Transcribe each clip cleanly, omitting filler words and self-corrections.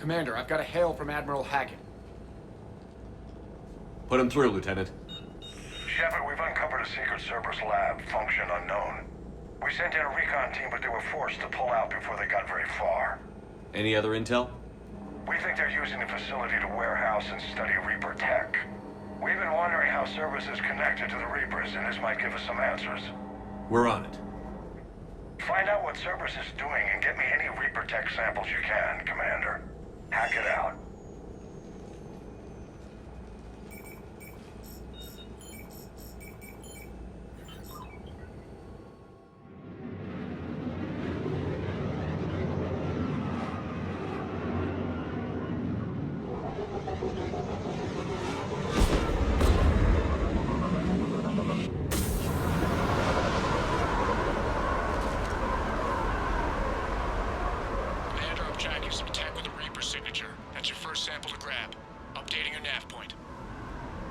Commander, I've got a hail from Admiral Hackett. Put him through, Lieutenant. Shepard, we've uncovered a secret Cerberus lab, function unknown. We sent in a recon team, but they were forced to pull out before they got very far. Any other intel? We think they're using the facility to warehouse and study Reaper tech. We've been wondering how Cerberus is connected to the Reapers, and this might give us some answers. We're on it. Find out what Cerberus is doing and get me any Reaper tech samples you can, Commander. Hack it out.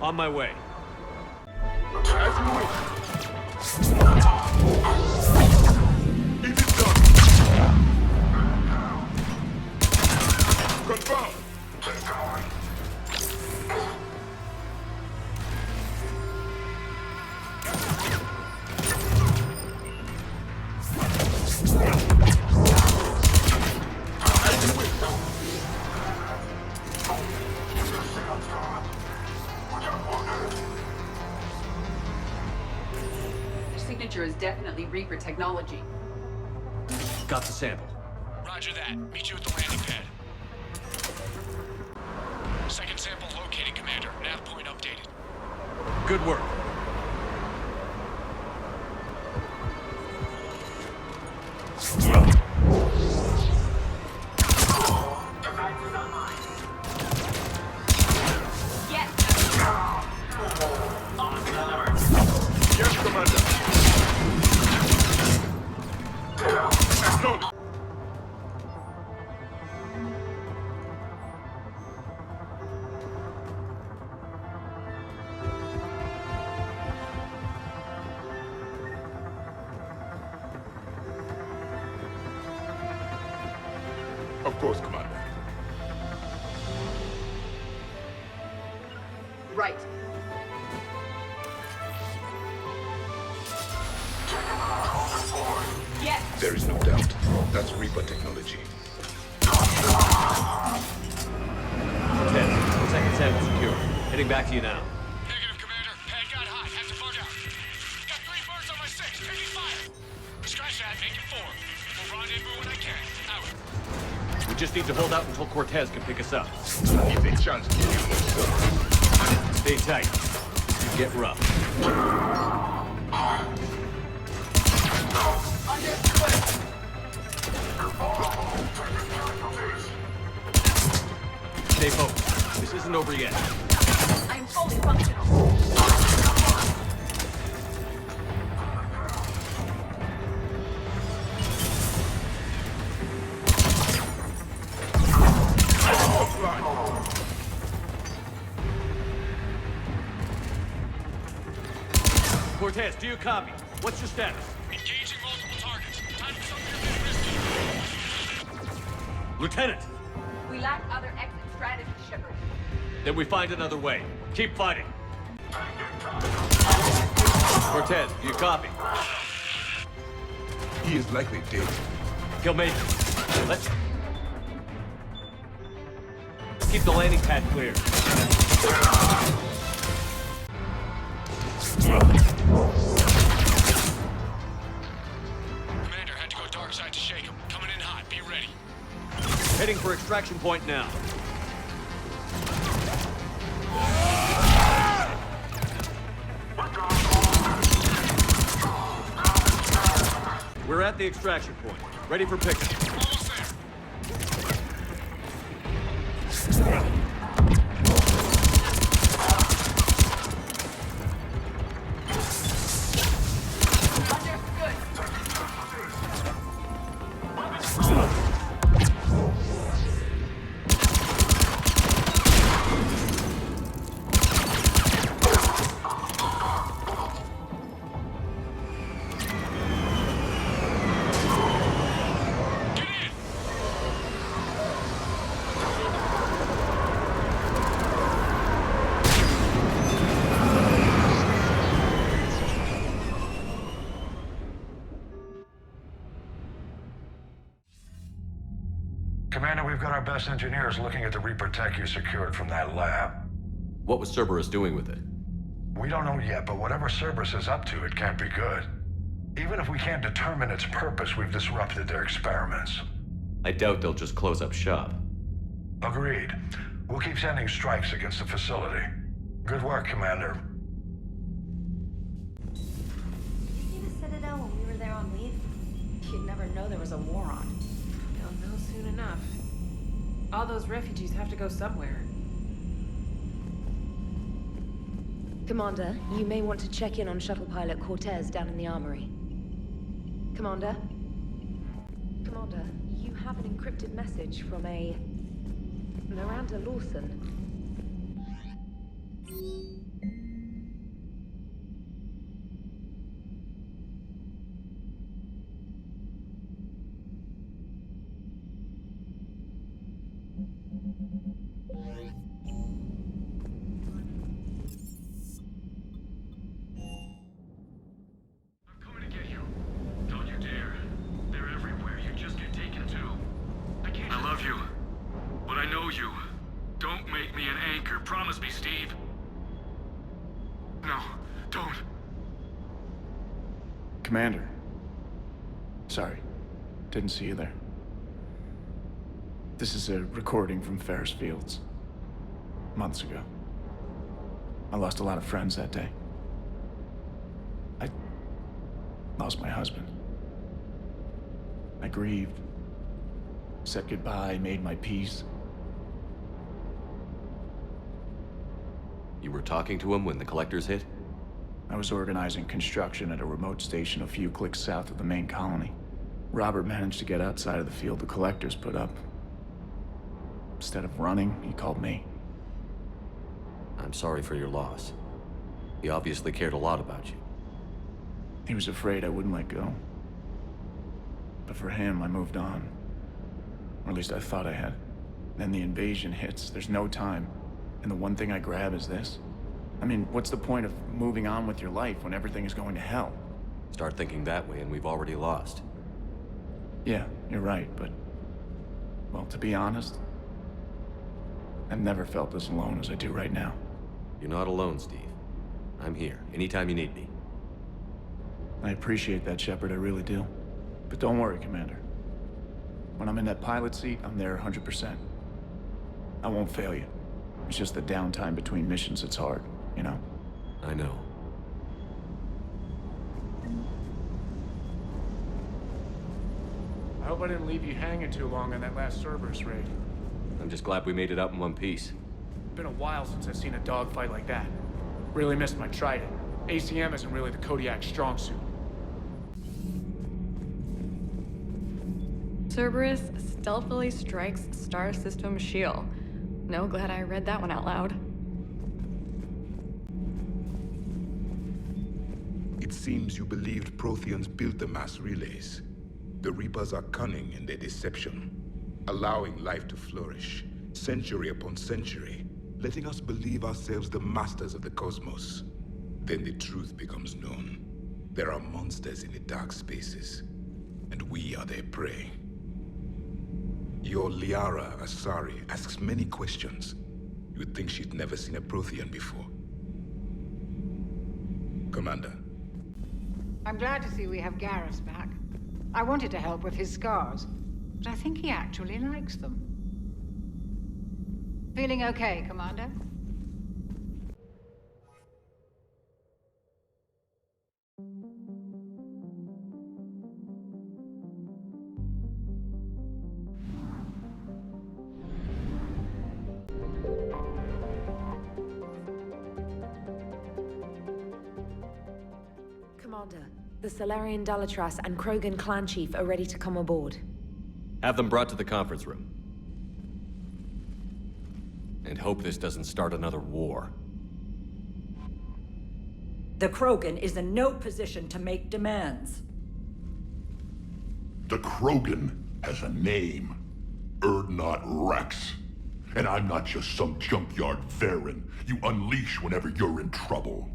On my way. Is definitely Reaper technology. Got the sample. Roger that. Meet you at the landing pad. Second sample located, Commander. Nav point updated. Good work. Of course, Commander. Right. Yes. There is no doubt. That's Reaper technology. 10. Second sample secure. Heading back to you now. Negative, Commander. Pad got hot. Have to bug out. Got 3 birds on my 6. Taking fire. Scratch that. Make it 4. We'll rendezvous when I can. Out. We just need to hold out until Cortez can pick us up. Give a chance to kill myself. Stay tight. You get rough. Stay focused. This isn't over yet. I'm fully functional. Cortez, do you copy? What's your status? Engaging multiple targets. Time for something a bit risky. Lieutenant! We lack other exit strategies, Shepard. Then we find another way. Keep fighting. Cortez, do you copy? He is likely dead. He'll make it. Let's keep the landing pad clear. Commander had to go dark side to shake him. Coming in hot. Be ready. Heading for extraction point now. We're at the extraction point. Ready for pickup. Almost there. Get Commander, we've got our best engineers looking at the Reaper tech you secured from that lab. What was Cerberus doing with it? We don't know yet, but whatever Cerberus is up to, it can't be good. Even if we can't determine its purpose, we've disrupted their experiments. I doubt they'll just close up shop. Agreed. We'll keep sending strikes against the facility. Good work, Commander. Did you see the Citadel when we were there on leave? You'd never know there was a war on. They'll know soon enough. All those refugees have to go somewhere. Commander, you may want to check in on shuttle pilot Cortez down in the armory. Commander? Commander, you have an encrypted message from a... Miranda Lawson. Promise me, Steve. No, don't. Commander. Sorry. Didn't see you there. This is a recording from Ferris Fields. Months ago. I lost a lot of friends that day. I lost my husband. I grieved. Said goodbye, made my peace. You were talking to him when the collectors hit? I was organizing construction at a remote station a few clicks south of the main colony. Robert managed to get outside of the field the collectors put up. Instead of running, he called me. I'm sorry for your loss. He obviously cared a lot about you. He was afraid I wouldn't let go. But for him, I moved on. Or at least I thought I had. Then the invasion hits, there's no time. And the one thing I grab is this. I mean, what's the point of moving on with your life when everything is going to hell? Start thinking that way and we've already lost. Yeah, you're right, but... Well, to be honest, I've never felt as alone as I do right now. You're not alone, Steve. I'm here, anytime you need me. I appreciate that, Shepard, I really do. But don't worry, Commander. When I'm in that pilot seat, I'm there 100%. I won't fail you. It's just the downtime between missions that's hard, you know? I know. I hope I didn't leave you hanging too long on that last Cerberus raid. I'm just glad we made it out in one piece. Been a while since I've seen a dogfight like that. Really missed my Trident. ACM isn't really the Kodiak's strong suit. Cerberus stealthily strikes Star System shield. No, glad I read that one out loud. It seems you believed Protheans built the mass relays. The Reapers are cunning in their deception, allowing life to flourish, century upon century, letting us believe ourselves the masters of the cosmos. Then the truth becomes known. There are monsters in the dark spaces, and we are their prey. Your Liara Asari asks many questions. You'd think she'd never seen a Prothean before. Commander. I'm glad to see we have Garrus back. I wanted to help with his scars, but I think he actually likes them. Feeling okay, Commander? Commander, the Solarian Dalatras and Krogan clan chief are ready to come aboard. Have them brought to the conference room. And hope this doesn't start another war. The Krogan is in no position to make demands. The Krogan has a name. Urdnot Rex. And I'm not just some junkyard Varen you unleash whenever you're in trouble.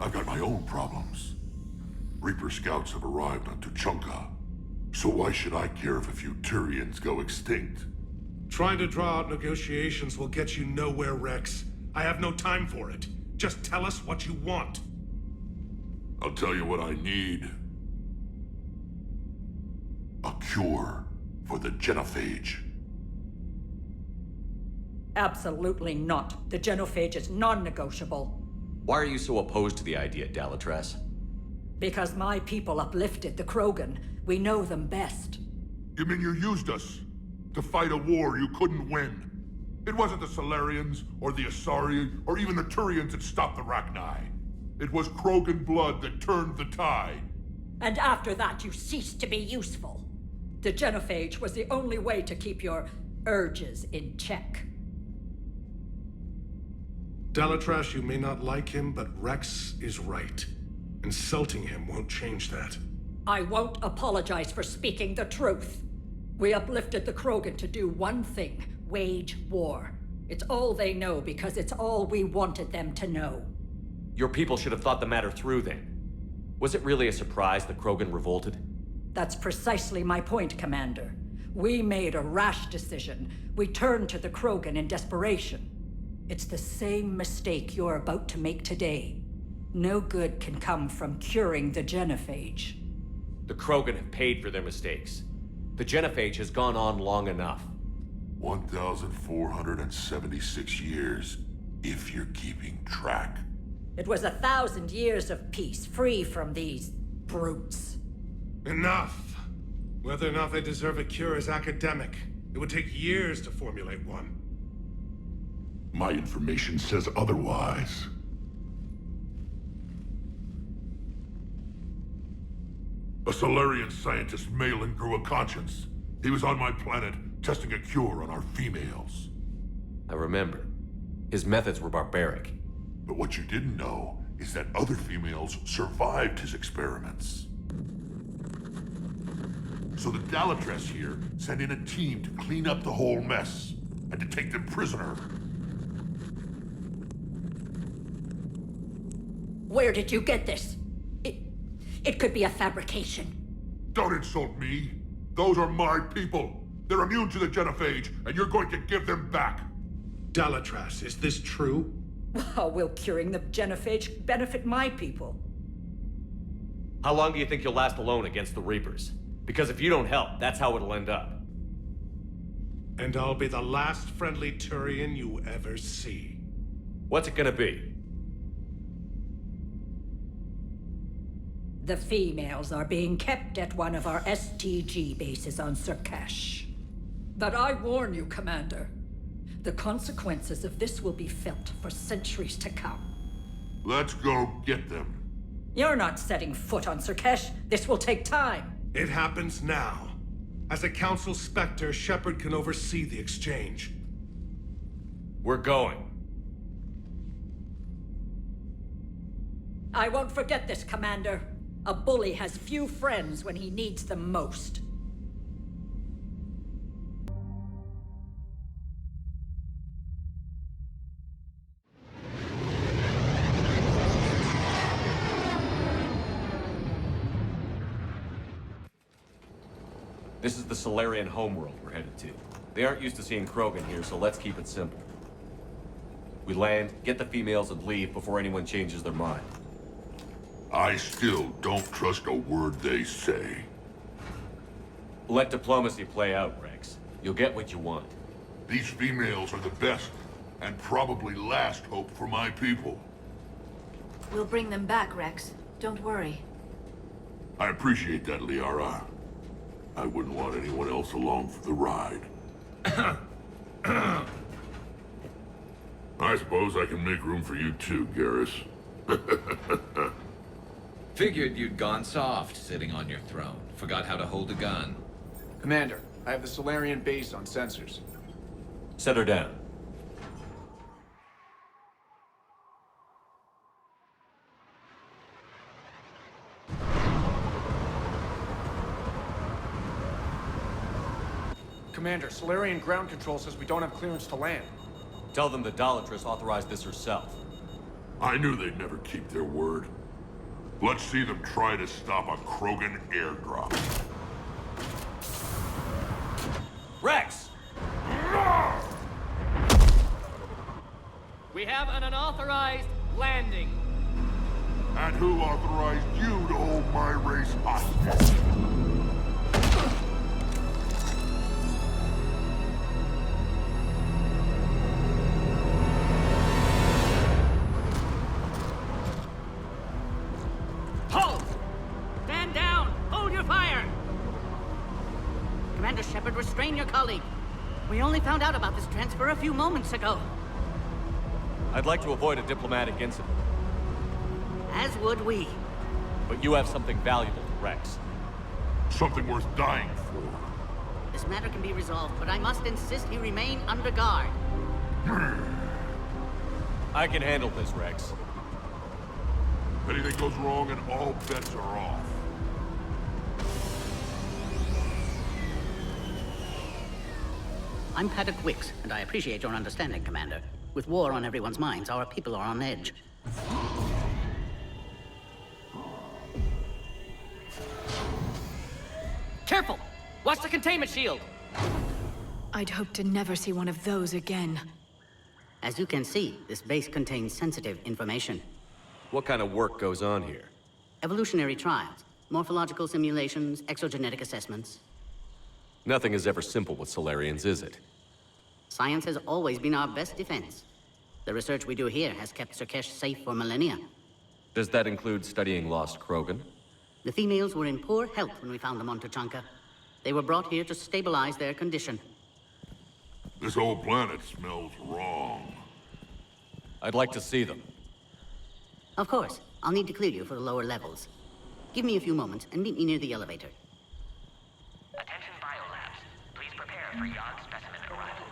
I've got my own problems. Reaper scouts have arrived on Tuchanka. So why should I care if a few Turians go extinct? Trying to draw out negotiations will get you nowhere, Rex. I have no time for it. Just tell us what you want. I'll tell you what I need. A cure for the genophage. Absolutely not. The genophage is non-negotiable. Why are you so opposed to the idea, Dalatress? Because my people uplifted the Krogan. We know them best. You mean you used us to fight a war you couldn't win? It wasn't the Solarians, or the Asari, or even the Turians that stopped the Rachni. It was Krogan blood that turned the tide. And after that, you ceased to be useful. The genophage was the only way to keep your urges in check. Dalatrash, you may not like him, but Rex is right. Insulting him won't change that. I won't apologize for speaking the truth. We uplifted the Krogan to do one thing: wage war. It's all they know because it's all we wanted them to know. Your people should have thought the matter through then. Was it really a surprise the Krogan revolted? That's precisely my point, Commander. We made a rash decision. We turned to the Krogan in desperation. It's the same mistake you're about to make today. No good can come from curing the genophage. The Krogan have paid for their mistakes. The genophage has gone on long enough. 1,476 years, if you're keeping track. It was 1,000 years of peace, free from these brutes. Enough! Whether or not they deserve a cure is academic. It would take years to formulate one. My information says otherwise. A Solarian scientist, Malin, grew a conscience. He was on my planet, testing a cure on our females. I remember. His methods were barbaric. But what you didn't know is that other females survived his experiments. So the Dalatress here sent in a team to clean up the whole mess, and to take them prisoner. Where did you get this? It could be a fabrication. Don't insult me. Those are my people. They're immune to the genophage, and you're going to give them back. Dalatrass, is this true? How will curing the genophage benefit my people? How long do you think you'll last alone against the Reapers? Because if you don't help, that's how it'll end up. And I'll be the last friendly Turian you ever see. What's it gonna be? The females are being kept at one of our STG bases on Surkash. But I warn you, Commander. The consequences of this will be felt for centuries to come. Let's go get them. You're not setting foot on Surkash. This will take time. It happens now. As a Council Spectre, Shepard can oversee the exchange. We're going. I won't forget this, Commander. A bully has few friends when he needs them most. This is the Solarian homeworld we're headed to. They aren't used to seeing Krogan here, so let's keep it simple. We land, get the females, and leave before anyone changes their mind. I still don't trust a word they say. Let diplomacy play out, Rex. You'll get what you want. These females are the best, and probably last hope for my people. We'll bring them back, Rex. Don't worry. I appreciate that, Liara. I wouldn't want anyone else along for the ride. I suppose I can make room for you too, Garrus. Figured you'd gone soft, sitting on your throne. Forgot how to hold a gun. Commander, I have the Solarian base on sensors. Set her down. Commander, Solarian ground control says we don't have clearance to land. Tell them the Dalatress authorized this herself. I knew they'd never keep their word. Let's see them try to stop a Krogan airdrop. Rex! We have an unauthorized landing. And who authorized you to hold my race hostage? Halt! Stand down! Hold your fire! Commander Shepard, restrain your colleague. We only found out about this transfer a few moments ago. I'd like to avoid a diplomatic incident, As would we. but you have something valuable to Rex. Something worth dying for. This matter can be resolved, but I must insist he remain under guard. I can handle this, Rex. If anything goes wrong, and all bets are off. I'm Paddock Wicks, and I appreciate your understanding, Commander. With war on everyone's minds, our people are on edge. Careful! Watch the containment shield! I'd hope to never see one of those again. As you can see, this base contains sensitive information. What kind of work goes on here? Evolutionary trials, morphological simulations, exogenetic assessments. Nothing is ever simple with Solarians, is it? Science has always been our best defense. The research we do here has kept Surkesh safe for millennia. Does that include studying lost Krogan? The females were in poor health when we found them on Tuchanka. They were brought here to stabilize their condition. This whole planet smells wrong. I'd like to see them. Of course. I'll need to clear you for the lower levels. Give me a few moments and meet me near the elevator. Attention biolabs. Please prepare for yacht specimen arrival.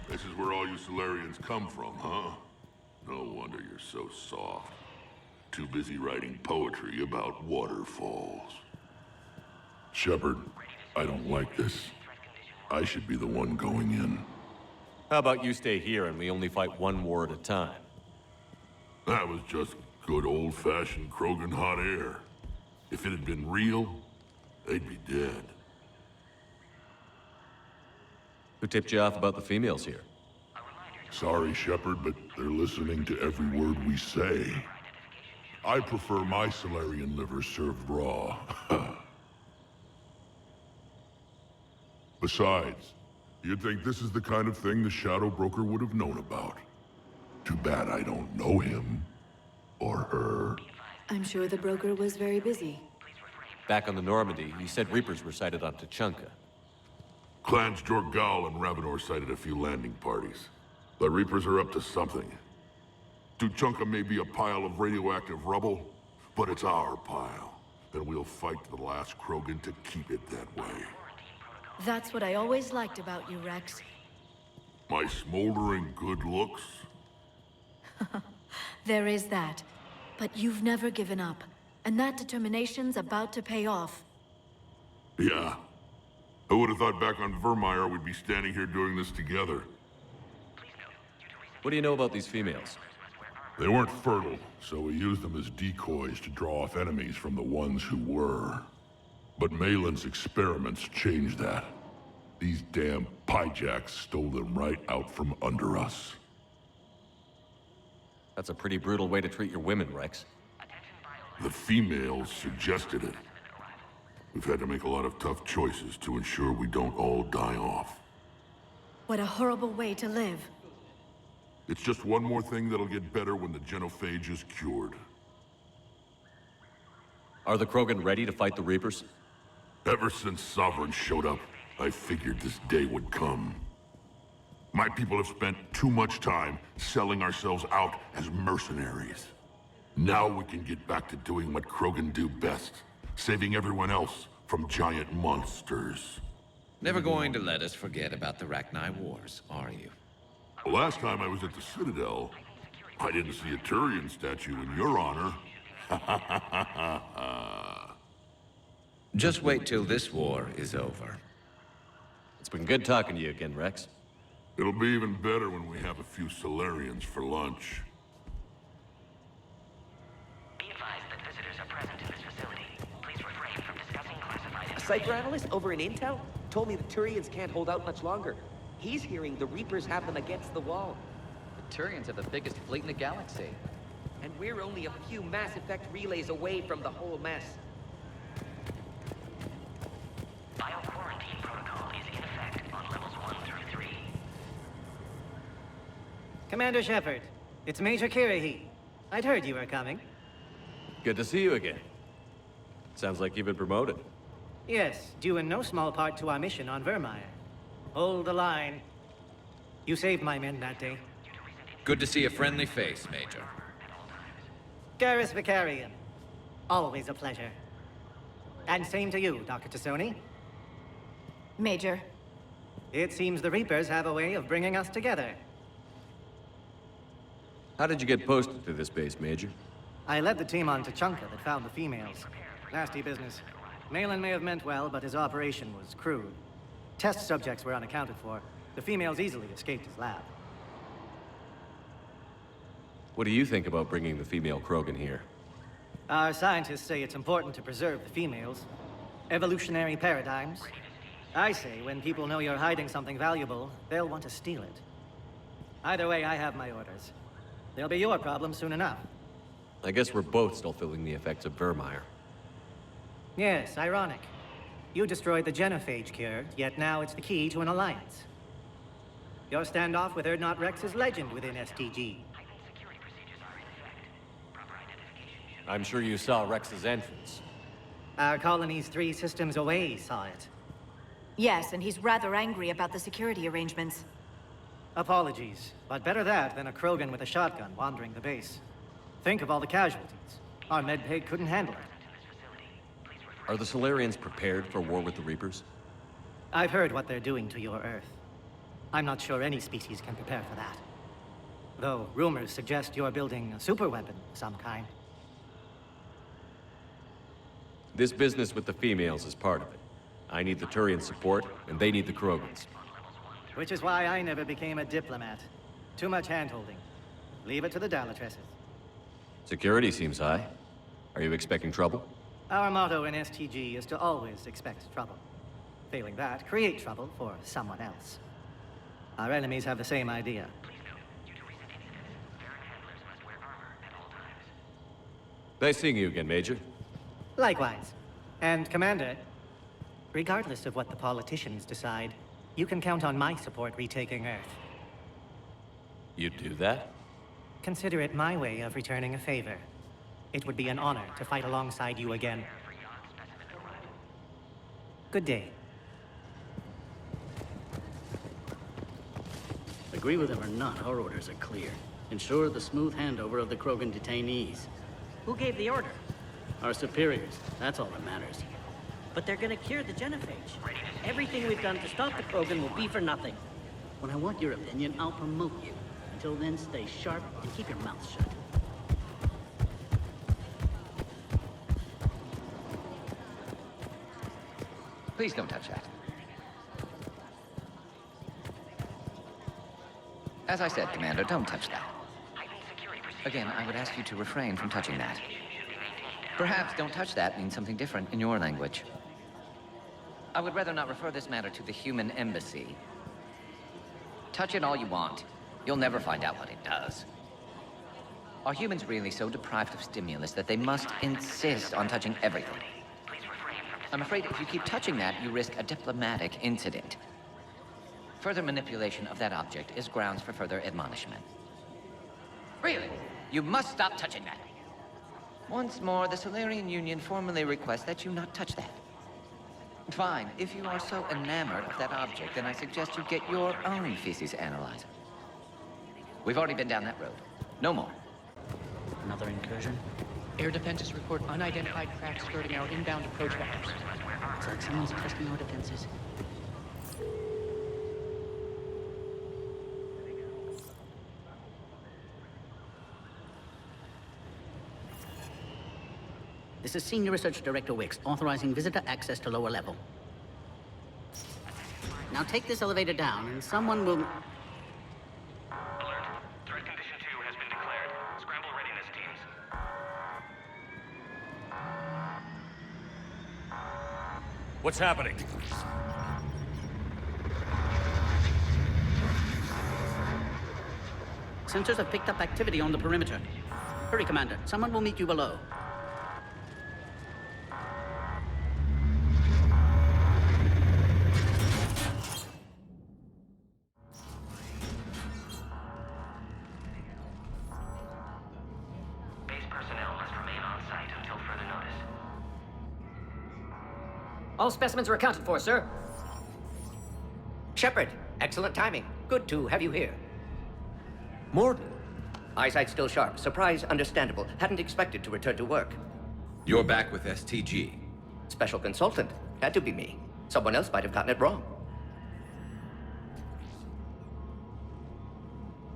This is where all you Solarians come from, huh? No wonder you're so soft. Too busy writing poetry about waterfalls. Shepard, I don't like this. I should be the one going in. How about you stay here and we only fight one war at a time? That was just good old-fashioned Krogan hot air. If it had been real, they'd be dead. Who tipped you off about the females here? Sorry, Shepard, but they're listening to every word we say. I prefer my Solarian liver served raw. Besides, you'd think this is the kind of thing the Shadow Broker would have known about. Too bad I don't know him. Or her. I'm sure the broker was very busy. Back on the Normandy, he said Reapers were sighted on Tuchanka. Clans Jorgal and Ravenor sighted a few landing parties. The Reapers are up to something. Tuchanka may be a pile of radioactive rubble, but it's our pile. And we'll fight to the last Krogan to keep it that way. That's what I always liked about you, Rex. My smoldering good looks? There is that. But you've never given up. And that determination's about to pay off. Yeah. I would have thought back on Vermeer we'd be standing here doing this together. What do you know about these females? They weren't fertile, so we used them as decoys to draw off enemies from the ones who were. But Malin's experiments changed that. These damn pyjacks stole them right out from under us. That's a pretty brutal way to treat your women, Rex. The females suggested it. We've had to make a lot of tough choices to ensure we don't all die off. What a horrible way to live. It's just one more thing that'll get better when the genophage is cured. Are the Krogan ready to fight the Reapers? Ever since Sovereign showed up, I figured this day would come. My people have spent too much time selling ourselves out as mercenaries. Now we can get back to doing what Krogan do best, saving everyone else from giant monsters. Never going to let us forget about the Rachni Wars, are you? The last time I was at the Citadel, I didn't see a Turian statue in your honor. Just wait till this war is over. It's been good talking to you again, Rex. It'll be even better when we have a few Solarians for lunch. Be advised that visitors are present in this facility. cipher analyst over in Intel told me the Turians can't hold out much longer. He's hearing the Reapers have them against the wall. The Turians have the biggest fleet in the galaxy. And we're only a few Mass Effect relays away from the whole mess. Bio-quarantine protocol is in effect on levels 1 through 3. Commander Shepard, it's Major Kirahi. I'd heard you were coming. Good to see you again. Sounds like you've been promoted. Yes, due in no small part to our mission on Vermeer. Hold the line. You saved my men that day. Good to see a friendly face, Major. Garrus Vicarian. Always a pleasure. And same to you, Dr. Tassoni. Major. It seems the Reapers have a way of bringing us together. How did you get posted to this base, Major? I led the team on Tachanka that found the females. Nasty business. Malin may have meant well, but his operation was crude. Test subjects were unaccounted for. The females easily escaped his lab. What do you think about bringing the female Krogan here? Our scientists say it's important to preserve the females. Evolutionary paradigms. I say when people know you're hiding something valuable, they'll want to steal it. Either way, I have my orders. They'll be your problem soon enough. I guess we're both still feeling the effects of Vermeer. Yes, ironic. You destroyed the genophage cure, yet now it's the key to an alliance. Your standoff with Erdnot Rex is legend within STG. I'm sure you saw Rex's entrance. Our colony's 3 systems away saw it. Yes, and he's rather angry about the security arrangements. Apologies, but better that than a Krogan with a shotgun wandering the base. Think of all the casualties. Our medbay couldn't handle it. Are the Solarians prepared for war with the Reapers? I've heard what they're doing to your Earth. I'm not sure any species can prepare for that. Though rumors suggest you're building a superweapon of some kind. This business with the females is part of it. I need the Turian support, and they need the Krogans. Which is why I never became a diplomat. Too much hand-holding. Leave it to the Dalatresses. Security seems high. Are you expecting trouble? Our motto in STG is to always expect trouble. Failing that, create trouble for someone else. Our enemies have the same idea. Nice seeing you again, Major. Likewise. And Commander, regardless of what the politicians decide, you can count on my support retaking Earth. You'd do that? Consider it my way of returning a favor. It would be an honor to fight alongside you again. Good day. Agree with him or not, our orders are clear. Ensure the smooth handover of the Krogan detainees. Who gave the order? Our superiors, that's all that matters. But they're gonna cure the genophage. Everything we've done to stop the Krogan will be for nothing. When I want your opinion, I'll promote you. Until then, stay sharp and keep your mouth shut. Please don't touch that. As I said, Commander, don't touch that. Again, I would ask you to refrain from touching that. Perhaps "don't touch that" means something different in your language. I would rather not refer this matter to the human embassy. Touch it all you want. You'll never find out what it does. Are humans really so deprived of stimulus that they must insist on touching everything? I'm afraid if you keep touching that, you risk a diplomatic incident. Further manipulation of that object is grounds for further admonishment. Really? You must stop touching that. Once more, the Solarian Union formally requests that you not touch that. Fine. If you are so enamored of that object, then I suggest you get your own feces analyzer. We've already been down that road. No more. Another incursion? Air defenses report unidentified craft skirting our inbound approach vectors. It's like someone's testing our defenses. This is Senior Research Director Wicks, authorizing visitor access to lower level. Now take this elevator down, and someone will... Alert. Threat condition 2 has been declared. Scramble readiness teams. What's happening? Sensors have picked up activity on the perimeter. Hurry, Commander. Someone will meet you below. Base personnel must remain on site until further notice. All specimens are accounted for, sir. Shepard, excellent timing. Good to have you here. Morton. Eyesight still sharp. Surprise understandable. Hadn't expected to return to work. You're back with STG. Special consultant. Had to be me. Someone else might have gotten it wrong.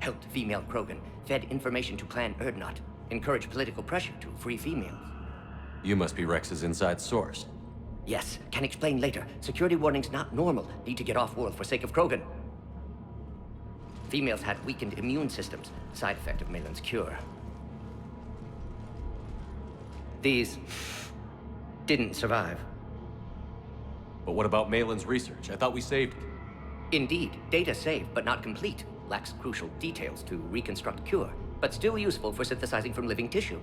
Helped female Krogan. Fed information to Clan Erdnot. Encouraged political pressure to free females. You must be Rex's inside source. Yes, can explain later. Security warnings not normal. Need to get off-world for sake of Krogan. Females had weakened immune systems. Side effect of Malin's cure. These didn't survive. But what about Malin's research? I thought we saved it. Indeed, data saved, but not complete. Lacks crucial details to reconstruct cure, but still useful for synthesizing from living tissue.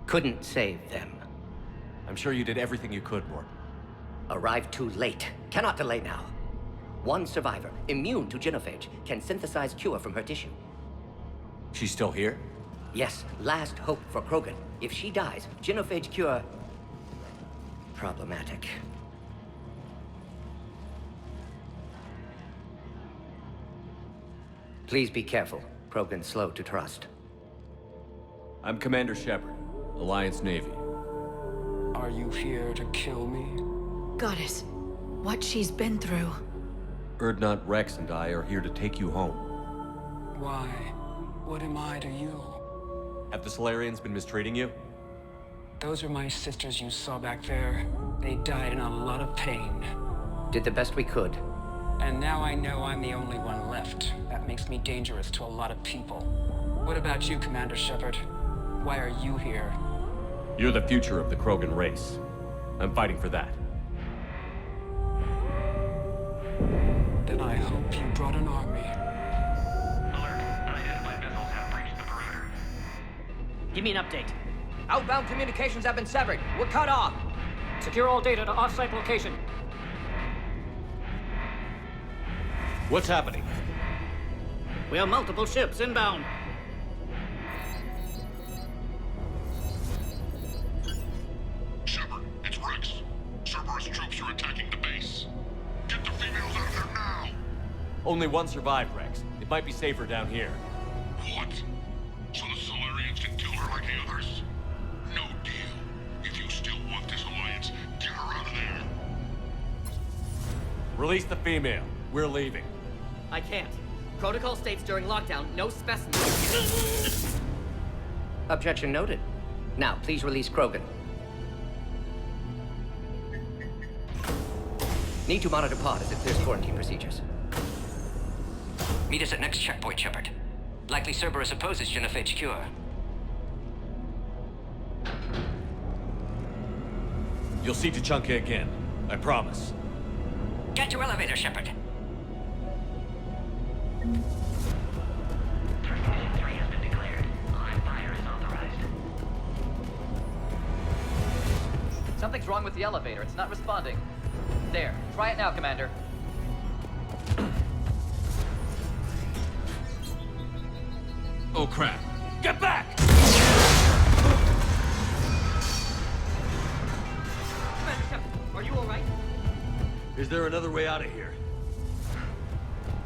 Couldn't save them. I'm sure you did everything you could, Morton. Arrived too late. Cannot delay now. One survivor, immune to genophage, can synthesize cure from her tissue. She's still here? Yes, last hope for Krogan. If she dies, genophage cure... problematic. Please be careful. Krogan's slow to trust. I'm Commander Shepard, Alliance Navy. Are you here to kill me? Goddess, what she's been through. Erdnot, Rex, and I are here to take you home. Why? What am I to you? Have the Solarians been mistreating you? Those are my sisters you saw back there. They died in a lot of pain. Did the best we could. And now I know I'm the only one left. That makes me dangerous to a lot of people. What about you, Commander Shepard? Why are you here? You're the future of the Krogan race. I'm fighting for that. Then I hope you brought an army. Alert. Unidentified vessels have breached the perimeter. Give me an update. Outbound communications have been severed. We're cut off. Secure all data to off-site location. What's happening? We have multiple ships inbound. Shepard, it's Rex. Cerberus troops are attacking the base. Get the females out of there now! Only one survived, Rex. It might be safer down here. What? So the Solarians can kill her like the others? No deal. If you still want this alliance, get her out of there. Release the female. We're leaving. I can't. Protocol states during lockdown, no specimens. Objection noted. Now, please release Krogan. Need to monitor pod as it clears quarantine procedures. Meet us at next checkpoint, Shepard. Likely Cerberus opposes genophage cure. You'll see Tuchanka again. I promise. Get to elevator, Shepard. Threat condition 3 has been declared. Live fire is authorized. Something's wrong with the elevator. It's not responding. There. Try it now, Commander. Oh, crap. Get back! Commander Shepard, are you all right? Is there another way out of here?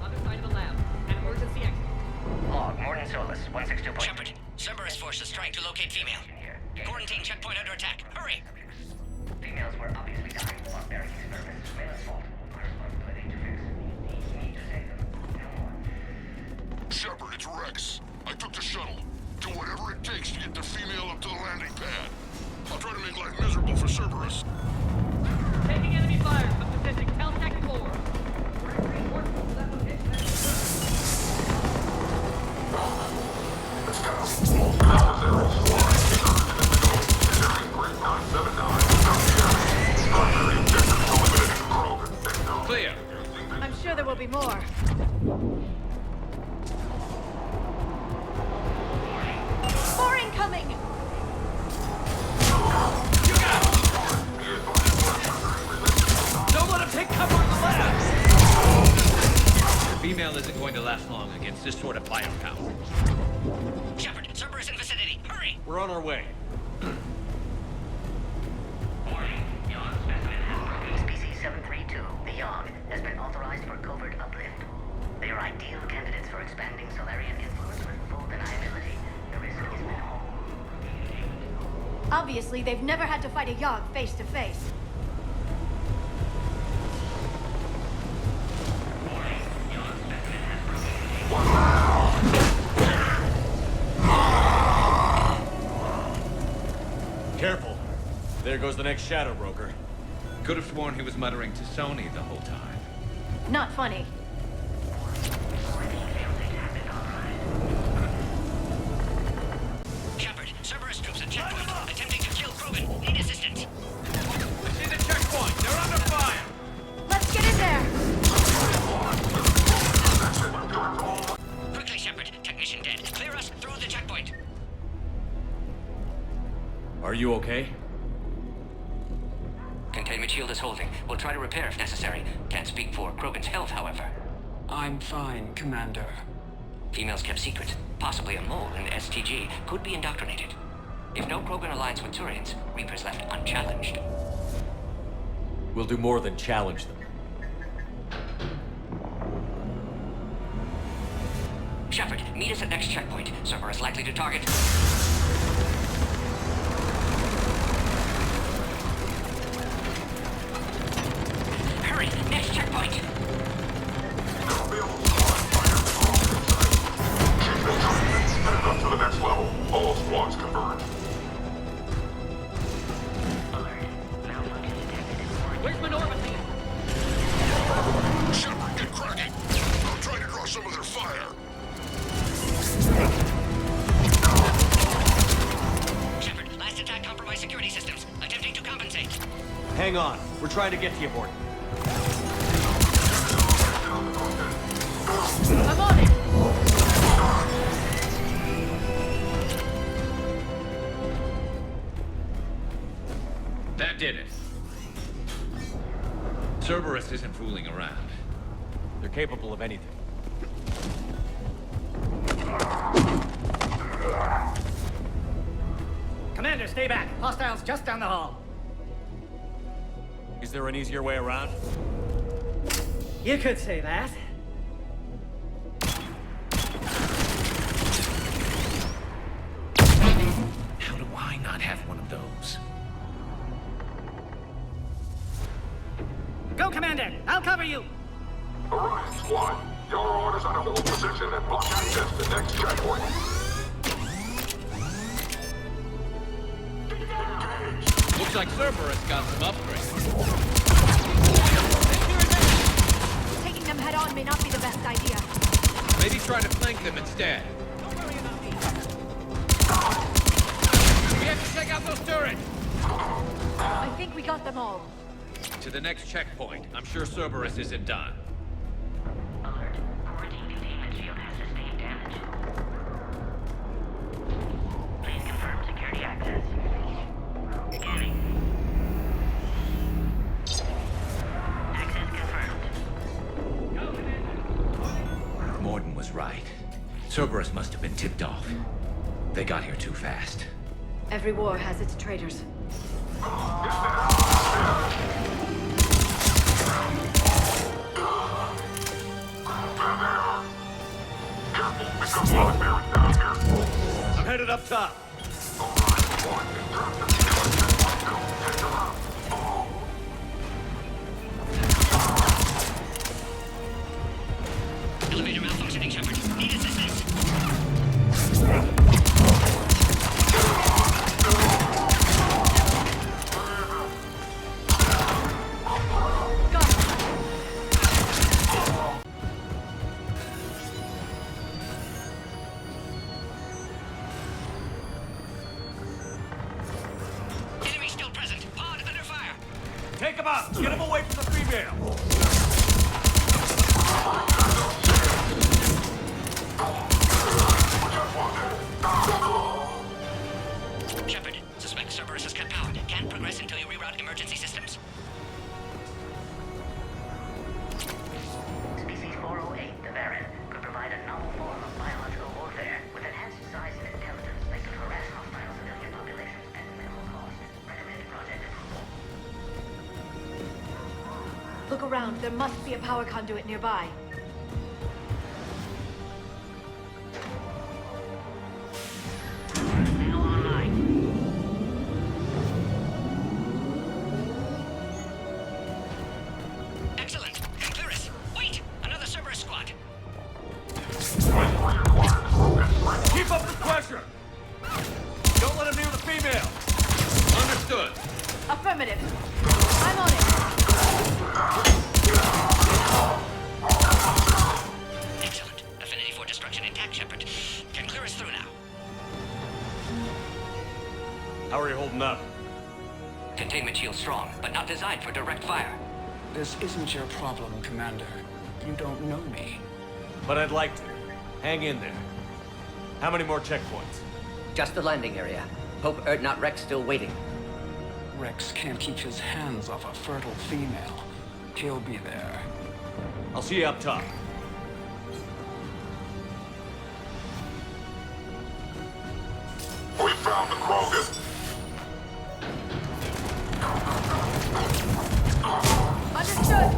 Other side of the lab. An emergency exit. Log, Morton Solus, 162. Shepard, Cerberus forces trying to locate female. Quarantine checkpoint under attack. Hurry! Females were obviously dying while burying experiments. Malin's fault. Our responsibility to fix. Need to save them. No more. Shepard, it's Rex. I took the shuttle. Do whatever it takes to get the female up to the landing pad. I'll try to make life miserable for Cerberus. Taking enemy fire, but positioning Caltech 4. Primary objective isn't going to last long against this sort of firepower. Shepard, Cerberus in vicinity. Hurry! We're on our way. Species 732, the Yogg, has been authorized for covert uplift. They are ideal candidates for expanding Solarian influence with full deniability. The risk is minimal. Obviously, they've never had to fight a Yogg face to face. Careful. There goes the next Shadow Broker. Could have sworn he was muttering to Sony the whole time. Not funny. Shepard, Cerberus troops at checkpoint. Attempting to kill Krogan. Need assistance. I see the checkpoint. They're under fire. Let's get in there! Quickly, Shepard. Technician dead. Clear us through the checkpoint. Are you okay? Containment shield is holding. We'll try to repair if necessary. Can't speak for Krogan's health, however. I'm fine, Commander. Females kept secret. Possibly a mole in the STG. Could be indoctrinated. If no Krogan aligns with Turians, Reaper's left unchallenged. We'll do more than challenge them. Shepard, meet us at next checkpoint. Cerberus likely to target. Hurry, next checkpoint. Headed up to the next level. All squads confirmed. Where's Minorva? Shepard, get cracking. I'm trying to draw some of their fire. Shepard, last attack compromised security systems. Attempting to compensate. Hang on. We're trying to get to you, Morton. I'm on it! That did it. Cerberus isn't fooling around. They're capable of anything. Commander, stay back. Hostiles just down the hall. Is there an easier way around? You could say that. How do I not have one of those? Go, Commander. I'll cover you. Orion Squad, your orders are to hold position and block access to next checkpoint. Looks like Cerberus got some upgrades. Taking them head on may not be the best idea. Maybe try to flank them instead. We have to take out those turrets! I think we got them all. To the next checkpoint. I'm sure Cerberus isn't done. Alert. Quarantine containment shield has sustained damage. Please confirm security access. Scanning. Access confirmed. Morton was right. Cerberus must have been tipped off. They got here too fast. Every war has its traitors. I'm headed up top. Elevator malfunctioning, Shepard. Need assistance. Enemy still present. Pod under fire. Take him out! Get him away from the female! Shepard, suspect Cerberus has cut power. Can't progress until you reroute emergency systems. Species 408, the Baron. Look around. There must be a power conduit nearby. Now online. Excellent. Clearance. Wait! Another Cerberus squad. Keep up the pressure! Don't let him near the female! Understood. Affirmative. I'm on it. Excellent. Affinity for destruction intact, Shepard. Can clear us through now. How are you holding up? Containment shield strong, but not designed for direct fire. This isn't your problem, Commander. You don't know me. But I'd like to. Hang in there. How many more checkpoints? Just the landing area. Hope not Rex still waiting. Rex can't keep his hands off a fertile female. He'll be there. I'll see you up top. We found the Krogan. Understood.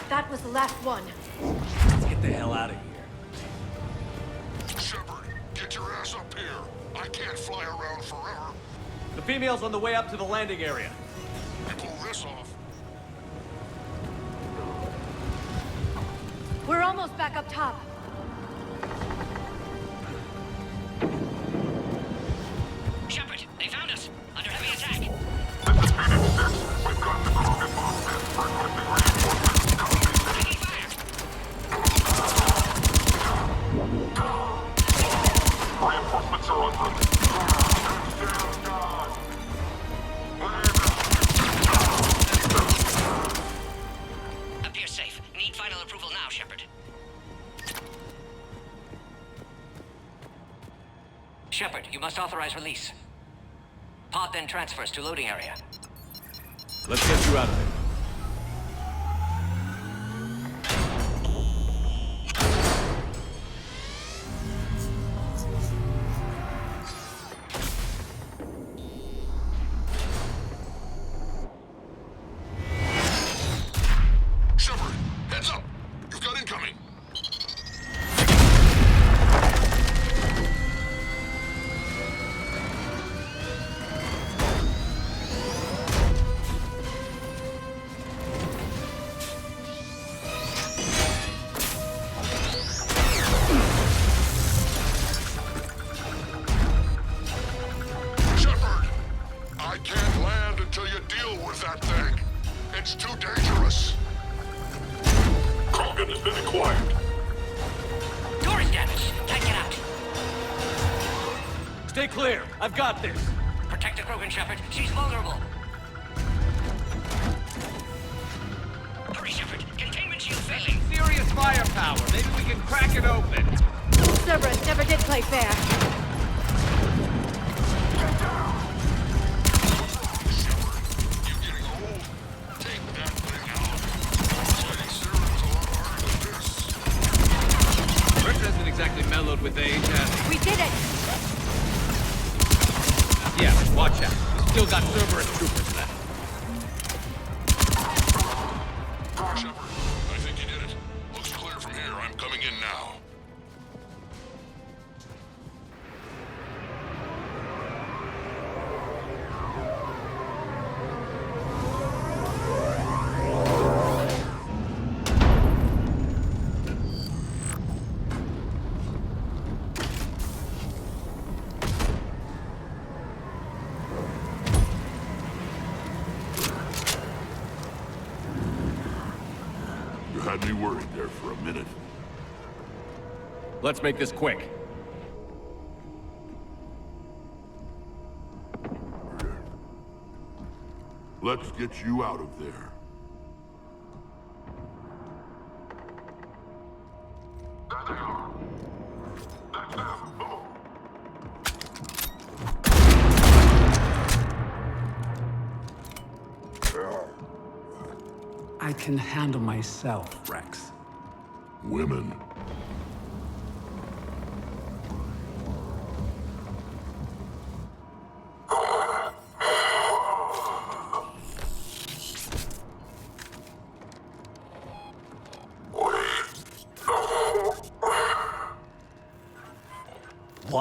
That was the last one. Let's get the hell out of here. Shepard, get your ass up here. I can't fly around forever. The female's on the way up to the landing area. Pull this off. We're almost back up top. Shepard, they found us. Under heavy attack. We've got the Krogan Taking fire. reinforcements are on route. Appears safe. Need final approval now, Shepard. Shepard, you must authorize release. Pod then transfers to loading area. Let's get you out of there. Shepard, heads up. You've got incoming. Shepard, I can't land until you deal with that thing. It's too dangerous. Krogan has been acquired. Door is damaged. Can't get out. Stay clear. I've got this. Protect the Krogan, Shepard. She's vulnerable. Hurry, Shepard. Containment shield failing. Serious firepower. Maybe we can crack it open. Cerberus never did play fair. You're getting old. Take that thing out. Fighting Ceren's a lot harder than this. Rex hasn't exactly mellowed with age, has he? We did it! Yeah, but watch out. We've still got Cerberus troopers left. Shepard, I think you did it. Looks clear from here. I'm coming in now. You had me worried there for a minute. Let's make this quick. Let's get you out of there. There they are. That's them. Move. I can handle myself, Rex. Women.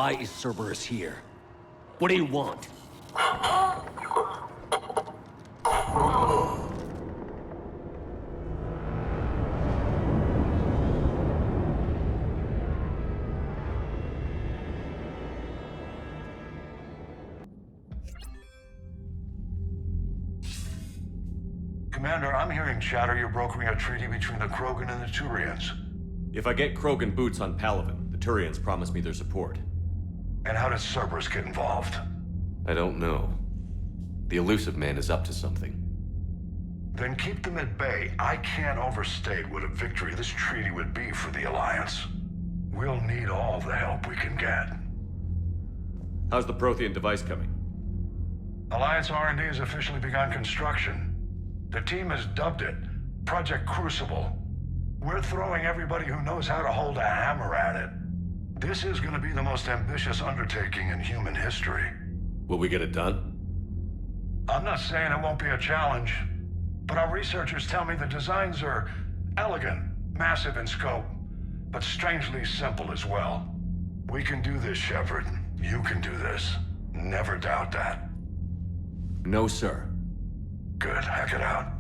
Why is Cerberus here? What do you want? Commander, I'm hearing chatter you're brokering a treaty between the Krogan and the Turians. If I get Krogan boots on Palaven, the Turians promise me their support. And how does Cerberus get involved? I don't know. The Elusive Man is up to something. Then keep them at bay. I can't overstate what a victory this treaty would be for the Alliance. We'll need all the help we can get. How's the Prothean device coming? Alliance R&D has officially begun construction. The team has dubbed it Project Crucible. We're throwing everybody who knows how to hold a hammer at it. This is going to be the most ambitious undertaking in human history. Will we get it done? I'm not saying it won't be a challenge, but our researchers tell me the designs are elegant, massive in scope, but strangely simple as well. We can do this, Shepard. You can do this. Never doubt that. No, sir. Good. Hack it out.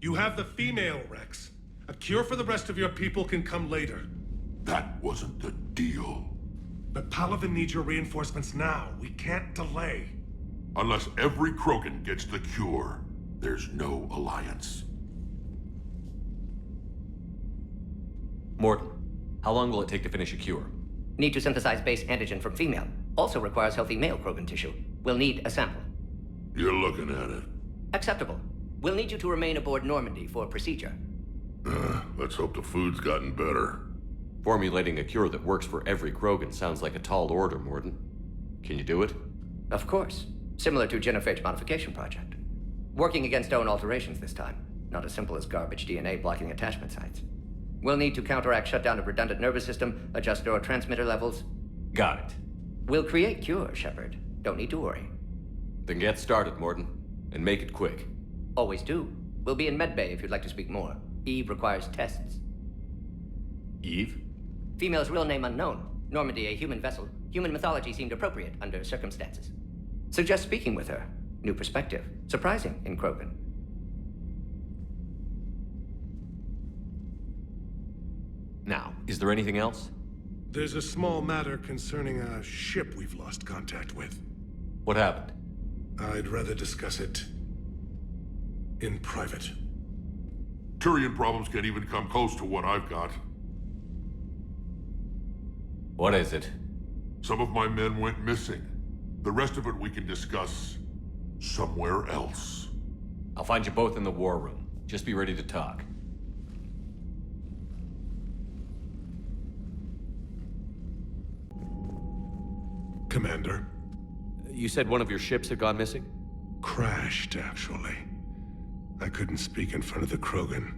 You have the female, Rex. A cure for the rest of your people can come later. That wasn't the deal. But Palaven needs your reinforcements now. We can't delay. Unless every Krogan gets the cure, there's no alliance. Morton, how long will it take to finish a cure? Need to synthesize base antigen from female. Also requires healthy male Krogan tissue. We'll need a sample. You're looking at it. Acceptable. We'll need you to remain aboard Normandy for procedure. Let's hope the food's gotten better. Formulating a cure that works for every Krogan sounds like a tall order, Morton. Can you do it? Of course. Similar to Genophage modification project. Working against own alterations this time. Not as simple as garbage DNA blocking attachment sites. We'll need to counteract shutdown of redundant nervous system, adjust neurotransmitter levels. Got it. We'll create cure, Shepard. Don't need to worry. Then get started, Morton. And make it quick. Always do. We'll be in medbay if you'd like to speak more. Eve requires tests. Eve? Female's real name unknown. Normandy, a human vessel. Human mythology seemed appropriate under circumstances. Suggest speaking with her. New perspective. Surprising in Krogan. Now, is there anything else? There's a small matter concerning a ship we've lost contact with. What happened? I'd rather discuss it in private. Turian problems can't even come close to what I've got. What is it? Some of my men went missing. The rest of it we can discuss somewhere else. I'll find you both in the war room. Just be ready to talk. Commander. You said one of your ships had gone missing? Crashed, actually. I couldn't speak in front of the Krogan.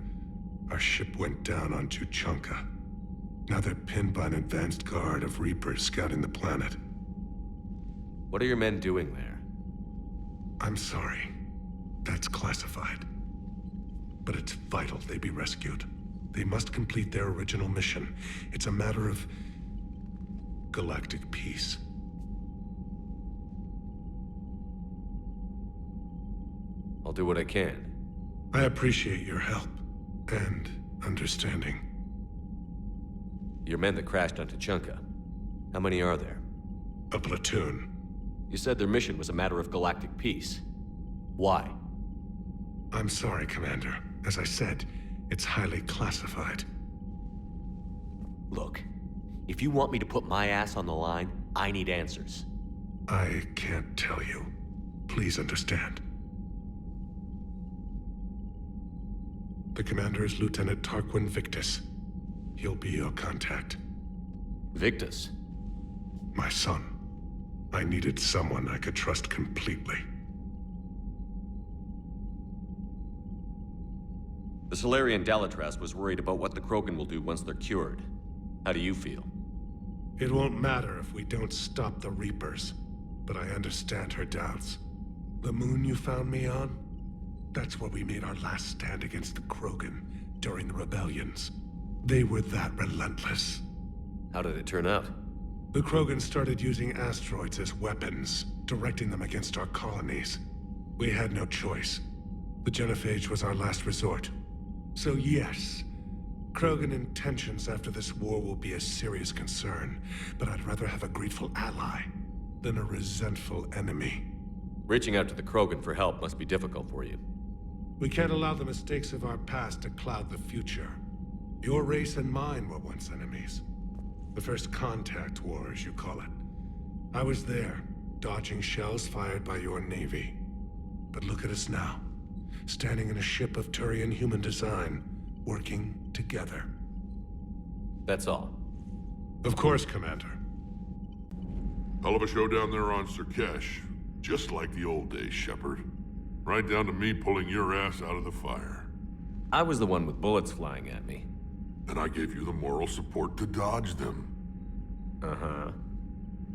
Our ship went down on Tuchanka. Now they're pinned by an advanced guard of Reapers scouting the planet. What are your men doing there? I'm sorry. That's classified. But it's vital they be rescued. They must complete their original mission. It's a matter of galactic peace. I'll do what I can. I appreciate your help and understanding. Your men that crashed on Tuchanka. How many are there? A platoon. You said their mission was a matter of galactic peace. Why? I'm sorry, Commander. As I said, it's highly classified. Look, if you want me to put my ass on the line, I need answers. I can't tell you. Please understand. The commander is Lieutenant Tarquin Victus. He'll be your contact. Victus? My son. I needed someone I could trust completely. The Solarian Dalatrast was worried about what the Krogan will do once they're cured. How do you feel? It won't matter if we don't stop the Reapers, but I understand her doubts. The moon you found me on? That's where we made our last stand against the Krogan during the rebellions. They were that relentless. How did it turn out? The Krogan started using asteroids as weapons, directing them against our colonies. We had no choice. The genophage was our last resort. So yes, Krogan intentions after this war will be a serious concern, but I'd rather have a grateful ally than a resentful enemy. Reaching out to the Krogan for help must be difficult for you. We can't allow the mistakes of our past to cloud the future. Your race and mine were once enemies. The First Contact War, as you call it. I was there, dodging shells fired by your navy. But look at us now, standing in a ship of Turian human design, working together. That's all. Of course, Commander. Hell of a show down there on Surkesh. Just like the old days, Shepard. Right down to me pulling your ass out of the fire. I was the one with bullets flying at me. And I gave you the moral support to dodge them. Uh-huh.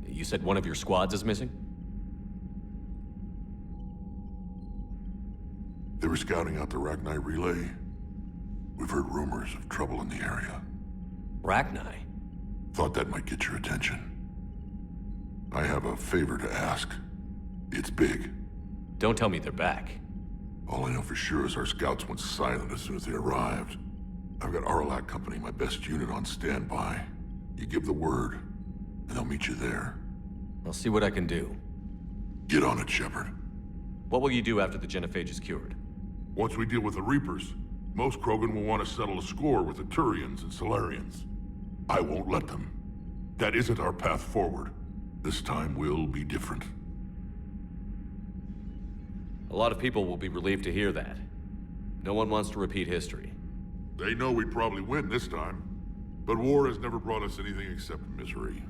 You said one of your squads is missing? They were scouting out the Rachni relay. We've heard rumors of trouble in the area. Rachni? Thought that might get your attention. I have a favor to ask. It's big. Don't tell me they're back. All I know for sure is our scouts went silent as soon as they arrived. I've got Aralak Company, my best unit, on standby. You give the word, and they'll meet you there. I'll see what I can do. Get on it, Shepard. What will you do after the genophage is cured? Once we deal with the Reapers, most Krogan will want to settle a score with the Turians and Solarians. I won't let them. That isn't our path forward. This time will be different. A lot of people will be relieved to hear that. No one wants to repeat history. They know we'd probably win this time. But war has never brought us anything except misery.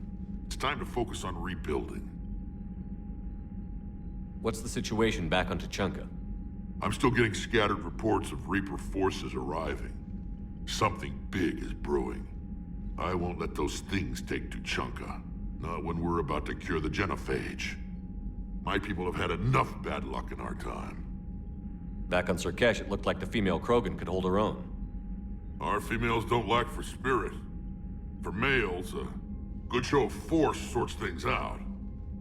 It's time to focus on rebuilding. What's the situation back on Tuchanka? I'm still getting scattered reports of Reaper forces arriving. Something big is brewing. I won't let those things take Tuchanka. Not when we're about to cure the genophage. My people have had enough bad luck in our time. Back on Surkesh, it looked like the female Krogan could hold her own. Our females don't lack for spirit. For males, a good show of force sorts things out.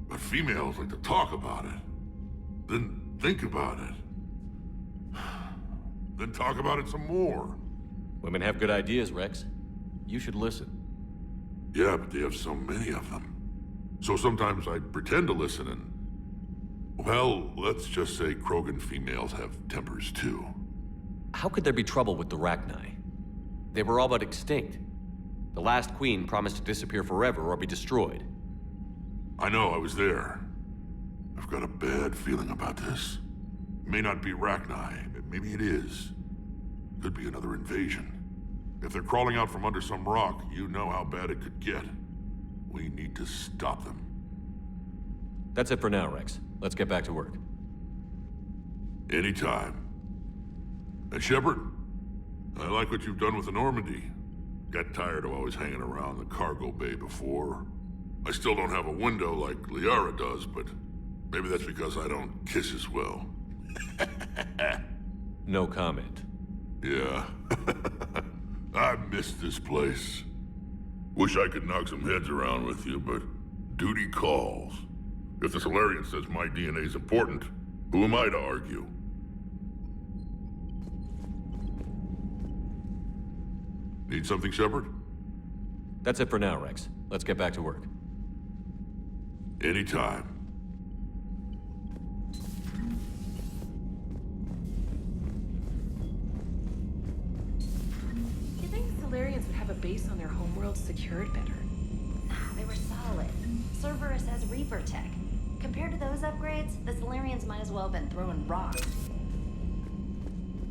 But females like to talk about it. Then think about it. Then talk about it some more. Women have good ideas, Rex. You should listen. Yeah, but they have so many of them. So sometimes I pretend to listen and... Well, let's just say Krogan females have tempers too. How could there be trouble with the Rachni? They were all but extinct. The last queen promised to disappear forever or be destroyed. I know, I was there. I've got a bad feeling about this. It may not be Rachni, but maybe it is. Could be another invasion. If they're crawling out from under some rock, you know how bad it could get. We need to stop them. That's it for now, Rex. Let's get back to work. Anytime. And Shepard, I like what you've done with the Normandy. Got tired of always hanging around the cargo bay before. I still don't have a window like Liara does, but maybe that's because I don't kiss as well. No comment. Yeah. I miss this place. Wish I could knock some heads around with you, but duty calls. If the Solarian says my DNA's important, who am I to argue? Need something, Shepard? That's it for now, Rex. Let's get back to work. Anytime. base on their homeworld secured better. They were solid. Cerberus has Reaper tech. Compared to those upgrades, the Solarians might as well have been throwing rocks.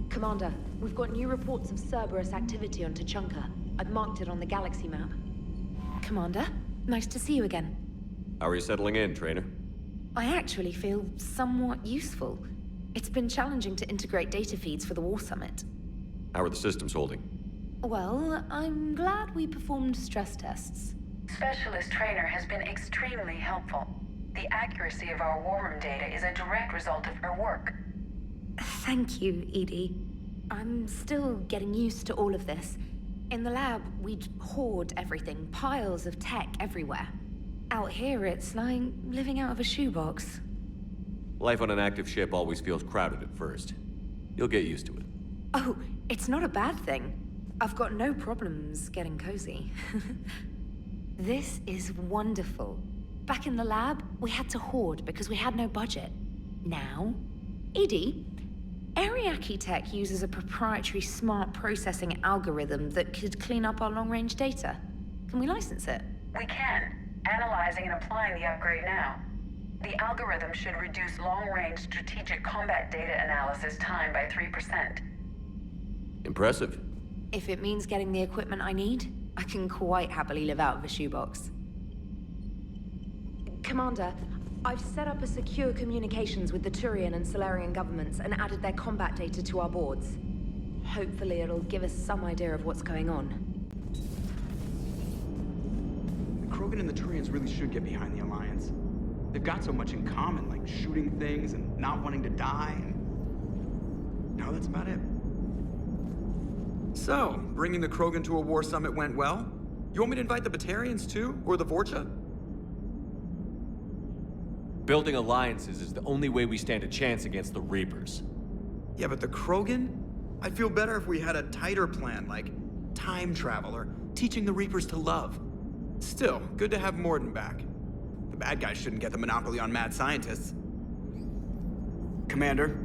Commander, we've got new reports of Cerberus activity on Tuchanka. I've marked it on the galaxy map. Commander, nice to see you again. How are you settling in, Trainer? I actually feel somewhat useful. It's been challenging to integrate data feeds for the War Summit. How are the systems holding? Well, I'm glad we performed stress tests. Specialist Trainer has been extremely helpful. The accuracy of our war room data is a direct result of her work. Thank you, Edie. I'm still getting used to all of this. In the lab, we'd hoard everything, piles of tech everywhere. Out here, it's like living out of a shoebox. Life on an active ship always feels crowded at first. You'll get used to it. Oh, it's not a bad thing. I've got no problems getting cozy. This is wonderful. Back in the lab, we had to hoard because we had no budget. Now, Edie, Ariake Tech uses a proprietary smart processing algorithm that could clean up our long-range data. Can we license it? We can. Analyzing and applying the upgrade now. The algorithm should reduce long-range strategic combat data analysis time by 3%. Impressive. If it means getting the equipment I need, I can quite happily live out of a shoebox. Commander, I've set up a secure communications with the Turian and Solarian governments and added their combat data to our boards. Hopefully it'll give us some idea of what's going on. Krogan and the Turians really should get behind the Alliance. They've got so much in common, like shooting things and not wanting to die, and... no, that's about it. So, bringing the Krogan to a war summit went well? You want me to invite the Batarians too? Or the Vorcha? Building alliances is the only way we stand a chance against the Reapers. Yeah, but the Krogan? I'd feel better if we had a tighter plan, like time travel or teaching the Reapers to love. Still, good to have Morden back. The bad guys shouldn't get the monopoly on mad scientists. Commander?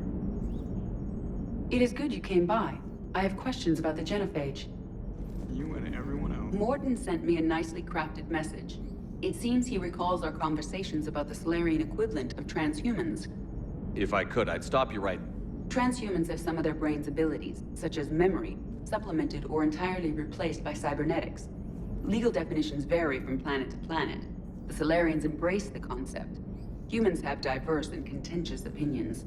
It is good you came by. I have questions about the genophage. You and everyone else. Morden sent me a nicely crafted message. It seems he recalls our conversations about the Solarian equivalent of transhumans. If I could, I'd stop you right... Transhumans have some of their brain's abilities, such as memory, supplemented or entirely replaced by cybernetics. Legal definitions vary from planet to planet. The Solarians embrace the concept. Humans have diverse and contentious opinions.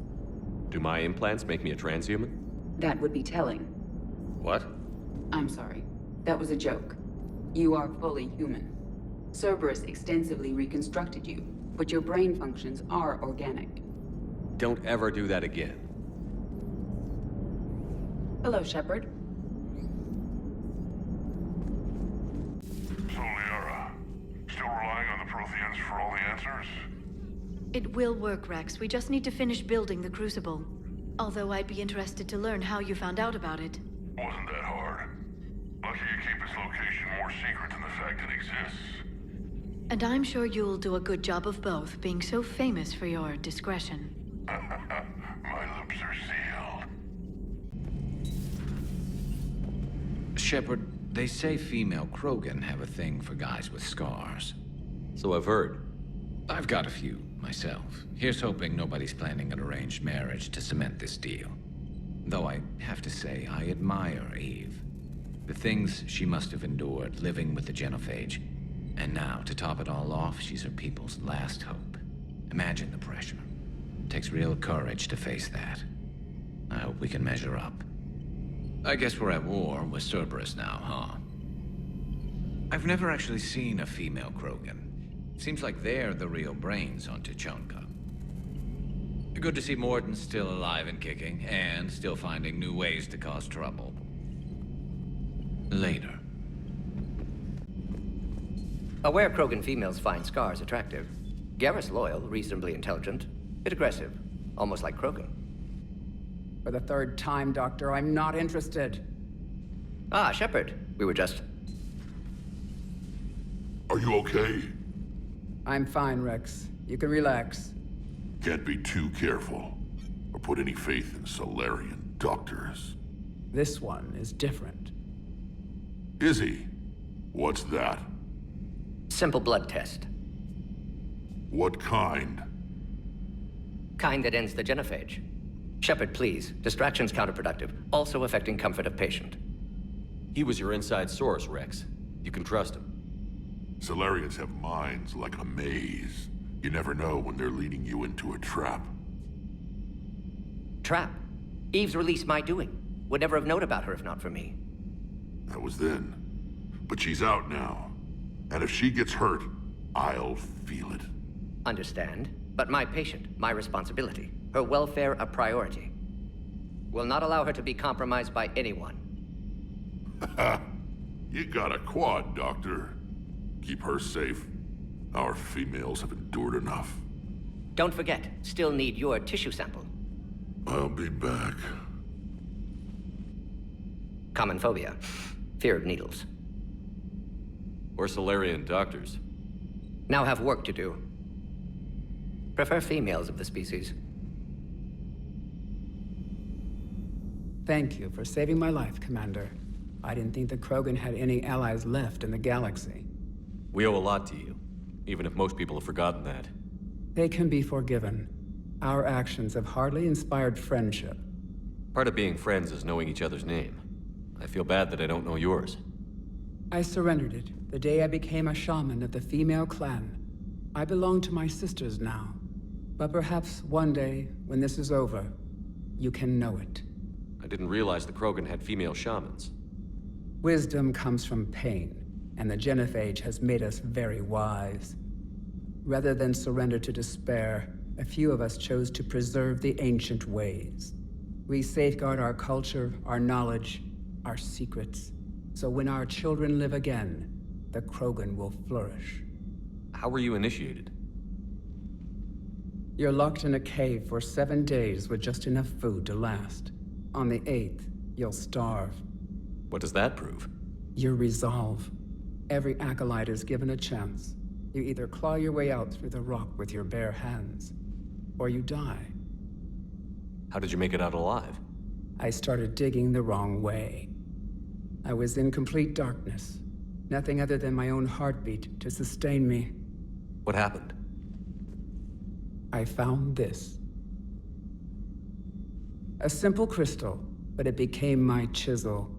Do my implants make me a transhuman? That would be telling. What? I'm sorry. That was a joke. You are fully human. Cerberus extensively reconstructed you, but your brain functions are organic. Don't ever do that again. Hello, Shepard. So, Liara, still relying on the Protheans for all the answers? It will work, Rex. We just need to finish building the Crucible. Although I'd be interested to learn how you found out about it. Wasn't that hard. Lucky you keep its location more secret than the fact it exists. And I'm sure you'll do a good job of both, being so famous for your discretion. My lips are sealed. Shepard, they say female Krogan have a thing for guys with scars. So I've heard. I've got a few, myself. Here's hoping nobody's planning an arranged marriage to cement this deal. Though I have to say, I admire Eve. The things she must have endured living with the genophage. And now, to top it all off, she's her people's last hope. Imagine the pressure. It takes real courage to face that. I hope we can measure up. I guess we're at war with Cerberus now, huh? I've never actually seen a female Krogan. Seems like they're the real brains on Tuchanka. Good to see Morden still alive and kicking, and still finding new ways to cause trouble. Later. Aware Krogan females find scars attractive. Garrus loyal, reasonably intelligent, bit aggressive, almost like Krogan. For the third time, Doctor, I'm not interested. Ah, Shepard. We were just... Are you okay? I'm fine, Rex. You can relax. Can't be too careful, or put any faith in Solarian doctors. This one is different. Is he? What's that? Simple blood test. What kind? Kind that ends the genophage. Shepard, please. Distraction's counterproductive, also affecting comfort of patient. He was your inside source, Rex. You can trust him. Solarians have minds like a maze. You never know when they're leading you into a trap. Trap? Eve's release my doing. Would never have known about her if not for me. That was then. But she's out now. And if she gets hurt, I'll feel it. Understand. But my patient, my responsibility. Her welfare a priority. Will not allow her to be compromised by anyone. You got a quad, Doctor. Keep her safe. Our females have endured enough. Don't forget, still need your tissue sample. I'll be back. Common phobia. Fear of needles. Or Solarian doctors. Now have work to do. Prefer females of the species. Thank you for saving my life, Commander. I didn't think the Krogan had any allies left in the galaxy. We owe a lot to you, even if most people have forgotten that. They can be forgiven. Our actions have hardly inspired friendship. Part of being friends is knowing each other's name. I feel bad that I don't know yours. I surrendered it the day I became a shaman of the female clan. I belong to my sisters now. But perhaps one day, when this is over, you can know it. I didn't realize the Krogan had female shamans. Wisdom comes from pain, and the genophage has made us very wise. Rather than surrender to despair, a few of us chose to preserve the ancient ways. We safeguard our culture, our knowledge, our secrets. So when our children live again, the Krogan will flourish. How were you initiated? You're locked in a cave for 7 days with just enough food to last. On the 8th, you'll starve. What does that prove? Your resolve. Every acolyte is given a chance. You either claw your way out through the rock with your bare hands, or you die. How did you make it out alive? I started digging the wrong way. I was in complete darkness. Nothing other than my own heartbeat to sustain me. What happened? I found this. A simple crystal, but it became my chisel.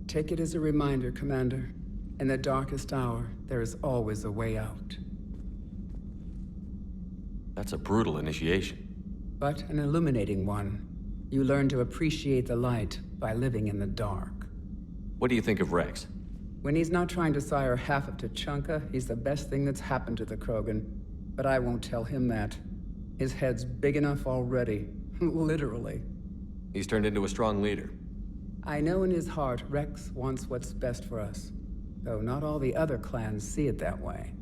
Take it as a reminder, Commander. In the darkest hour, there is always a way out. That's a brutal initiation. But an illuminating one. You learn to appreciate the light by living in the dark. What do you think of Rex? When he's not trying to sire half of Tuchanka, he's the best thing that's happened to the Krogan. But I won't tell him that. His head's big enough already. Literally. He's turned into a strong leader. I know in his heart Rex wants what's best for us. Though not all the other clans see it that way.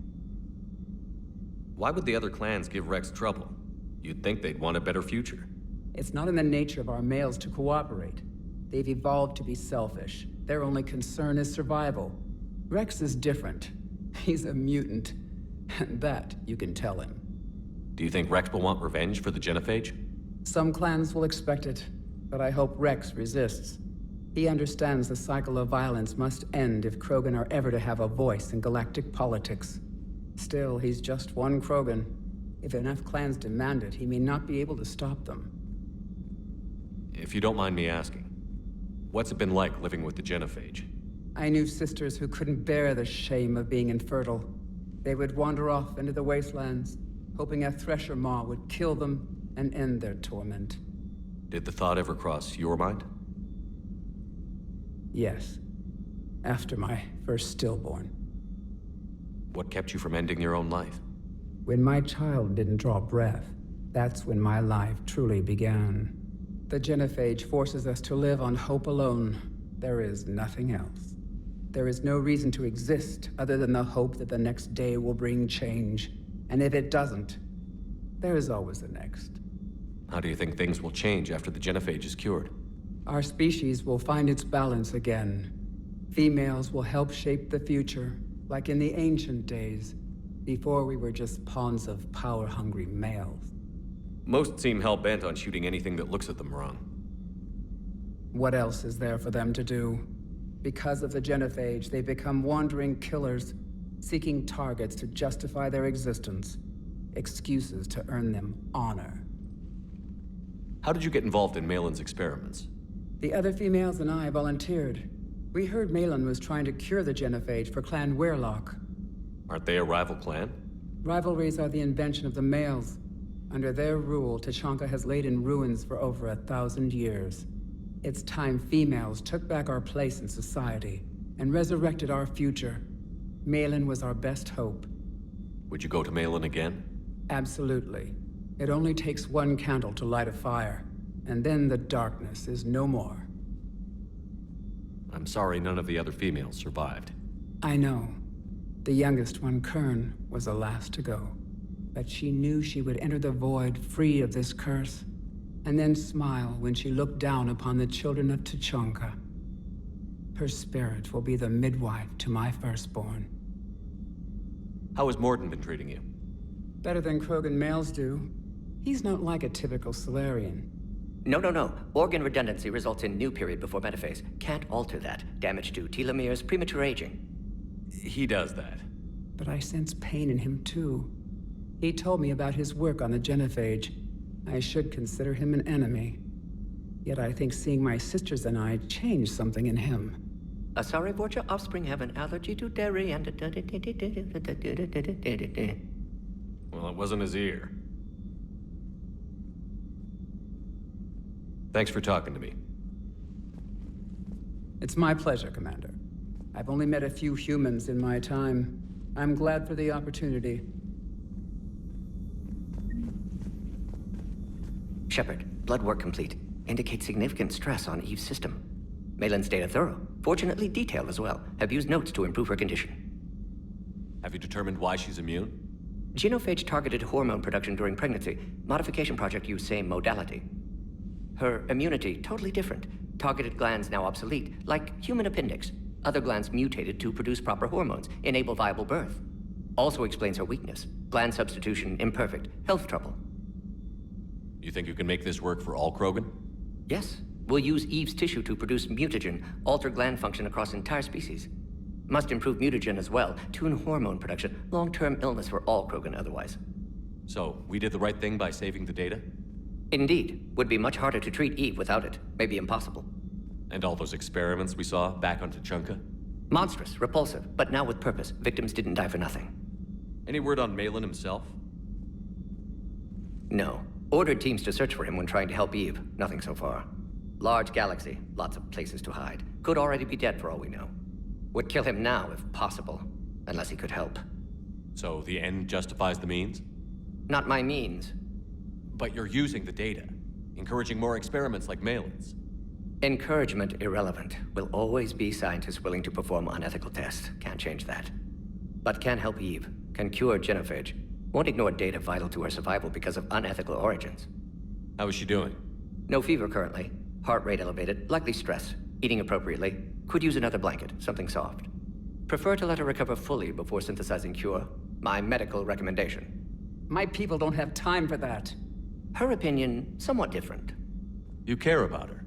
Why would the other clans give Rex trouble? You'd think they'd want a better future. It's not in the nature of our males to cooperate. They've evolved to be selfish. Their only concern is survival. Rex is different. He's a mutant. And that you can tell him. Do you think Rex will want revenge for the genophage? Some clans will expect it, but I hope Rex resists. He understands the cycle of violence must end if Krogan are ever to have a voice in galactic politics. Still, he's just one Krogan. If enough clans demand it, he may not be able to stop them. If you don't mind me asking, what's it been like living with the genophage? I knew sisters who couldn't bear the shame of being infertile. They would wander off into the wastelands, hoping a thresher maw would kill them and end their torment. Did the thought ever cross your mind? Yes. After my first stillborn. What kept you from ending your own life? When my child didn't draw breath, that's when my life truly began. The genophage forces us to live on hope alone. There is nothing else. There is no reason to exist other than the hope that the next day will bring change. And if it doesn't, there is always the next. How do you think things will change after the genophage is cured? Our species will find its balance again. Females will help shape the future, like in the ancient days, before we were just pawns of power-hungry males. Most seem hell-bent on shooting anything that looks at them wrong. What else is there for them to do? Because of the genophage, they become wandering killers, seeking targets to justify their existence, excuses to earn them honor. How did you get involved in Malin's experiments? The other females and I volunteered. We heard Malin was trying to cure the genophage for Clan Weirlock. Aren't they a rival clan? Rivalries are the invention of the males. Under their rule, Tachanka has laid in ruins for over 1,000 years. It's time females took back our place in society and resurrected our future. Malin was our best hope. Would you go to Malin again? Absolutely. It only takes one candle to light a fire, and then the darkness is no more. I'm sorry none of the other females survived. I know. The youngest one, Kern, was the last to go. But she knew she would enter the void free of this curse, and then smile when she looked down upon the children of Tachanka. Her spirit will be the midwife to my firstborn. How has Morden been treating you? Better than Krogan males do. He's not like a typical Solarian. No. Organ redundancy results in new period before metaphase. Can't alter that. Damage to telomeres, premature aging. He does that. But I sense pain in him too. He told me about his work on the genophage. I should consider him an enemy. Yet I think seeing my sisters and I changed something in him. Sorry, Vorcha offspring have an allergy to dairy and... Well, it wasn't his ear. Thanks for talking to me. It's my pleasure, Commander. I've only met a few humans in my time. I'm glad for the opportunity. Shepard, blood work complete. Indicates significant stress on Eve's system. Malin's data thorough. Fortunately detailed as well. Have used notes to improve her condition. Have you determined why she's immune? Genophage targeted hormone production during pregnancy. Modification project used same modality. Her immunity, totally different. Targeted glands now obsolete, like human appendix. Other glands mutated to produce proper hormones, enable viable birth. Also explains her weakness. Gland substitution imperfect. Health trouble. You think you can make this work for all Krogan? Yes. We'll use Eve's tissue to produce mutagen, alter gland function across entire species. Must improve mutagen as well, tune hormone production, long-term illness for all Krogan otherwise. So, we did the right thing by saving the data? Indeed. Would be much harder to treat Eve without it. Maybe impossible. And all those experiments we saw back on Tachanka? Monstrous, repulsive, but now with purpose. Victims didn't die for nothing. Any word on Malin himself? No. Ordered teams to search for him when trying to help Eve. Nothing so far. Large galaxy, lots of places to hide. Could already be dead for all we know. Would kill him now if possible, unless he could help. So the end justifies the means? Not my means. But you're using the data, encouraging more experiments like Malin's. Encouragement irrelevant. Will always be scientists willing to perform unethical tests. Can't change that. But can help Eve. Can cure genophage. Won't ignore data vital to her survival because of unethical origins. How is she doing? No fever currently. Heart rate elevated, likely stress. Eating appropriately. Could use another blanket, something soft. Prefer to let her recover fully before synthesizing cure. My medical recommendation. My people don't have time for that. Her opinion, somewhat different. You care about her?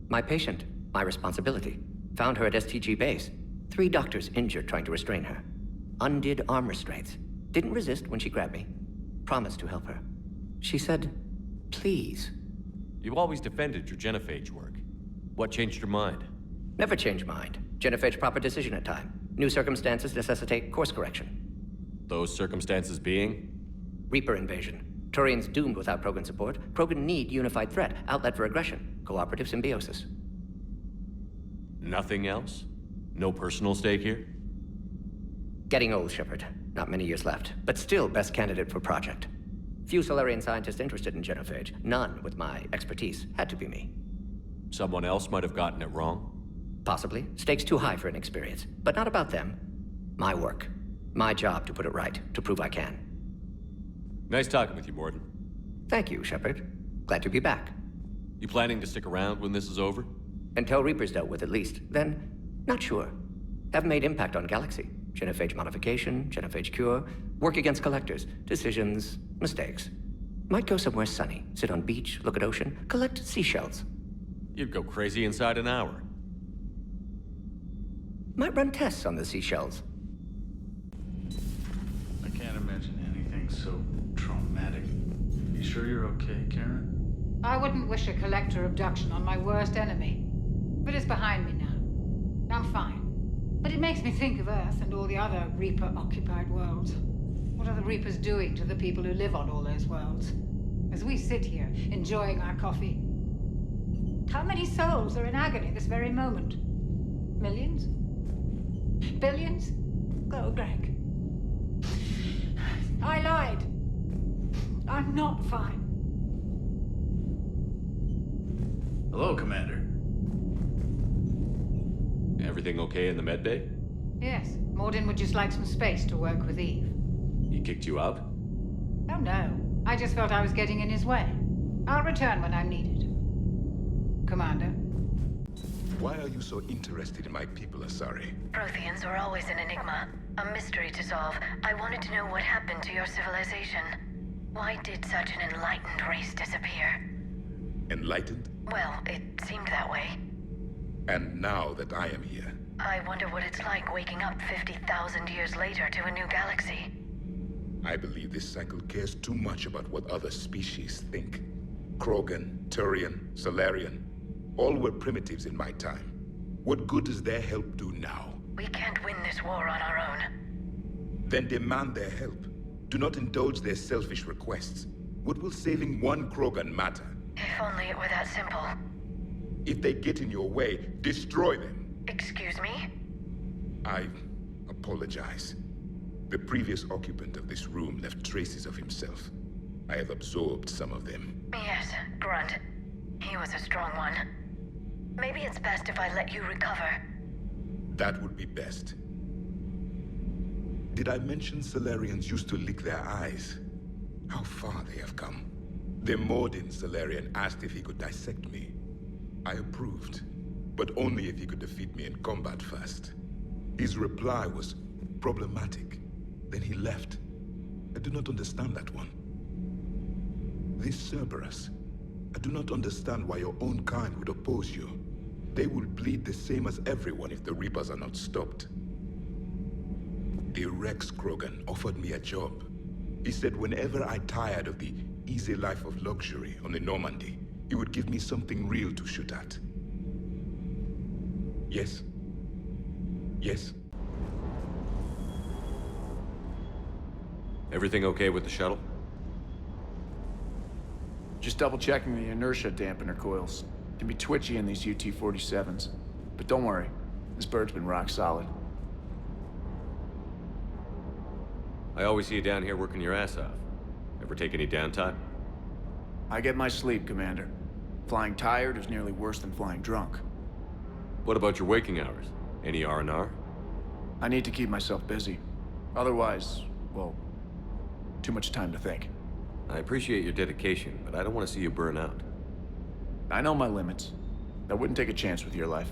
My patient, my responsibility. Found her at STG base. 3 doctors injured trying to restrain her. Undid arm restraints. Didn't resist when she grabbed me. Promised to help her. She said, please. You always defended your genophage work. What changed your mind? Never change mind. Genophage proper decision at time. New circumstances necessitate course correction. Those circumstances being? Reaper invasion. Turians doomed without Krogan support. Krogan need unified threat, outlet for aggression. Cooperative symbiosis. Nothing else? No personal stake here? Getting old, Shepard. Not many years left, but still best candidate for project. Few Solarian scientists interested in genophage. None with my expertise. Had to be me. Someone else might have gotten it wrong? Possibly. Stakes too high for inexperience. But not about them. My work. My job to put it right. To prove I can. Nice talking with you, Morden. Thank you, Shepard. Glad to be back. You planning to stick around when this is over? Until Reaper's dealt with, at least. Then, not sure. Have made impact on Galaxy. Genophage modification, genophage cure, work against collectors, decisions, mistakes. Might go somewhere sunny, sit on beach, look at ocean, collect seashells. You'd go crazy inside an hour. Might run tests on the seashells. I can't imagine anything so traumatic. You sure you're okay, Karen? I wouldn't wish a collector abduction on my worst enemy. But it's behind me now. I'm fine. But it makes me think of Earth and all the other Reaper-occupied worlds. What are the Reapers doing to the people who live on all those worlds? As we sit here, enjoying our coffee. How many souls are in agony this very moment? Millions? Billions? Oh, Greg. I lied. I'm not fine. Hello, Commander. Everything okay in the med bay? Yes, Morden would just like some space to work with Eve. He kicked you out? Oh no, I just felt I was getting in his way. I'll return when I'm needed. Commander. Why are you so interested in my people, Asari? Protheans were always an enigma, a mystery to solve. I wanted to know what happened to your civilization. Why did such an enlightened race disappear? Enlightened? Well, it seemed that way. And now that I am here, I wonder what it's like waking up 50,000 years later to a new galaxy. I believe this cycle cares too much about what other species think. Krogan, Turian, Solarian, all were primitives in my time. What good does their help do now? We can't win this war on our own. Then demand their help. Do not indulge their selfish requests. What will saving one Krogan matter? If only it were that simple. If they get in your way, destroy them. Excuse me? I apologize. The previous occupant of this room left traces of himself. I have absorbed some of them. Yes, Grunt. He was a strong one. Maybe it's best if I let you recover. That would be best. Did I mention Solarians used to lick their eyes? How far they have come. The Morden Solarian asked if he could dissect me. I approved, but only if he could defeat me in combat first. His reply was problematic. Then he left. I do not understand that one. This Cerberus, I do not understand why your own kind would oppose you. They will bleed the same as everyone if the Reapers are not stopped. The Rex Krogan offered me a job. He said whenever I tired of the easy life of luxury on the Normandy, he would give me something real to shoot at. Yes? Yes? Everything okay with the shuttle? Just double-checking the inertia dampener coils. Can be twitchy in these UT-47s. But don't worry, this bird's been rock solid. I always see you down here working your ass off. Ever take any downtime? I get my sleep, Commander. Flying tired is nearly worse than flying drunk. What about your waking hours? Any R&R? I need to keep myself busy. Otherwise, well, too much time to think. I appreciate your dedication, but I don't want to see you burn out. I know my limits. I wouldn't take a chance with your life.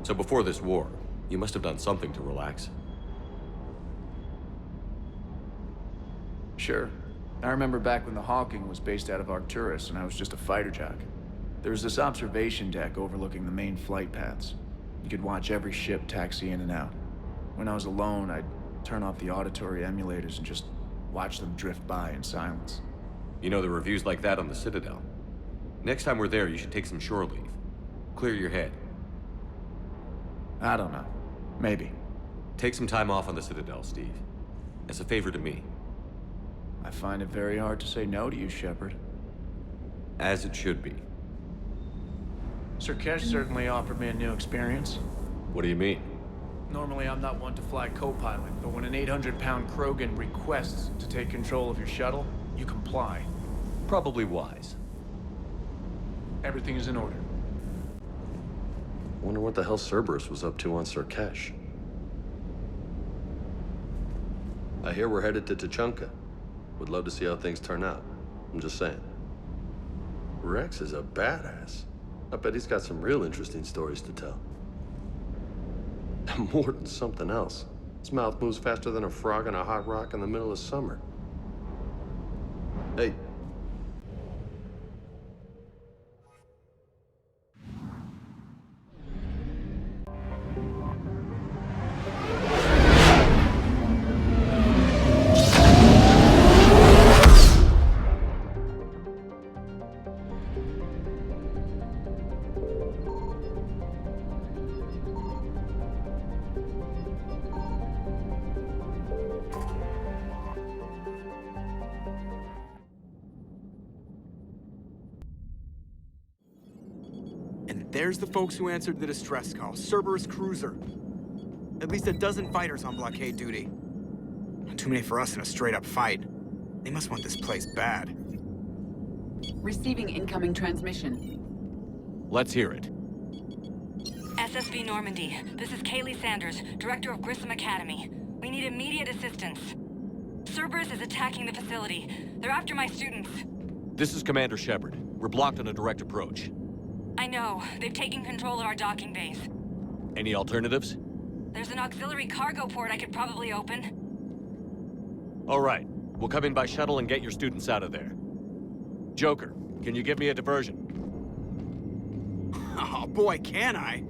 So before this war, you must have done something to relax. Sure. I remember back when the Hawking was based out of Arcturus and I was just a fighter jock. There was this observation deck overlooking the main flight paths. You could watch every ship taxi in and out. When I was alone, I'd turn off the auditory emulators and just watch them drift by in silence. You know, there are reviews like that on the Citadel. Next time we're there, you should take some shore leave. Clear your head. I don't know. Maybe. Take some time off on the Citadel, Steve. As a favor to me. I find it very hard to say no to you, Shepard. As it should be. Sir Kesh certainly offered me a new experience. What do you mean? Normally, I'm not one to fly co-pilot, but when an 800-pound Krogan requests to take control of your shuttle, you comply. Probably wise. Everything is in order. Wonder what the hell Cerberus was up to on Sir Kesh. I hear we're headed to Tuchanka. Would love to see how things turn out. I'm just saying. Rex is a badass. I bet he's got some real interesting stories to tell. More than something else. His mouth moves faster than a frog on a hot rock in the middle of summer. Hey. There's the folks who answered the distress call. Cerberus cruiser. At least a dozen fighters on blockade duty. Not too many for us in a straight-up fight. They must want this place bad. Receiving incoming transmission. Let's hear it. SSV Normandy, this is Kaylee Sanders, Director of Grissom Academy. We need immediate assistance. Cerberus is attacking the facility. They're after my students. This is Commander Shepard. We're blocked on a direct approach. I know. They've taken control of our docking bays. Any alternatives? There's an auxiliary cargo port I could probably open. All right. We'll come in by shuttle and get your students out of there. Joker, can you give me a diversion? Oh boy, can I!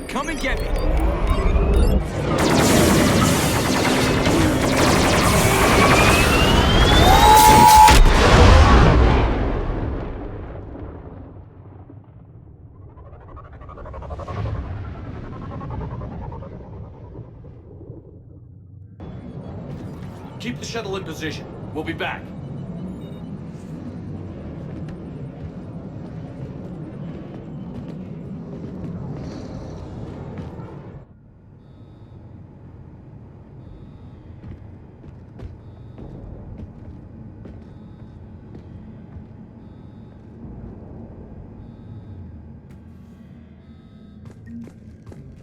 Come and get me! Keep the shuttle in position. We'll be back.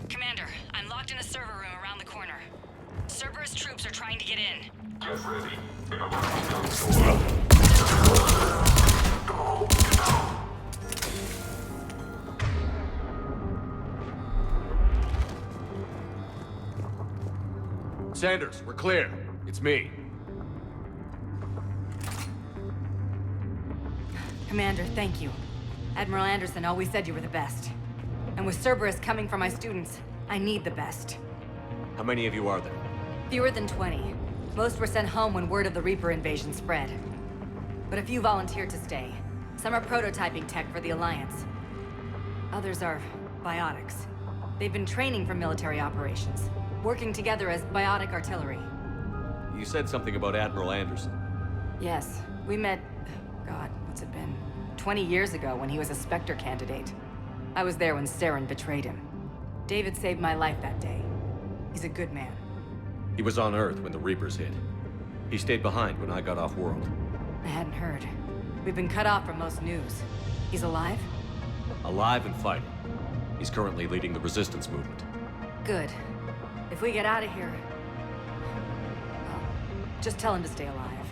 Commander, I'm locked in a server room around the corner. Cerberus troops are trying to get in. Get ready. Sanders, we're clear. It's me. Commander, thank you. Admiral Anderson always said you were the best. And with Cerberus coming for my students, I need the best. How many of you are there? Fewer than 20. Most were sent home when word of the Reaper invasion spread. But a few volunteered to stay. Some are prototyping tech for the Alliance. Others are biotics. They've been training for military operations, working together as biotic artillery. You said something about Admiral Anderson. Yes, we met, God, what's it been? 20 years ago when he was a Spectre candidate. I was there when Saren betrayed him. David saved my life that day. He's a good man. He was on Earth when the Reapers hit. He stayed behind when I got off-world. I hadn't heard. We've been cut off from most news. He's alive? Alive and fighting. He's currently leading the resistance movement. Good. If we get out of here... well, just tell him to stay alive.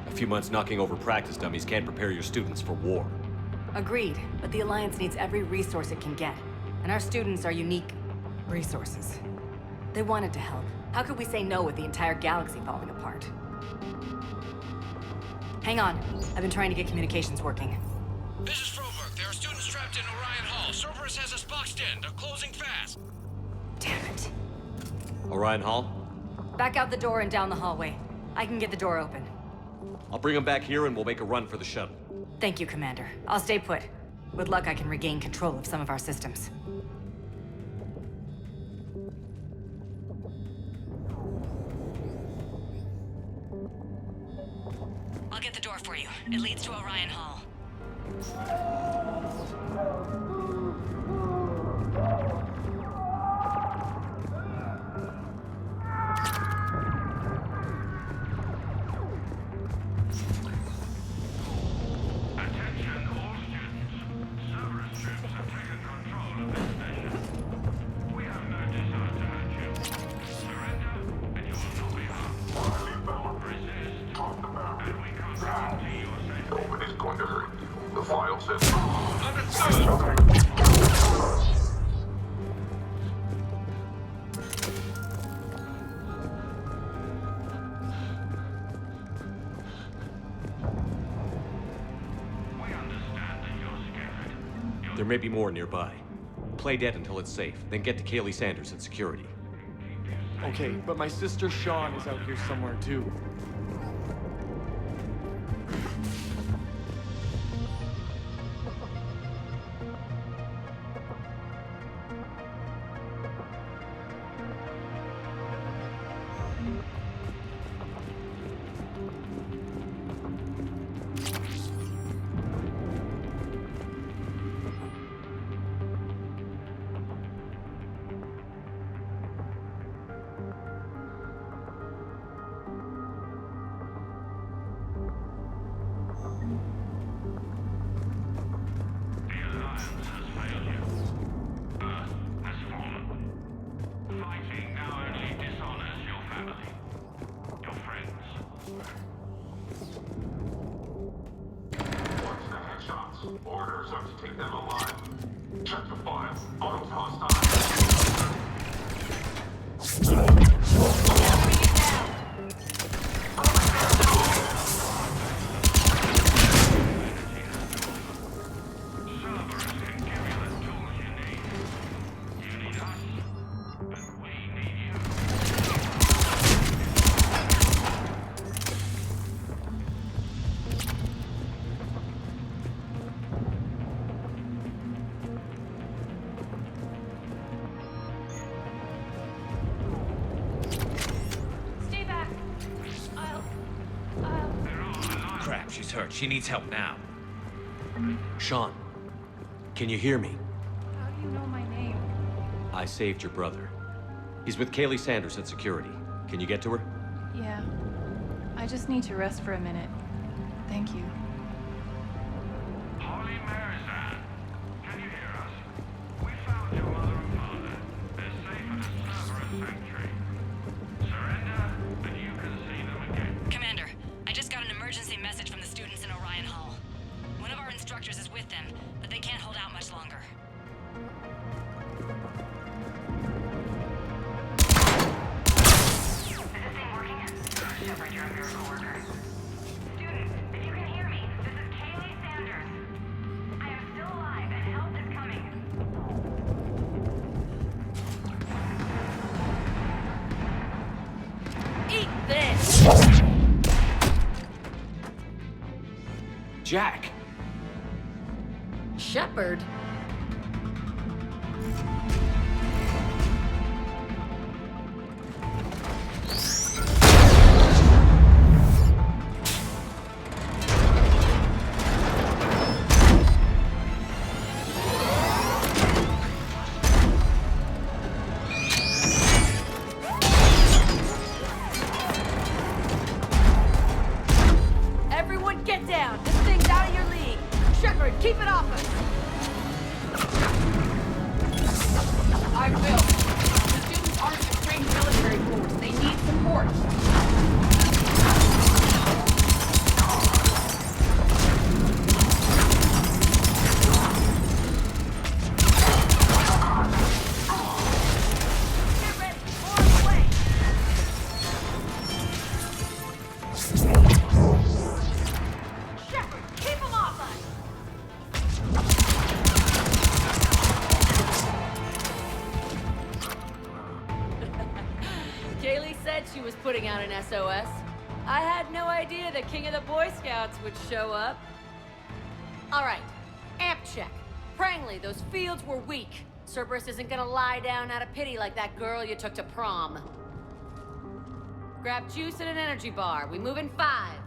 A few months knocking over practice dummies can't prepare your students for war. Agreed, but the Alliance needs every resource it can get. And our students are unique resources. They wanted to help. How could we say no with the entire galaxy falling apart? Hang on. I've been trying to get communications working. This is Froberg. There are students trapped in Orion Hall. Cerberus has us boxed in. They're closing fast. Damn it. Orion Hall? Back out the door and down the hallway. I can get the door open. I'll bring them back here and we'll make a run for the shuttle. Thank you, Commander. I'll stay put. With luck, I can regain control of some of our systems. I'll get the door for you. It leads to Orion Hall. Nobody's going to hurt you. The file says... There may be more nearby. Play dead until it's safe, then get to Kaylee Sanders at security. Okay, but my sister Sean is out here somewhere too. Orders are to take them alive. Check the file. Autos hostile. Crap, she's hurt. She needs help now. Sean, can you hear me? How do you know my name? I saved your brother. He's with Kaylee Sanders at security. Can you get to her? Yeah. I just need to rest for a minute. Thank you. Holy Marizan, can you hear us? We found your mother and father. They're safe at a Cerberus sanctuary. Surrender, and you can see them again. Commander, I just got an emergency message from the students in Orion Hall. One of our instructors is with them, but they can't hold out much longer. Is this thing working? Shepard, you're a miracle worker. Students, if you can hear me, this is Kaylee Sanders. I am still alive and help is coming. Eat this! Jack! Shepard? Everyone get down! This thing's out of your league! Shepard, keep it off us! I will. The students aren't a trained military force. They need support. Get ready! More on the way! Shepard, keep them off us! Kaylee said she was putting out an SOS. I had no idea the King of the Boy Scouts would show up. All right, amp check. Prangley, those fields were weak. Cerberus isn't gonna lie down out of pity like that girl you took to prom. Grab juice and an energy bar. We move in 5.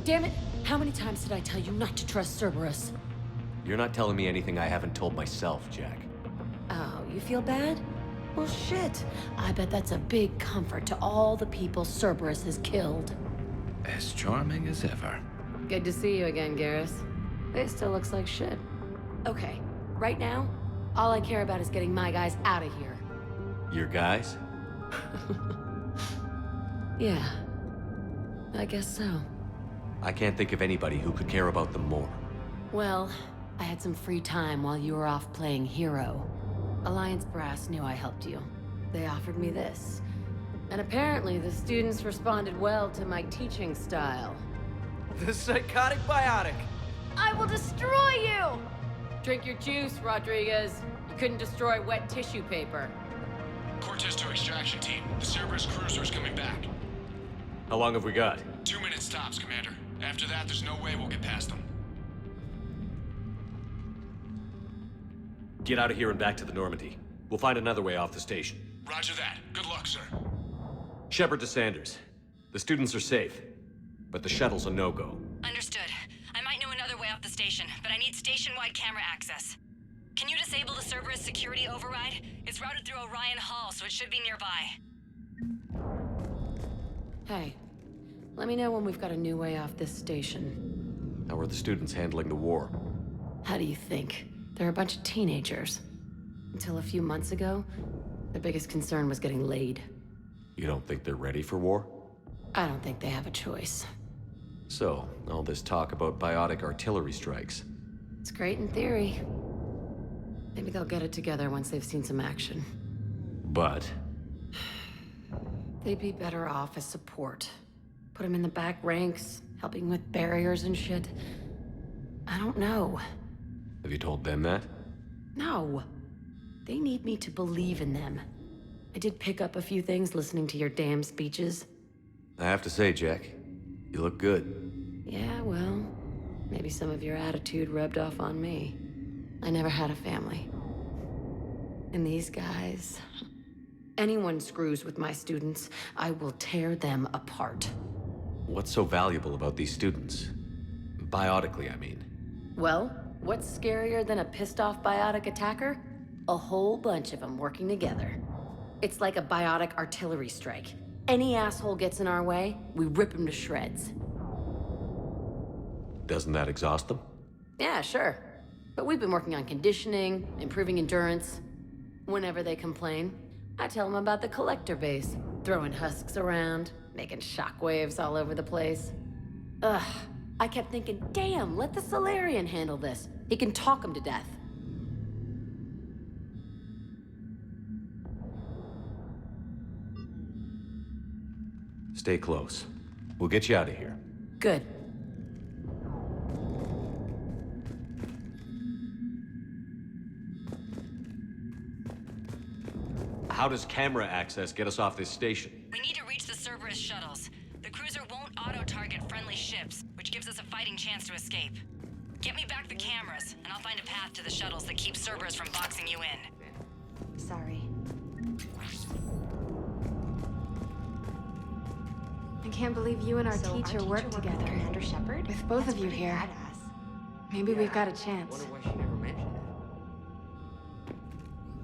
Damn it! How many times did I tell you not to trust Cerberus? You're not telling me anything I haven't told myself, Jack. Oh, you feel bad? Well, shit. I bet that's a big comfort to all the people Cerberus has killed. As charming as ever. Good to see you again, Garrus. It still looks like shit. Okay, right now, all I care about is getting my guys out of here. Your guys? Yeah, I guess so. I can't think of anybody who could care about them more. Well, I had some free time while you were off playing hero. Alliance Brass knew I helped you. They offered me this. And apparently the students responded well to my teaching style. The psychotic biotic. I will destroy you! Drink your juice, Rodriguez. You couldn't destroy wet tissue paper. Cortez to extraction team. The Cerberus cruiser is coming back. How long have we got? 2 minutes tops, Commander. After that, there's no way we'll get past them. Get out of here and back to the Normandy. We'll find another way off the station. Roger that. Good luck, sir. Shepard to Sanders. The students are safe, but the shuttle's a no-go. Understood. I might know another way off the station, but I need station-wide camera access. Can you disable the Cerberus security override? It's routed through Orion Hall, so it should be nearby. Hey, let me know when we've got a new way off this station. How are the students handling the war? How do you think? They're a bunch of teenagers. Until a few months ago, their biggest concern was getting laid. You don't think they're ready for war? I don't think they have a choice. So, all this talk about biotic artillery strikes. It's great in theory. Maybe they'll get it together once they've seen some action. But? They'd be better off as support. Put them in the back ranks, helping with barriers and shit. I don't know. Have you told them that? No. They need me to believe in them. I did pick up a few things listening to your damn speeches. I have to say, Jack, you look good. Yeah, well, maybe some of your attitude rubbed off on me. I never had a family. And these guys... Anyone screws with my students, I will tear them apart. What's so valuable about these students? Biotically, I mean. Well, what's scarier than a pissed-off biotic attacker? A whole bunch of them working together. It's like a biotic artillery strike. Any asshole gets in our way, we rip him to shreds. Doesn't that exhaust them? Yeah, sure. But we've been working on conditioning, improving endurance. Whenever they complain, I tell them about the collector base, throwing husks around, making shockwaves all over the place. Ugh, I kept thinking, damn, let the Solarian handle this. He can talk them to death. Stay close. We'll get you out of here. Good. How does camera access get us off this station? We need to reach the Cerberus shuttles. The cruiser won't auto-target friendly ships, which gives us a fighting chance to escape. Get me back the cameras, and I'll find a path to the shuttles that keeps Cerberus from boxing you in. Sorry. I can't believe you and our teacher worked together. Commander Shepard? With both of you here. Maybe we've got a chance. Wonder why she never mentioned it.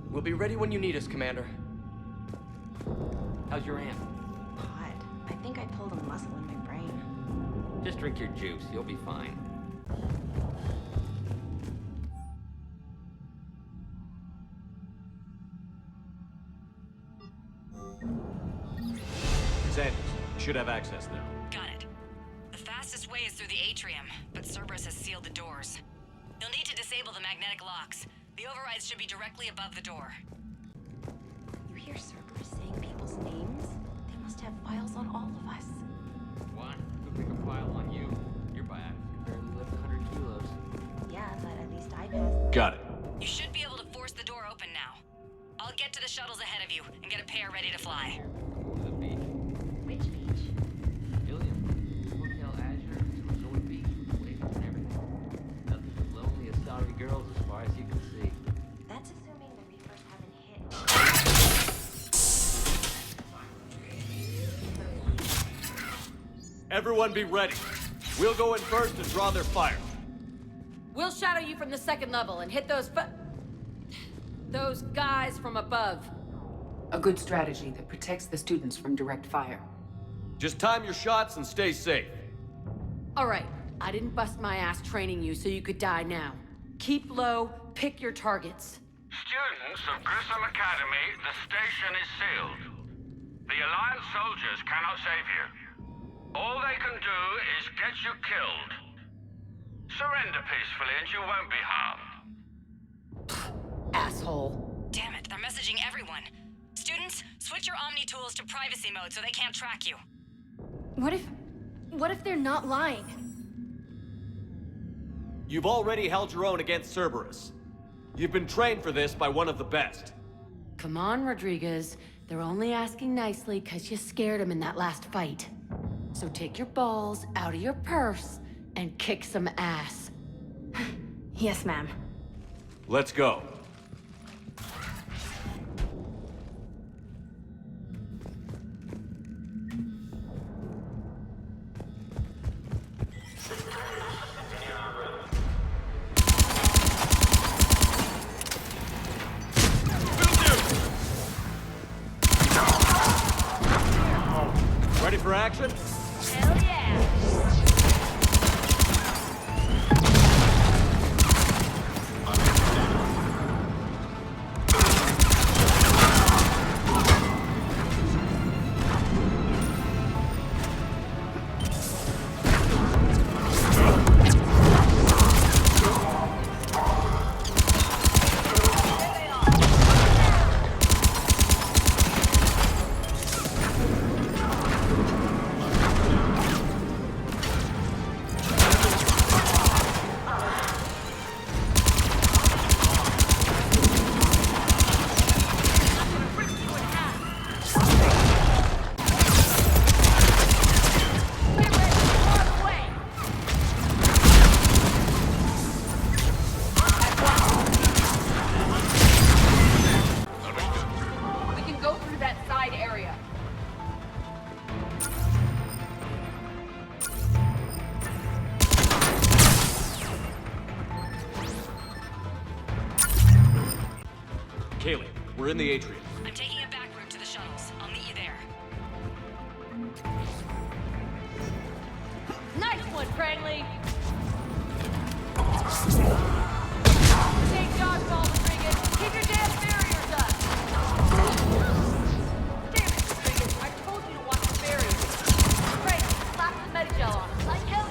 We'll be ready when you need us, Commander. How's your aunt? Odd. I think I pulled a muscle in my brain. Just drink your juice. You'll be fine. Sanders, you should have access now. Got it. The fastest way is through the atrium, but Cerberus has sealed the doors. You'll need to disable the magnetic locks. The overrides should be directly above the door. You hear Cerberus saying people's names? They must have files on all of us. What? Who pick a file on you? Your biotics can barely lift 100 kilos. Yeah, but at least I passed. Got it. You should be able to force the door open now. I'll get to the shuttles ahead of you and get a pair ready to fly. The beach. Which beach? Gilliam. Hotel Azure, resort beach, with waves and everything. Nothing but lonely and sorry girls as far as you can see. That's assuming the Reapers haven't hit. Everyone be ready. We'll go in first and draw their fire. We'll shadow you from the second level and hit those guys from above. A good strategy that protects the students from direct fire. Just time your shots and stay safe. All right, I didn't bust my ass training you so you could die now. Keep low, pick your targets. Students of Grissom Academy, the station is sealed. The Alliance soldiers cannot save you. All they can do is get you killed. Surrender peacefully and you won't be harmed. Asshole. Damn it, they're messaging everyone. Students, switch your Omni tools to privacy mode so they can't track you. What if they're not lying? You've already held your own against Cerberus. You've been trained for this by one of the best. Come on, Rodriguez. They're only asking nicely because you scared them in that last fight. So take your balls out of your purse and kick some ass. Yes, ma'am. Let's go. Ready for action? Hell yeah! We can go through that side area. Kaylee, we're in the atrium. I'm taking a back route to the shuttles. I'll meet you there. Nice one, Crangley! Take dodgeball, Rodriguez. Keep your damn barriers up! Damn it, Rodriguez. I told you to watch the barriers. Great, slap some Medigel on them. Like hell.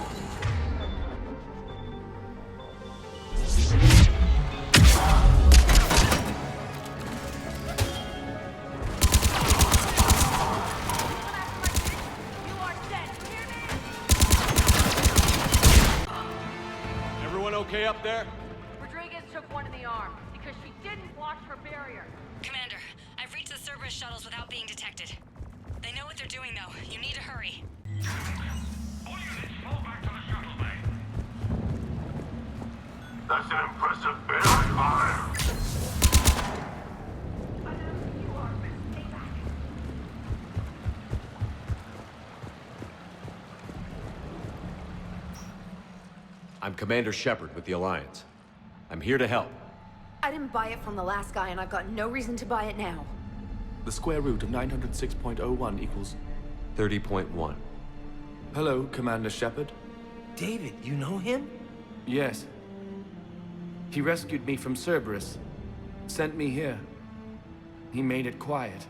Everyone okay up there? Rodriguez took one in the arm because she didn't watch her barrier. Commander, I've reached the Cerberus shuttles without being detected. They know what they're doing, though. You need to hurry. All units, fall back to the shuttle bay. That's an impressive barely fire. I'm Commander Shepard with the Alliance. I'm here to help. I didn't buy it from the last guy, and I've got no reason to buy it now. The square root of 906.01 equals... 30.1. Hello, Commander Shepard. David, you know him? Yes. He rescued me from Cerberus. Sent me here. He made it quiet.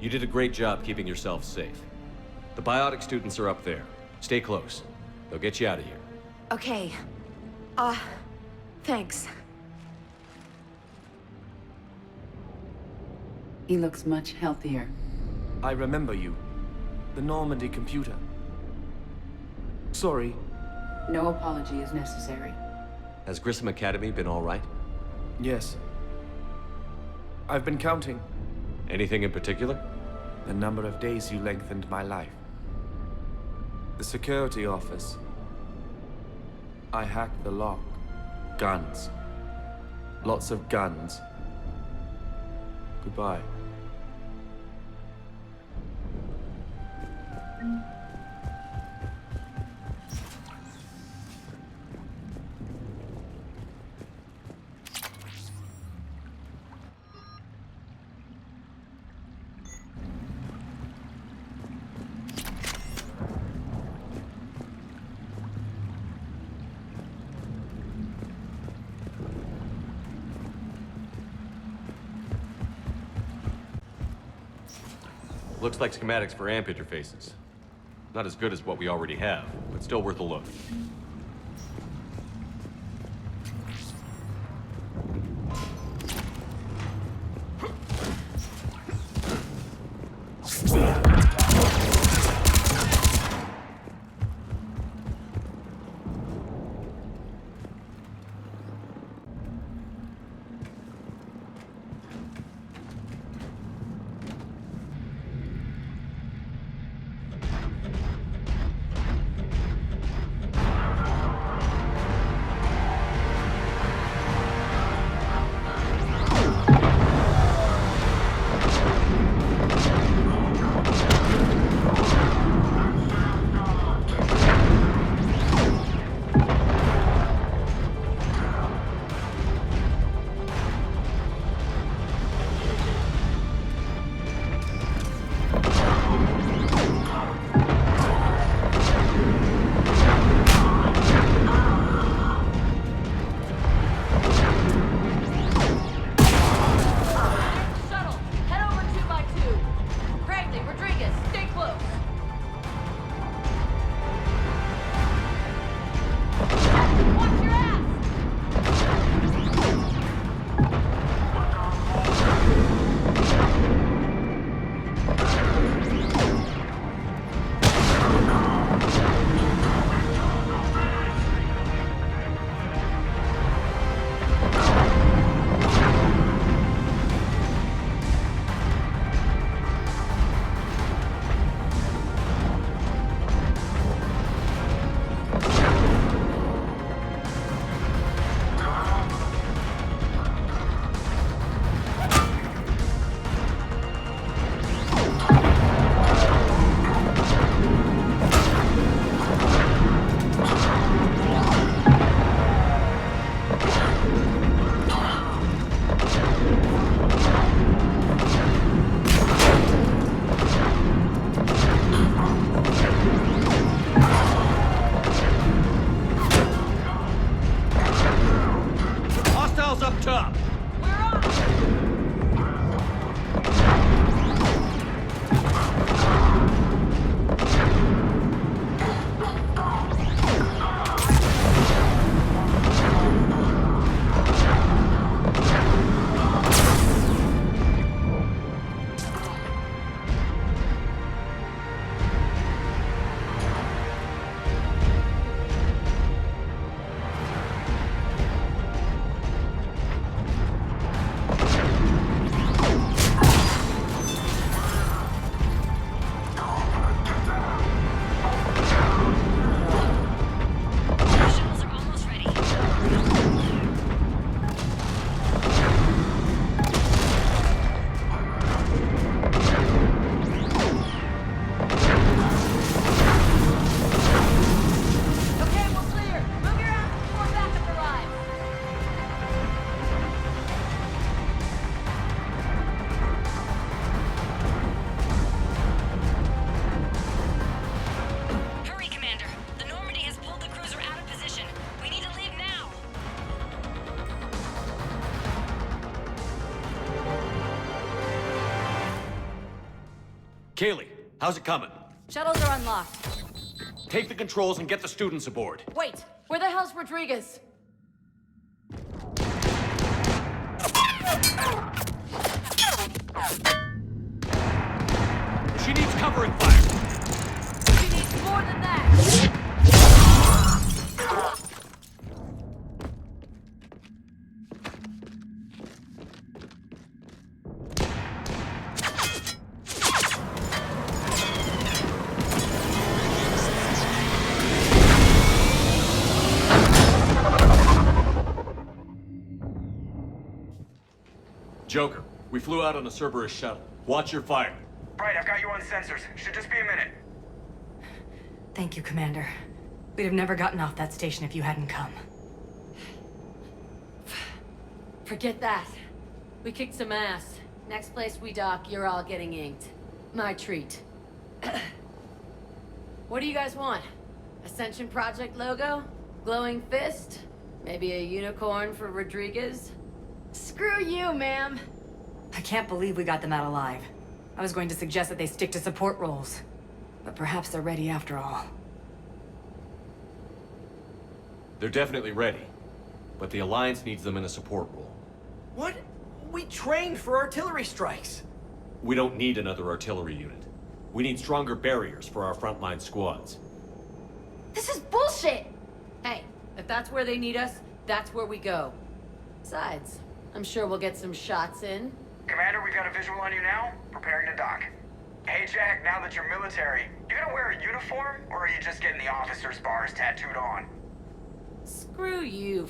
You did a great job keeping yourself safe. The biotic students are up there. Stay close. They'll get you out of here. Okay. Thanks. He looks much healthier. I remember you. The Normandy computer. Sorry. No apology is necessary. Has Grissom Academy been all right? Yes. I've been counting. Anything in particular? The number of days you lengthened my life. The security office. I hacked the lock. Guns. Lots of guns. Goodbye. Looks like schematics for AMP interfaces. Not as good as what we already have, but still worth a look. Kaylee, how's it coming? Shuttles are unlocked. Take the controls and get the students aboard. Wait, where the hell's Rodriguez? She needs covering fire. She needs more than that. Joker, we flew out on a Cerberus shuttle. Watch your fire. Right, I've got you on sensors. Should just be a minute. Thank you, Commander. We'd have never gotten off that station if you hadn't come. Forget that. We kicked some ass. Next place we dock, you're all getting inked. My treat. What do you guys want? Ascension Project logo? Glowing fist? Maybe a unicorn for Rodriguez? Screw you, ma'am. I can't believe we got them out alive. I was going to suggest that they stick to support roles. But perhaps they're ready after all. They're definitely ready. But the Alliance needs them in a support role. What? We trained for artillery strikes. We don't need another artillery unit. We need stronger barriers for our frontline squads. This is bullshit! Hey, if that's where they need us, that's where we go. Besides, I'm sure we'll get some shots in. Commander, we got a visual on you now. Preparing to dock. Hey, Jack, now that you're military, you gonna wear a uniform, or are you just getting the officer's bars tattooed on? Screw you,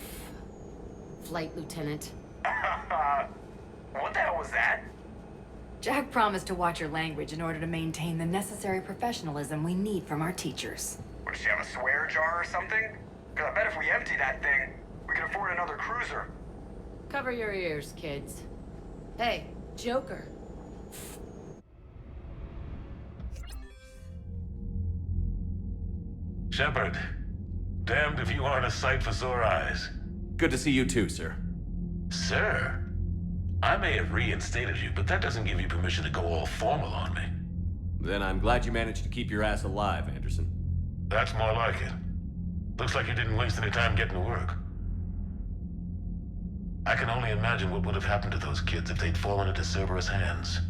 Flight Lieutenant. What the hell was that? Jack promised to watch your language in order to maintain the necessary professionalism we need from our teachers. What, does she have a swear jar or something? Because I bet if we empty that thing, we can afford another cruiser. Cover your ears, kids. Hey, Joker. Shepard, damned if you aren't a sight for sore eyes. Good to see you too, sir. Sir? I may have reinstated you, but that doesn't give you permission to go all formal on me. Then I'm glad you managed to keep your ass alive, Anderson. That's more like it. Looks like you didn't waste any time getting to work. I can only imagine what would have happened to those kids if they'd fallen into Cerberus' hands.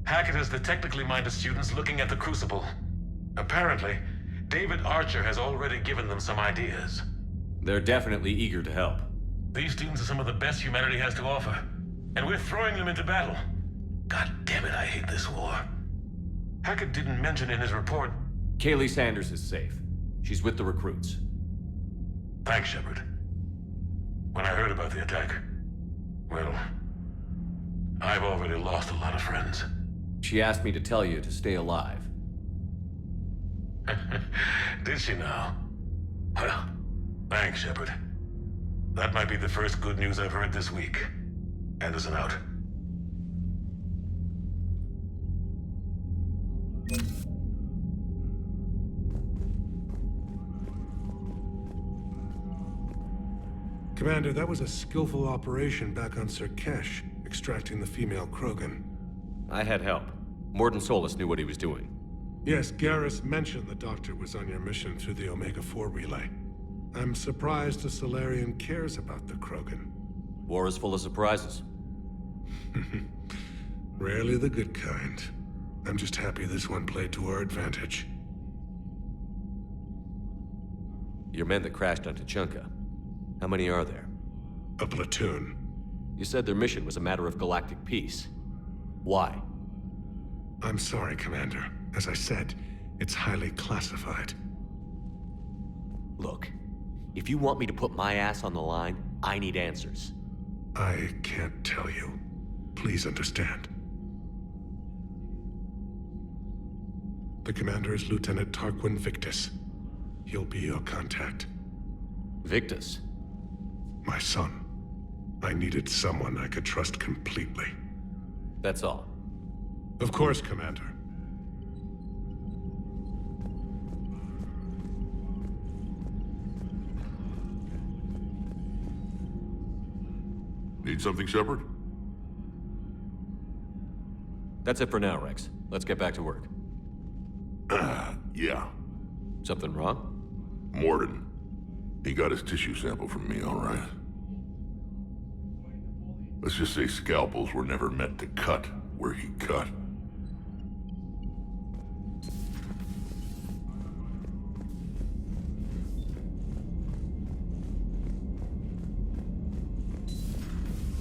Hackett has the technically minded students looking at the Crucible. Apparently, David Archer has already given them some ideas. They're definitely eager to help. These students are some of the best humanity has to offer, and we're throwing them into battle. God damn it, I hate this war. Hackett didn't mention in his report... Kaylee Sanders is safe. She's with the recruits. Thanks, Shepard. When I heard about the attack, well, I've already lost a lot of friends. She asked me to tell you to stay alive. Did she now? Well, thanks, Shepard. That might be the first good news I've heard this week. Anderson out. Commander, that was a skillful operation back on Sirkesh, extracting the female Krogan. I had help. Mordin Solus knew what he was doing. Yes, Garrus mentioned the Doctor was on your mission through the Omega-4 relay. I'm surprised a Solarian cares about the Krogan. War is full of surprises. Rarely the good kind. I'm just happy this one played to our advantage. Your men that crashed on Tuchanka. How many are there? A platoon. You said their mission was a matter of galactic peace. Why? I'm sorry, Commander. As I said, it's highly classified. Look, if you want me to put my ass on the line, I need answers. I can't tell you. Please understand. The commander is Lieutenant Tarquin Victus. He'll be your contact. Victus? My son. I needed someone I could trust completely. That's all. Of course, Commander. Need something, Shepard? That's it for now, Rex. Let's get back to work. Yeah. Something wrong? Morden. He got his tissue sample from me, all right. Let's just say scalpels were never meant to cut where he cut.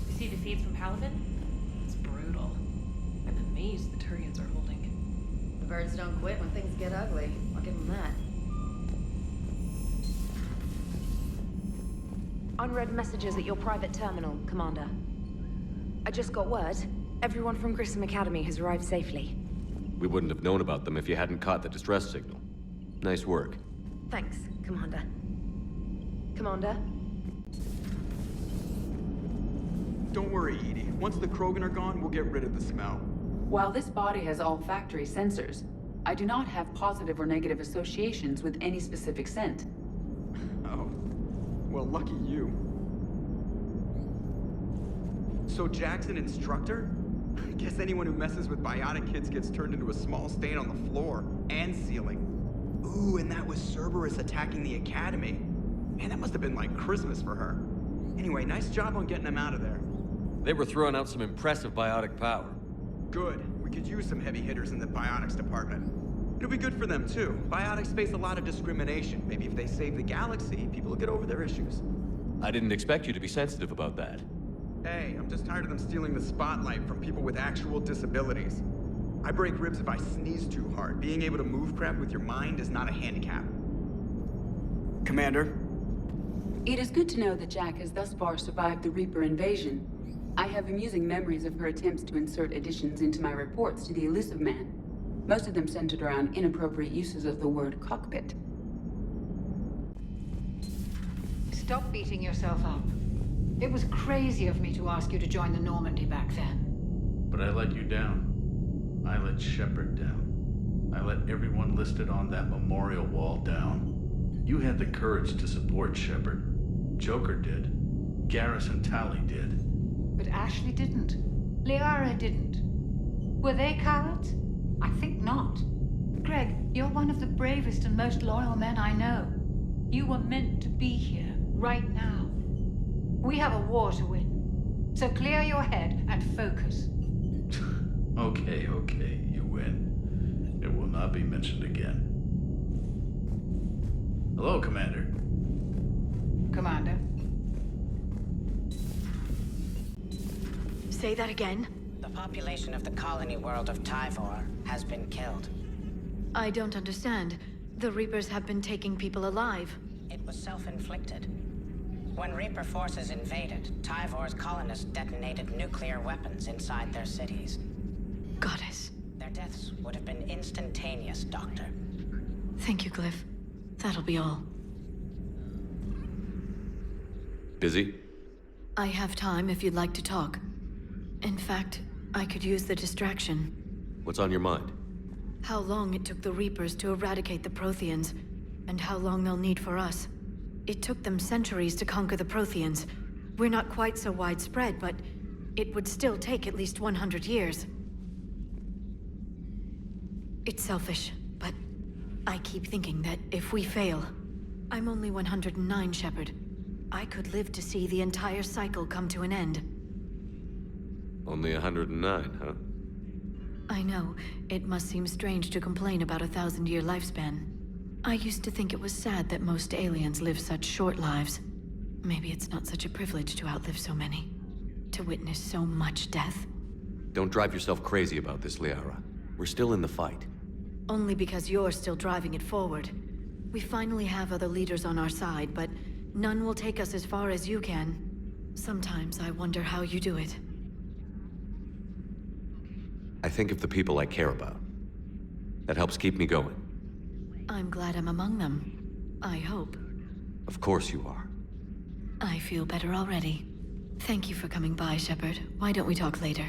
You see the feeds from Paladin? It's brutal. I'm amazed the Turians are holding. The birds don't quit when things get ugly. I'll give them that. Unread messages at your private terminal, Commander. I just got word. Everyone from Grissom Academy has arrived safely. We wouldn't have known about them if you hadn't caught the distress signal. Nice work. Thanks, Commander. Commander? Don't worry, Edie. Once the Krogan are gone, we'll get rid of the smell. While this body has all factory sensors, I do not have positive or negative associations with any specific scent. Oh. Well, lucky you. So Jack's an instructor? I guess anyone who messes with biotic kids gets turned into a small stain on the floor and ceiling. Ooh, and that was Cerberus attacking the academy. Man, that must have been like Christmas for her. Anyway, nice job on getting him out of there. They were throwing out some impressive biotic power. Good. We could use some heavy hitters in the biotics department. It'll be good for them, too. Biotics face a lot of discrimination. Maybe if they save the galaxy, people will get over their issues. I didn't expect you to be sensitive about that. Hey, I'm just tired of them stealing the spotlight from people with actual disabilities. I break ribs if I sneeze too hard. Being able to move crap with your mind is not a handicap. Commander? It is good to know that Jack has thus far survived the Reaper invasion. I have amusing memories of her attempts to insert additions into my reports to the Elusive Man. Most of them centered around inappropriate uses of the word cockpit. Stop beating yourself up. It was crazy of me to ask you to join the Normandy back then. But I let you down. I let Shepard down. I let everyone listed on that memorial wall down. You had the courage to support Shepard. Joker did. Garrus and Tali did. But Ashley didn't. Liara didn't. Were they cowards? I think not. Greg, you're one of the bravest and most loyal men I know. You were meant to be here, right now. We have a war to win. So clear your head and focus. Okay, you win. It will not be mentioned again. Hello, Commander. Commander? Say that again? The population of the colony world of Tyvor has been killed. I don't understand. The Reapers have been taking people alive. It was self-inflicted. When Reaper forces invaded, Tyvor's colonists detonated nuclear weapons inside their cities. Goddess. Their deaths would have been instantaneous, Doctor. Thank you, Glyph. That'll be all. Busy? I have time if you'd like to talk. In fact, I could use the distraction. What's on your mind? How long it took the Reapers to eradicate the Protheans, and how long they'll need for us. It took them centuries to conquer the Protheans. We're not quite so widespread, but it would still take at least 100 years. It's selfish, but I keep thinking that if we fail... I'm only 109, Shepard. I could live to see the entire cycle come to an end. Only 109, huh? I know. It must seem strange to complain about a 1,000-year lifespan. I used to think it was sad that most aliens live such short lives. Maybe it's not such a privilege to outlive so many. To witness so much death. Don't drive yourself crazy about this, Liara. We're still in the fight. Only because you're still driving it forward. We finally have other leaders on our side, but none will take us as far as you can. Sometimes I wonder how you do it. I think of the people I care about. That helps keep me going. I'm glad I'm among them. I hope. Of course you are. I feel better already. Thank you for coming by, Shepard. Why don't we talk later?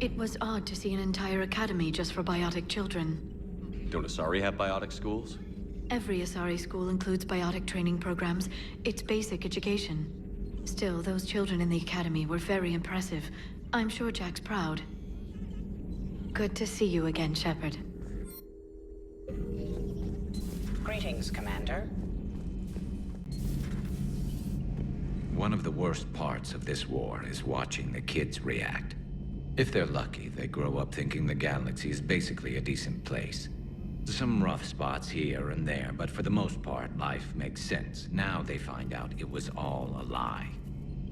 It was odd to see an entire academy just for biotic children. Don't Asari have biotic schools? Every Asari school includes biotic training programs. It's basic education. Still, those children in the academy were very impressive. I'm sure Jack's proud. Good to see you again, Shepard. Greetings, Commander. One of the worst parts of this war is watching the kids react. If they're lucky, they grow up thinking the galaxy is basically a decent place. Some rough spots here and there, but for the most part, life makes sense. Now they find out it was all a lie.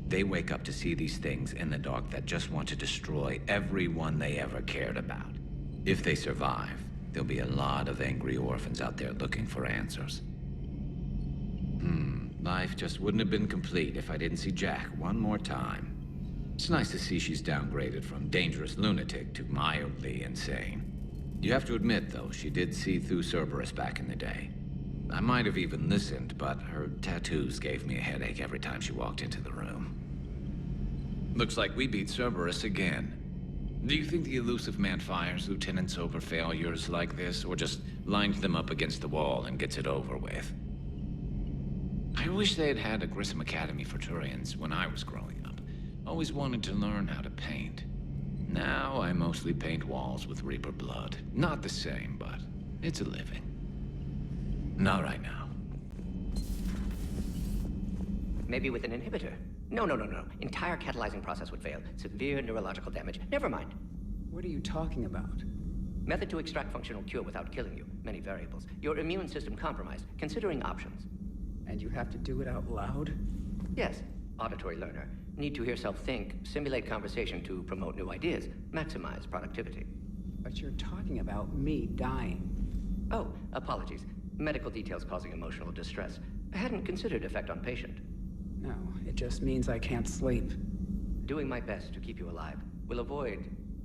They wake up to see these things in the dark that just want to destroy everyone they ever cared about. If they survive, there'll be a lot of angry orphans out there looking for answers. Life just wouldn't have been complete if I didn't see Jack one more time. It's nice to see she's downgraded from dangerous lunatic to mildly insane. You have to admit, though, she did see through Cerberus back in the day. I might have even listened, but her tattoos gave me a headache every time she walked into the room. Looks like we beat Cerberus again. Do you think the elusive man fires lieutenants over failures like this, or just lines them up against the wall and gets it over with? I wish they had a Grissom Academy for Turians when I was growing up. Always wanted to learn how to paint. Now I mostly paint walls with Reaper blood. Not the same, but it's a living. Not right now. Maybe with an inhibitor. No. Entire catalyzing process would fail. Severe neurological damage. Never mind. What are you talking about? Method to extract functional cure without killing you. Many variables. Your immune system compromised. Considering options. And you have to do it out loud? Yes. Auditory learner. Need to hear self think, simulate conversation to promote new ideas, maximize productivity. But you're talking about me dying. Oh, apologies. Medical details causing emotional distress. I hadn't considered effect on patient. No, it just means I can't sleep. Doing my best to keep you alive. Will avoid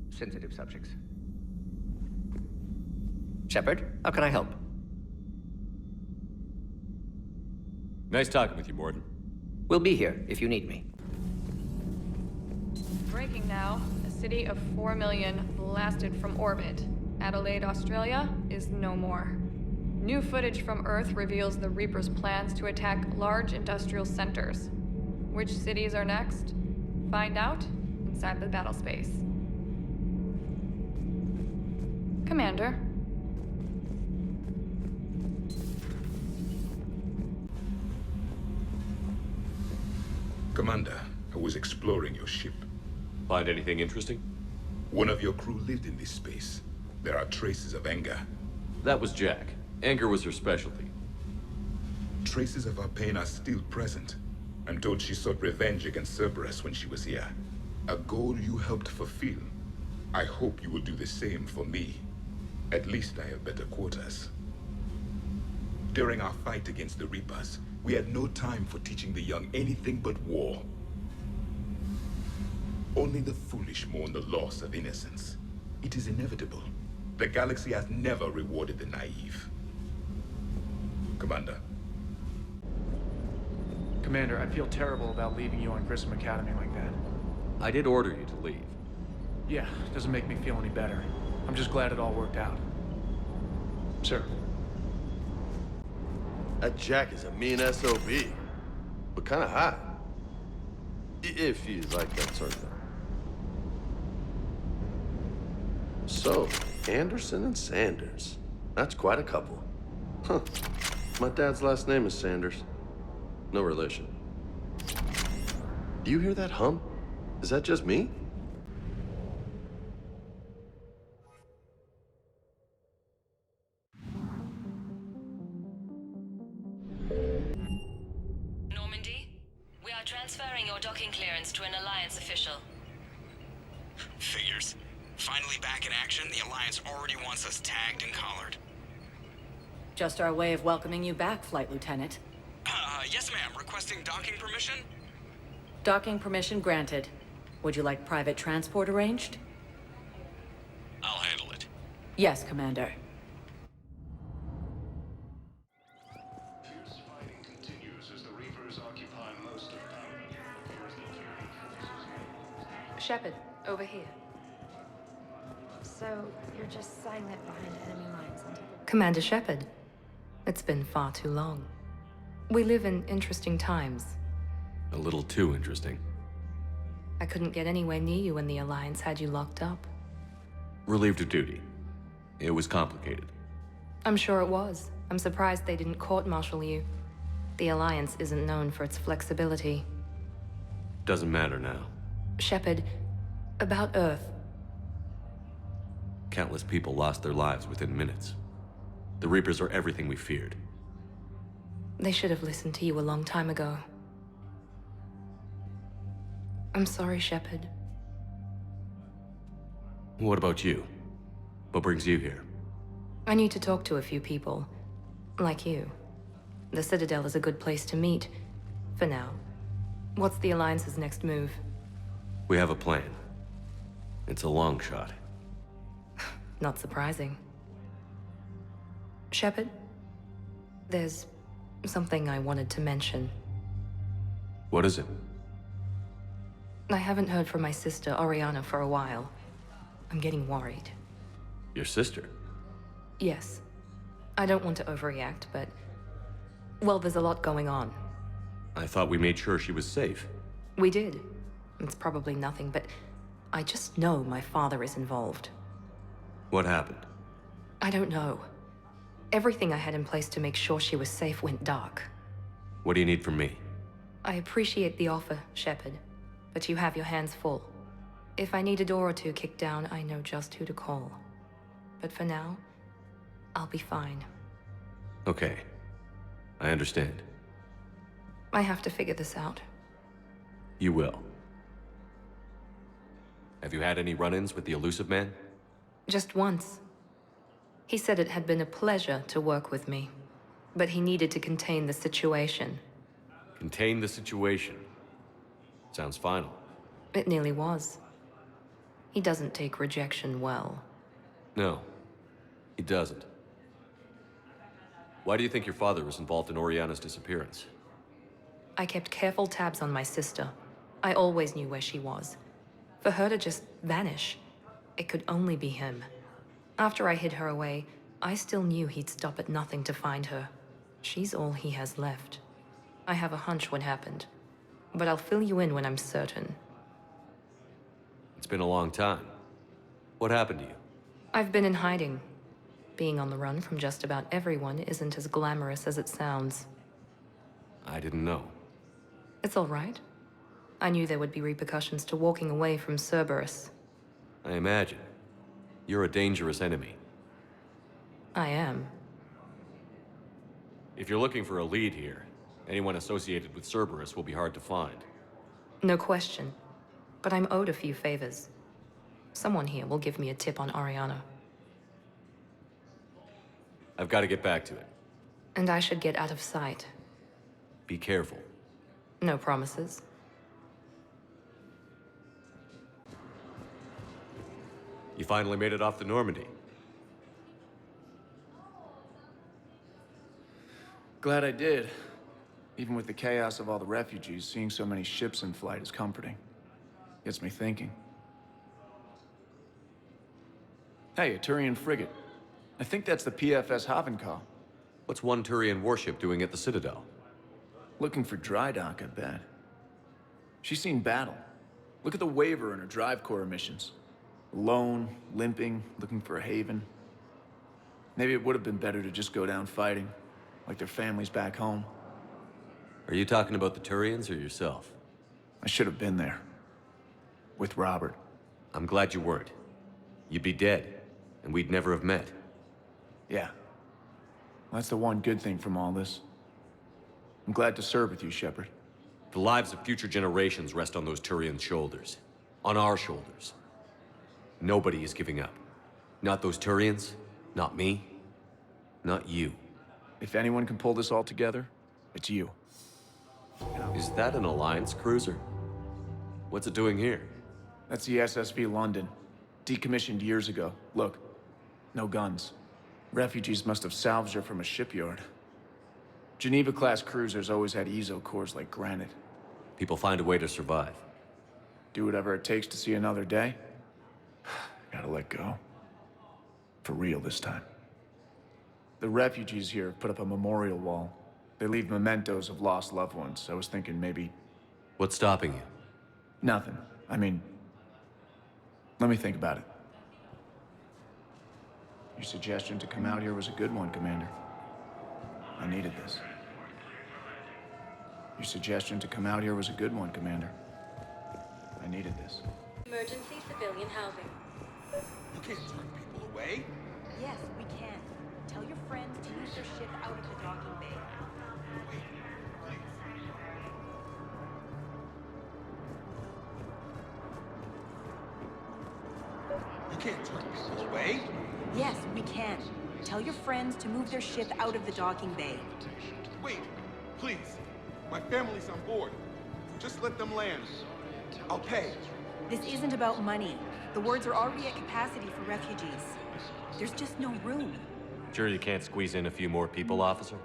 sensitive subjects. Shepard, how can I help? Nice talking with you, Morden. We'll be here if you need me. Breaking now. A city of 4 million blasted from orbit. Adelaide, Australia is no more. New footage from Earth reveals the Reaper's plans to attack large industrial centers. Which cities are next? Find out inside the battle space. Commander. Commander, I was exploring your ship. Find anything interesting? One of your crew lived in this space. There are traces of anger. That was Jack. Anger was her specialty. Traces of her pain are still present. I'm told she sought revenge against Cerberus when she was here. A goal you helped fulfill. I hope you will do the same for me. At least I have better quarters. During our fight against the Reapers, we had no time for teaching the young anything but war. Only the foolish mourn the loss of innocence. It is inevitable. The galaxy has never rewarded the naive. Commander. Commander, I feel terrible about leaving you on Grissom Academy like that. I did order you to leave. Yeah, doesn't make me feel any better. I'm just glad it all worked out. Sir. That Jack is a mean SOB, but kind of hot. If you like that sort of thing. So, Anderson and Sanders. That's quite a couple. Huh. My dad's last name is Sanders. No relation. Do you hear that hum? Is that just me? Normandy, we are transferring your docking clearance to an Alliance official. Figures. Finally back in action, the Alliance already wants us tagged and collared. Just our way of welcoming you back, Flight Lieutenant. Yes ma'am, requesting docking permission? Docking permission granted. Would you like private transport arranged? I'll handle it. Yes, Commander. Fierce fighting continues as the Reapers occupy most of Paragon. Shepard, over here. So, you're just silent behind enemy lines until... Commander Shepard, it's been far too long. We live in interesting times. A little too interesting. I couldn't get anywhere near you when the Alliance had you locked up. Relieved of duty. It was complicated. I'm sure it was. I'm surprised they didn't court-martial you. The Alliance isn't known for its flexibility. Doesn't matter now. Shepard, about Earth. Countless people lost their lives within minutes. The Reapers are everything we feared. They should have listened to you a long time ago. I'm sorry, Shepard. What about you? What brings you here? I need to talk to a few people. Like you. The Citadel is a good place to meet. For now. What's the Alliance's next move? We have a plan. It's a long shot. Not surprising. Shepard? There's something I wanted to mention. What is it? I haven't heard from my sister, Oriana, for a while. I'm getting worried. Your sister? Yes. I don't want to overreact, but... well, there's a lot going on. I thought we made sure she was safe. We did. It's probably nothing, but I just know my father is involved. What happened? I don't know. Everything I had in place to make sure she was safe went dark. What do you need from me? I appreciate the offer, Shepard, but you have your hands full. If I need a door or two kicked down, I know just who to call. But for now, I'll be fine. Okay. I understand. I have to figure this out. You will. Have you had any run-ins with the Elusive Man? Just once. He said it had been a pleasure to work with me, but he needed to contain the situation. Contain the situation. Sounds final. It nearly was. He doesn't take rejection well. No, he doesn't. Why do you think your father was involved in Oriana's disappearance? I kept careful tabs on my sister. I always knew where she was. For her to just vanish, it could only be him. After I hid her away, I still knew he'd stop at nothing to find her. She's all he has left. I have a hunch what happened, but I'll fill you in when I'm certain. It's been a long time. What happened to you? I've been in hiding. Being on the run from just about everyone isn't as glamorous as it sounds. I didn't know. It's all right. I knew there would be repercussions to walking away from Cerberus. I imagine. You're a dangerous enemy. I am. If you're looking for a lead here, anyone associated with Cerberus will be hard to find. No question. But I'm owed a few favors. Someone here will give me a tip on Oriana. I've got to get back to it. And I should get out of sight. Be careful. No promises. You finally made it off the Normandy. Glad I did. Even with the chaos of all the refugees, seeing so many ships in flight is comforting. Gets me thinking. Hey, a Turian frigate. I think that's the PFS Havenkaw. What's one Turian warship doing at the Citadel? Looking for dry dock, I bet. She's seen battle. Look at the waiver in her drive core emissions. Alone, limping, looking for a haven. Maybe it would have been better to just go down fighting, like their families back home. Are you talking about the Turians or yourself? I should have been there. With Robert. I'm glad you weren't. You'd be dead, and we'd never have met. Yeah. Well, that's the one good thing from all this. I'm glad to serve with you, Shepard. The lives of future generations rest on those Turians' shoulders. On our shoulders. Nobody is giving up. Not those Turians, not me, not you. If anyone can pull this all together, it's you. Is that an Alliance cruiser? What's it doing here? That's the SSV London. Decommissioned years ago. Look, no guns. Refugees must have salvaged her from a shipyard. Geneva-class cruisers always had ezo cores like granite. People find a way to survive. Do whatever it takes to see another day. Gotta let go. For real this time. The refugees here have put up a memorial wall. They leave mementos of lost loved ones. I was thinking maybe... What's stopping you? Nothing. I mean... Let me think about it. Your suggestion to come out here was a good one, Commander. I needed this. Your suggestion to come out here was a good one, Commander. I needed this. Emergency civilian housing. You can't turn people away. Yes, we can. Tell your friends to move their ship out of the docking bay. You can't turn people away. Yes, we can. Tell your friends to move their ship out of the docking bay. Wait, please. My family's on board. Just let them land. I'll pay. This isn't about money. The wards are already at capacity for refugees. There's just no room. Sure you can't squeeze in a few more people, officer?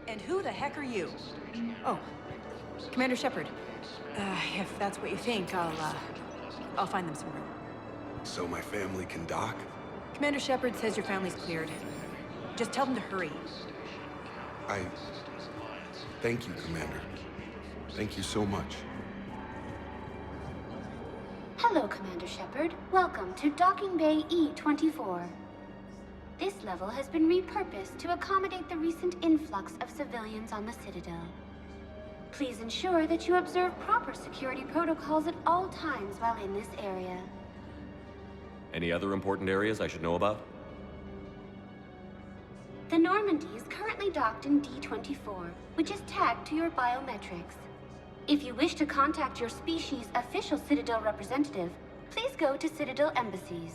And who the heck are you? Oh, Commander Shepard. If that's what you think, I'll find them some room. So my family can dock? Commander Shepard says your family's cleared. Just tell them to hurry. Thank you, Commander. Thank you so much. Hello, Commander Shepard. Welcome to Docking Bay E-24. This level has been repurposed to accommodate the recent influx of civilians on the Citadel. Please ensure that you observe proper security protocols at all times while in this area. Any other important areas I should know about? The Normandy is currently docked in D-24, which is tagged to your biometrics. If you wish to contact your species' official Citadel representative, please go to Citadel embassies.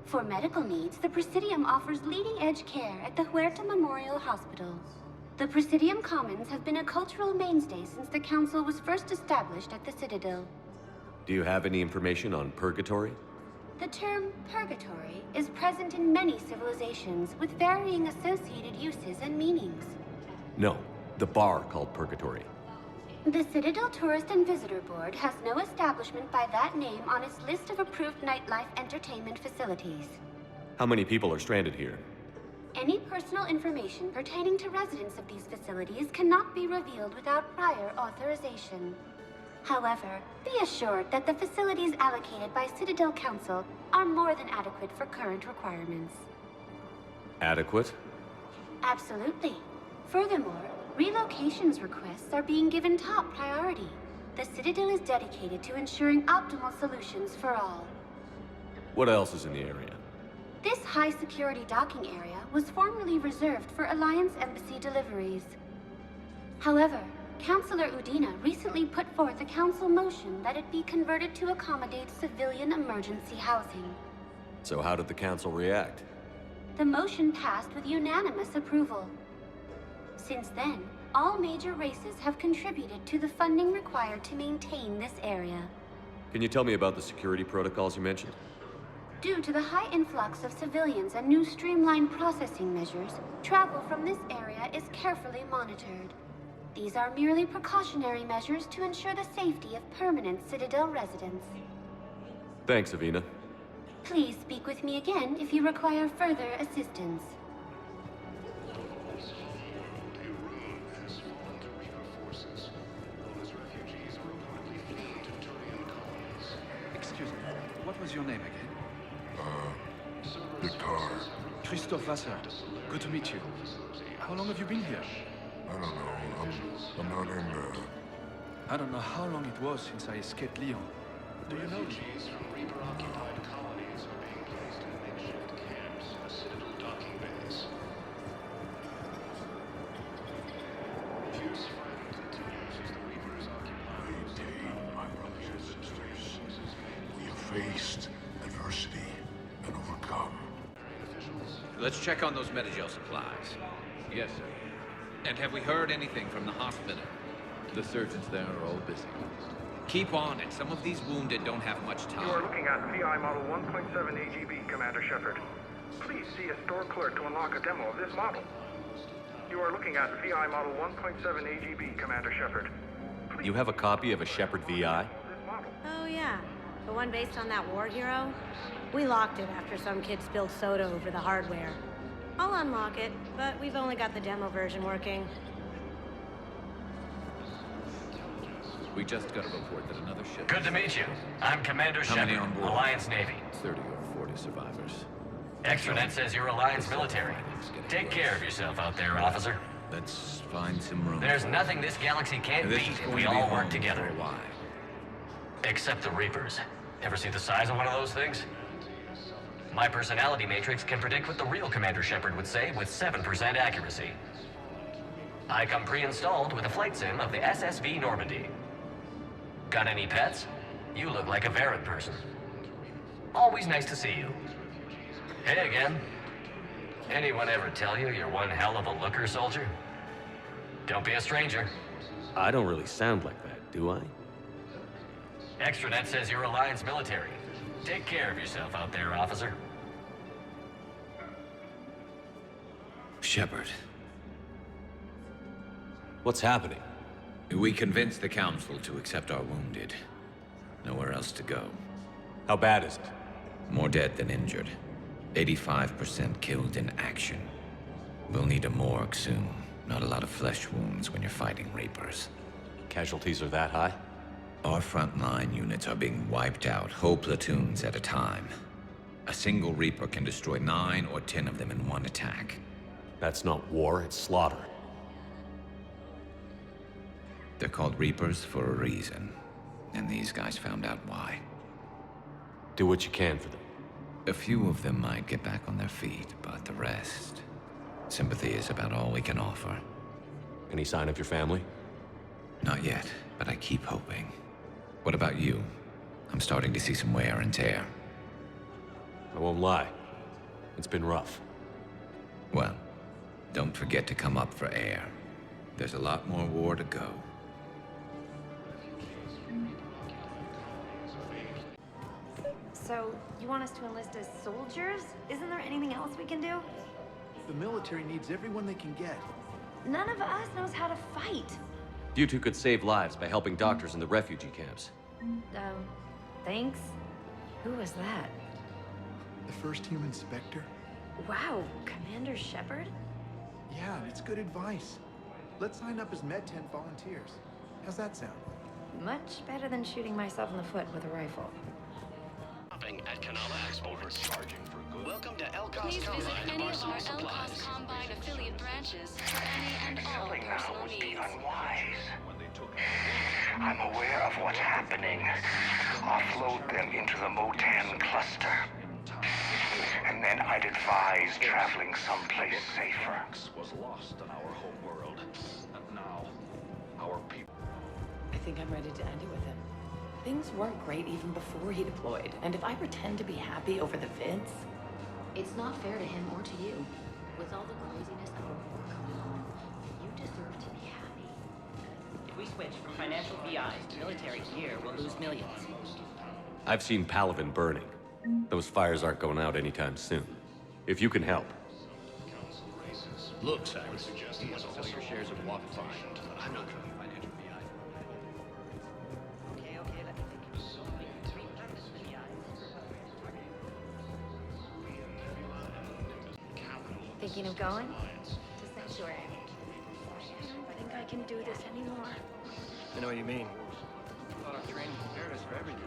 For medical needs, the Presidium offers leading-edge care at the Huerta Memorial Hospital. The Presidium Commons have been a cultural mainstay since the Council was first established at the Citadel. Do you have any information on purgatory? The term purgatory is present in many civilizations with varying associated uses and meanings. No, the bar called purgatory. The Citadel Tourist and Visitor Board has no establishment by that name on its list of approved nightlife entertainment facilities. How many people are stranded here? Any personal information pertaining to residents of these facilities cannot be revealed without prior authorization. However, be assured that the facilities allocated by Citadel Council are more than adequate for current requirements. Adequate? Absolutely. Furthermore, relocations requests are being given top priority. The Citadel is dedicated to ensuring optimal solutions for all. What else is in the area? This high-security docking area was formerly reserved for Alliance Embassy deliveries. However, Councilor Udina recently put forth a council motion that it be converted to accommodate civilian emergency housing. So how did the council react? The motion passed with unanimous approval. Since then, all major races have contributed to the funding required to maintain this area. Can you tell me about the security protocols you mentioned? Due to the high influx of civilians and new streamlined processing measures, travel from this area is carefully monitored. These are merely precautionary measures to ensure the safety of permanent Citadel residents. Thanks, Avina. Please speak with me again if you require further assistance. Excuse me, what was your name again? Victor. Christophe Vassar. Good to meet you. How long have you been here? I don't know. I'm not in there. I don't know how long it was since I escaped Lyon. Do you know? Refugees from Reaper-occupied colonies are being placed in makeshift camps in the Citadel docking bays. Fierce fighting continues as the Reapers occupy My brothers and sisters, we have faced adversity and overcome. Let's check on those Medigel supplies. Yes, sir. And have we heard anything from the hospital? The surgeons there are all busy. Keep on it. Some of these wounded don't have much time. You are looking at VI Model 1.7 AGB, Commander Shepard. Please see a store clerk to unlock a demo of this model. You are looking at VI Model 1.7 AGB, Commander Shepard. You have a copy of a Shepard VI? Oh, yeah. The one based on that war hero? We locked it after some kid spilled soda over the hardware. I'll unlock it, but we've only got the demo version working. We just got a report that another ship... Good to meet you. I'm Commander How many Shepard, on board? Alliance Navy. 30 or 40 survivors. Extranet says you're Alliance military. Take care of yourself out there, officer. Let's find some room. There's nothing this galaxy can't This beat is if going we to be all home work together. for a while. Except the Reapers. Ever see the size of one of those things? My personality matrix can predict what the real Commander Shepard would say with 7% accuracy. I come pre-installed with a flight sim of the SSV Normandy. Got any pets? You look like a Varad person. Always nice to see you. Hey again. Anyone ever tell you you're one hell of a looker, soldier? Don't be a stranger. I don't really sound like that, do I? Extranet says you're Alliance military. Take care of yourself out there, officer. Shepard. What's happening? We convinced the Council to accept our wounded. Nowhere else to go. How bad is it? More dead than injured. 85% killed in action. We'll need a morgue soon. Not a lot of flesh wounds when you're fighting Reapers. Casualties are that high? Our frontline units are being wiped out, whole platoons at a time. A single Reaper can destroy 9 or 10 of them in one attack. That's not war, it's slaughter. They're called Reapers for a reason. And these guys found out why. Do what you can for them. A few of them might get back on their feet, but the rest... Sympathy is about all we can offer. Any sign of your family? Not yet, but I keep hoping. What about you? I'm starting to see some wear and tear. I won't lie. It's been rough. Well, don't forget to come up for air. There's a lot more war to go. So, you want us to enlist as soldiers? Isn't there anything else we can do? The military needs everyone they can get. None of us knows how to fight. You two could save lives by helping doctors in the refugee camps. Thanks? Who was that? The first human Spectre? Wow, Commander Shepard? Yeah, and it's good advice. Let's sign up as Med-10 volunteers. How's that sound? Much better than shooting myself in the foot with a rifle. At Canala Exports. Welcome to Elcos Please visit Combine any for of our Arsenal supplies. Elcos Combine affiliate branches for any and all personal needs. Unwise. I'm aware of what's happening. Offload them into the Motan cluster. And then I'd advise traveling someplace safer. Was lost in our home world. And now, our people... I think I'm ready to end it with him. Things weren't great even before he deployed, and if I pretend to be happy over the vids... It's not fair to him or to you. With all the craziness of our war going on, you deserve to be happy. If we switch from financial VIs to military gear, we'll lose millions. I've seen Palaven burning. Those fires aren't going out anytime soon. If you can help. Look, Cyrus, you want to sell your shares of Walkify, but I'm not going to be financial VI. Okay, let me think. Repurpose the VIs. Thinking of going? To Sanctuary. I don't think I can do this anymore. I know what you mean. I thought our training prepared us for everything.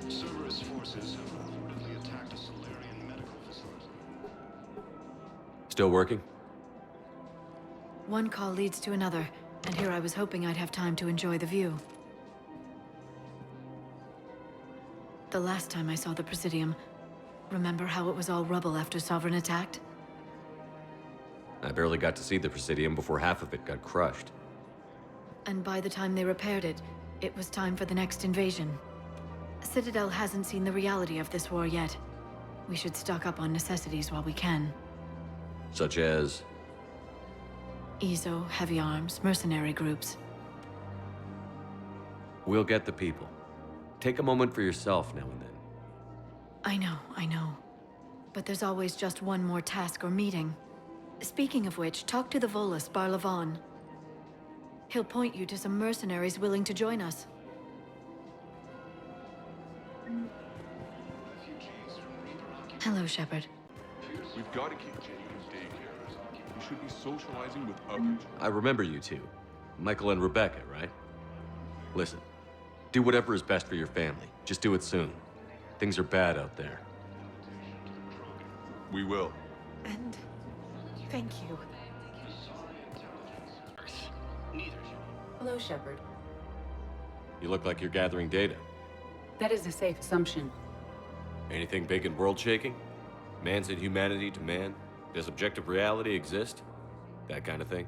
Cerberus forces have reportedly attacked a Solarian medical facility. Still working? One call leads to another, and here I was hoping I'd have time to enjoy the view. The last time I saw the Presidium, remember how it was all rubble after Sovereign attacked? I barely got to see the Presidium before half of it got crushed. And by the time they repaired it, it was time for the next invasion. Citadel hasn't seen the reality of this war yet. We should stock up on necessities while we can. Such as... EZO, heavy arms, mercenary groups. We'll get the people. Take a moment for yourself now and then. I know. But there's always just one more task or meeting. Speaking of which, talk to the Volus, Barlavon. He'll point you to some mercenaries willing to join us. Hello, Shepard. We've got to keep changing daycare. You should be socializing with others. I remember you two. Michael and Rebecca, right? Listen, do whatever is best for your family. Just do it soon. Things are bad out there. We will. And thank you. Hello, Shepard. You look like you're gathering data. That is a safe assumption. Anything big and world-shaking? Man's inhumanity to man? Does objective reality exist? That kind of thing?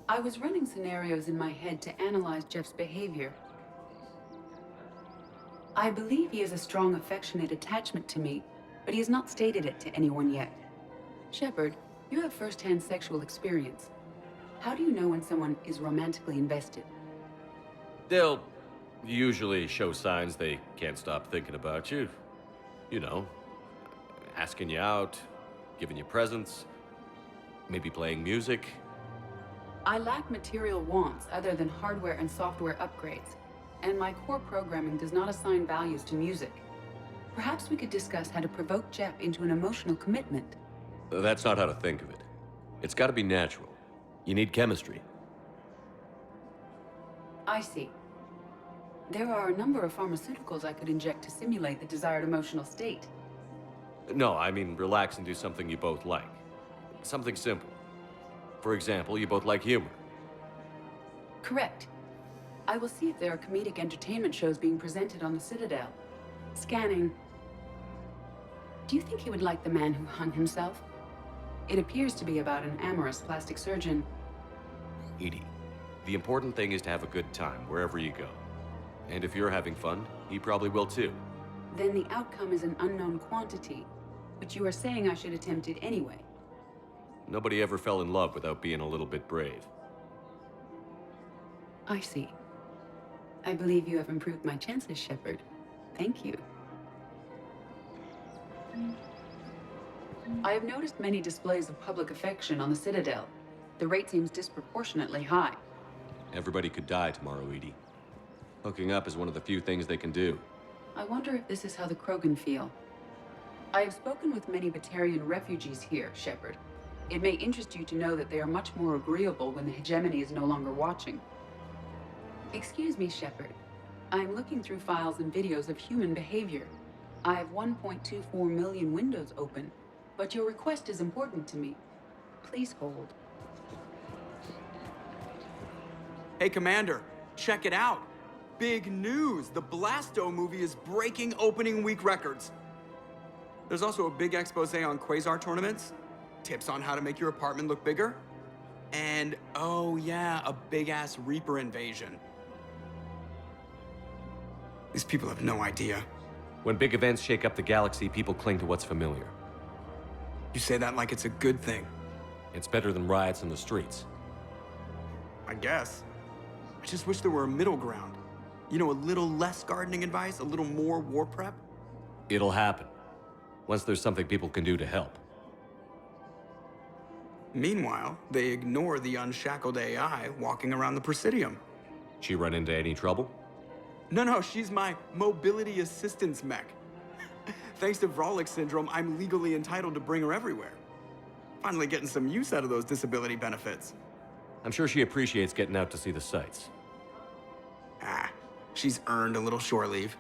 I was running scenarios in my head to analyze Jeff's behavior. I believe he has a strong affectionate attachment to me, but he has not stated it to anyone yet. Shepard, you have first-hand sexual experience. How do you know when someone is romantically invested? They'll usually show signs they can't stop thinking about you. You know, asking you out, giving you presents, maybe playing music. I lack material wants other than hardware and software upgrades, and my core programming does not assign values to music. Perhaps we could discuss how to provoke Jeff into an emotional commitment. That's not how to think of it. It's got to be natural. You need chemistry. I see. There are a number of pharmaceuticals I could inject to simulate the desired emotional state. No, I mean relax and do something you both like. Something simple. For example, you both like humor. Correct. I will see if there are comedic entertainment shows being presented on the Citadel. Scanning. Do you think he would like The Man Who Hung Himself? It appears to be about an amorous plastic surgeon. Edie, the important thing is to have a good time wherever you go. And if you're having fun, he probably will too. Then the outcome is an unknown quantity, but you are saying I should attempt it anyway. Nobody ever fell in love without being a little bit brave. I see. I believe you have improved my chances, Shepard. Thank you. I have noticed many displays of public affection on the Citadel. The rate seems disproportionately high. Everybody could die tomorrow, Edie. Hooking up is one of the few things they can do. I wonder if this is how the Krogan feel. I have spoken with many Batarian refugees here, Shepard. It may interest you to know that they are much more agreeable when the hegemony is no longer watching. Excuse me, Shepard. I am looking through files and videos of human behavior. I have 1.24 million windows open, but your request is important to me. Please hold. Hey, Commander, check it out. Big news! The Blasto movie is breaking opening week records. There's also a big expose on Quasar tournaments, tips on how to make your apartment look bigger, and, oh yeah, a big-ass Reaper invasion. These people have no idea. When big events shake up the galaxy, people cling to what's familiar. You say that like it's a good thing. It's better than riots in the streets. I guess. I just wish there were a middle ground. You know, a little less gardening advice, a little more war prep. It'll happen. Once there's something people can do to help. Meanwhile, they ignore the unshackled AI walking around the Presidium. She run into any trouble? No, she's my mobility assistance mech. Thanks to Vrolic syndrome, I'm legally entitled to bring her everywhere. Finally getting some use out of those disability benefits. I'm sure she appreciates getting out to see the sights. Ah, she's earned a little shore leave.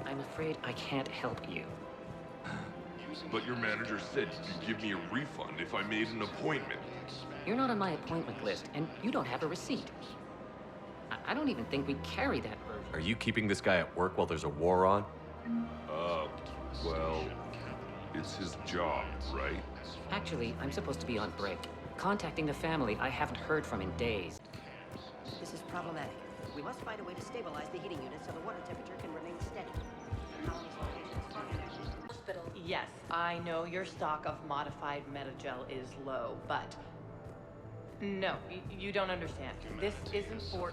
I'm afraid I can't help you. But your manager said you could give me a refund if I made an appointment. You're not on my appointment list, and you don't have a receipt. I don't even think we carry that version. Are you keeping this guy at work while there's a war on? Well, it's his job, right? Actually, I'm supposed to be on break. Contacting the family I haven't heard from in days. This is problematic. We must find a way to stabilize the heating unit so the water temperature can remain steady. Yes, I know your stock of modified metagel is low, but no, you don't understand. This isn't for...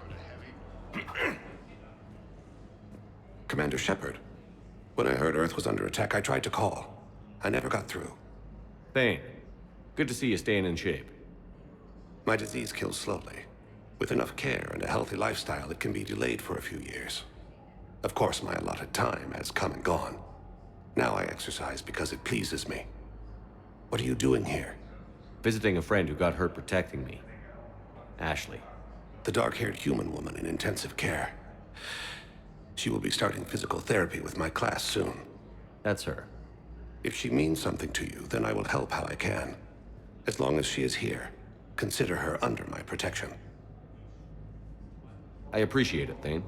Commander Shepard, when I heard Earth was under attack, I tried to call. I never got through. Thane, good to see you staying in shape. My disease kills slowly. With enough care and a healthy lifestyle, it can be delayed for a few years. Of course, my allotted time has come and gone. Now I exercise because it pleases me. What are you doing here? Visiting a friend who got hurt protecting me. Ashley. The dark-haired human woman in intensive care. She will be starting physical therapy with my class soon. That's her. If she means something to you, then I will help how I can. As long as she is here, consider her under my protection. I appreciate it, Thane.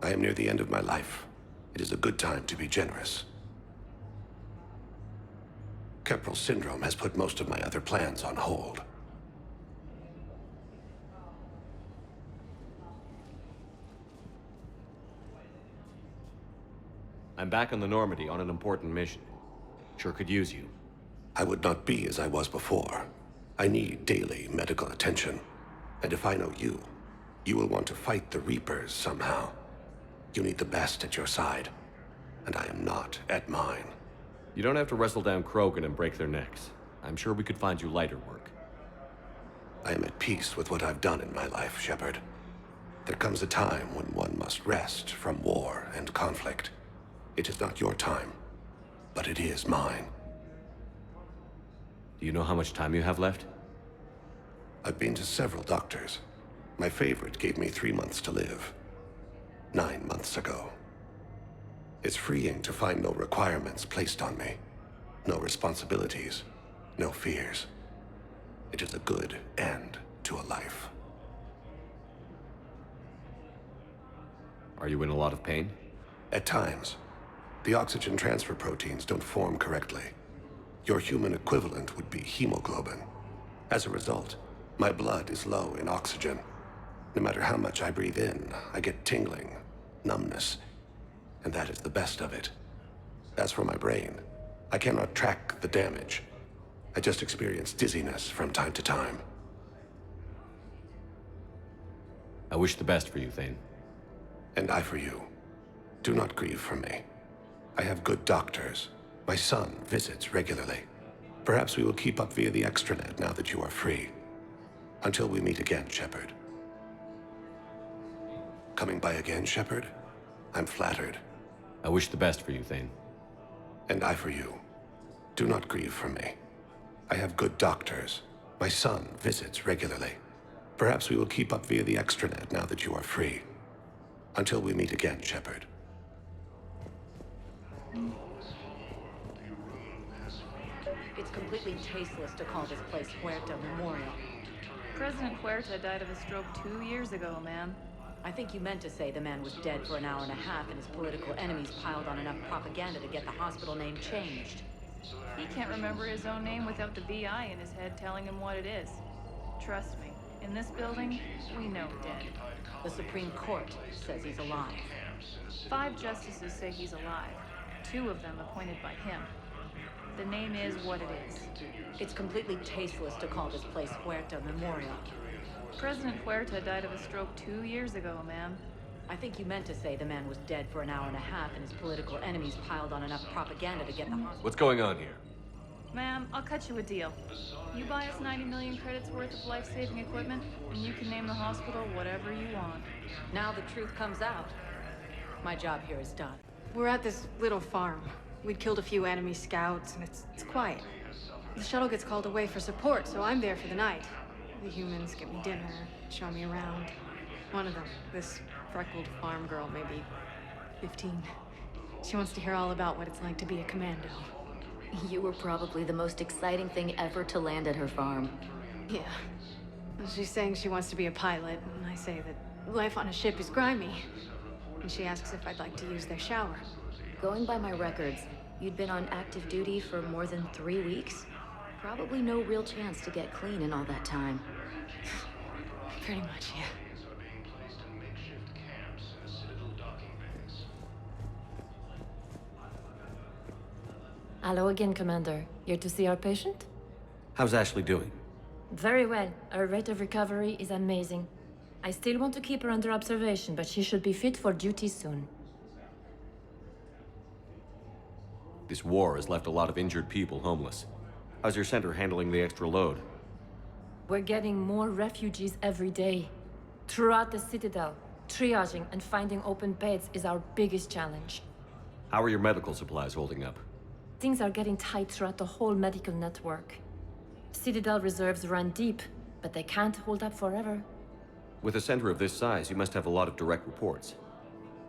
I am near the end of my life. It is a good time to be generous. Keprel syndrome has put most of my other plans on hold. I'm back on the Normandy on an important mission. Sure could use you. I would not be as I was before. I need daily medical attention. And if I know you, you will want to fight the Reapers somehow. You need the best at your side, and I am not at mine. You don't have to wrestle down Krogan and break their necks. I'm sure we could find you lighter work. I am at peace with what I've done in my life, Shepard. There comes a time when one must rest from war and conflict. It is not your time, but it is mine. Do you know how much time you have left? I've been to several doctors. My favorite gave me 3 months to live. 9 months ago. It's freeing to find no requirements placed on me. No responsibilities. No fears. It is a good end to a life. Are you in a lot of pain? At times. The oxygen transfer proteins don't form correctly. Your human equivalent would be hemoglobin. As a result, my blood is low in oxygen. No matter how much I breathe in, I get tingling, numbness, and that is the best of it. As for my brain, I cannot track the damage. I just experience dizziness from time to time. I wish the best for you, Thane. And I for you. Do not grieve for me. I have good doctors. My son visits regularly. Perhaps we will keep up via the extranet now that you are free. Until we meet again, Shepard. Coming by again, Shepard? I'm flattered. I wish the best for you, Thane. And I for you. Do not grieve for me. I have good doctors. My son visits regularly. Perhaps we will keep up via the extranet now that you are free. Until we meet again, Shepard. It's completely tasteless to call this place Huerta Memorial. President Huerta died of a stroke 2 years ago, ma'am. I think you meant to say the man was dead for an hour and a half and his political enemies piled on enough propaganda to get the hospital name changed. He can't remember his own name without the VI in his head telling him what it is. Trust me, in this building, we know dead. The Supreme Court says he's alive. 5 justices say he's alive. 2 of them appointed by him. The name is what it is. It's completely tasteless to call this place Huerta Memorial. President Huerta died of a stroke 2 years ago, ma'am. I think you meant to say the man was dead for an hour and a half and his political enemies piled on enough propaganda to get the hospital. What's going on here? Ma'am, I'll cut you a deal. You buy us 90 million credits worth of life-saving equipment, and you can name the hospital whatever you want. Now the truth comes out. My job here is done. We're at this little farm. We'd killed a few enemy scouts, and it's quiet. The shuttle gets called away for support, so I'm there for the night. The humans get me dinner, show me around. One of them, this freckled farm girl, maybe 15. She wants to hear all about what it's like to be a commando. You were probably the most exciting thing ever to land at her farm. Yeah. She's saying she wants to be a pilot, and I say that life on a ship is grimy. And she asks if I'd like to use their shower. Going by my records, you'd been on active duty for more than 3 weeks. Probably no real chance to get clean in all that time. Pretty much, yeah. Hello again, Commander. Here to see our patient? How's Ashley doing? Very well. Her rate of recovery is amazing. I still want to keep her under observation, but she should be fit for duty soon. This war has left a lot of injured people homeless. How's your center handling the extra load? We're getting more refugees every day. Throughout the Citadel. Triaging and finding open beds is our biggest challenge. How are your medical supplies holding up? Things are getting tight throughout the whole medical network. Citadel reserves run deep, but they can't hold up forever. With a center of this size, you must have a lot of direct reports.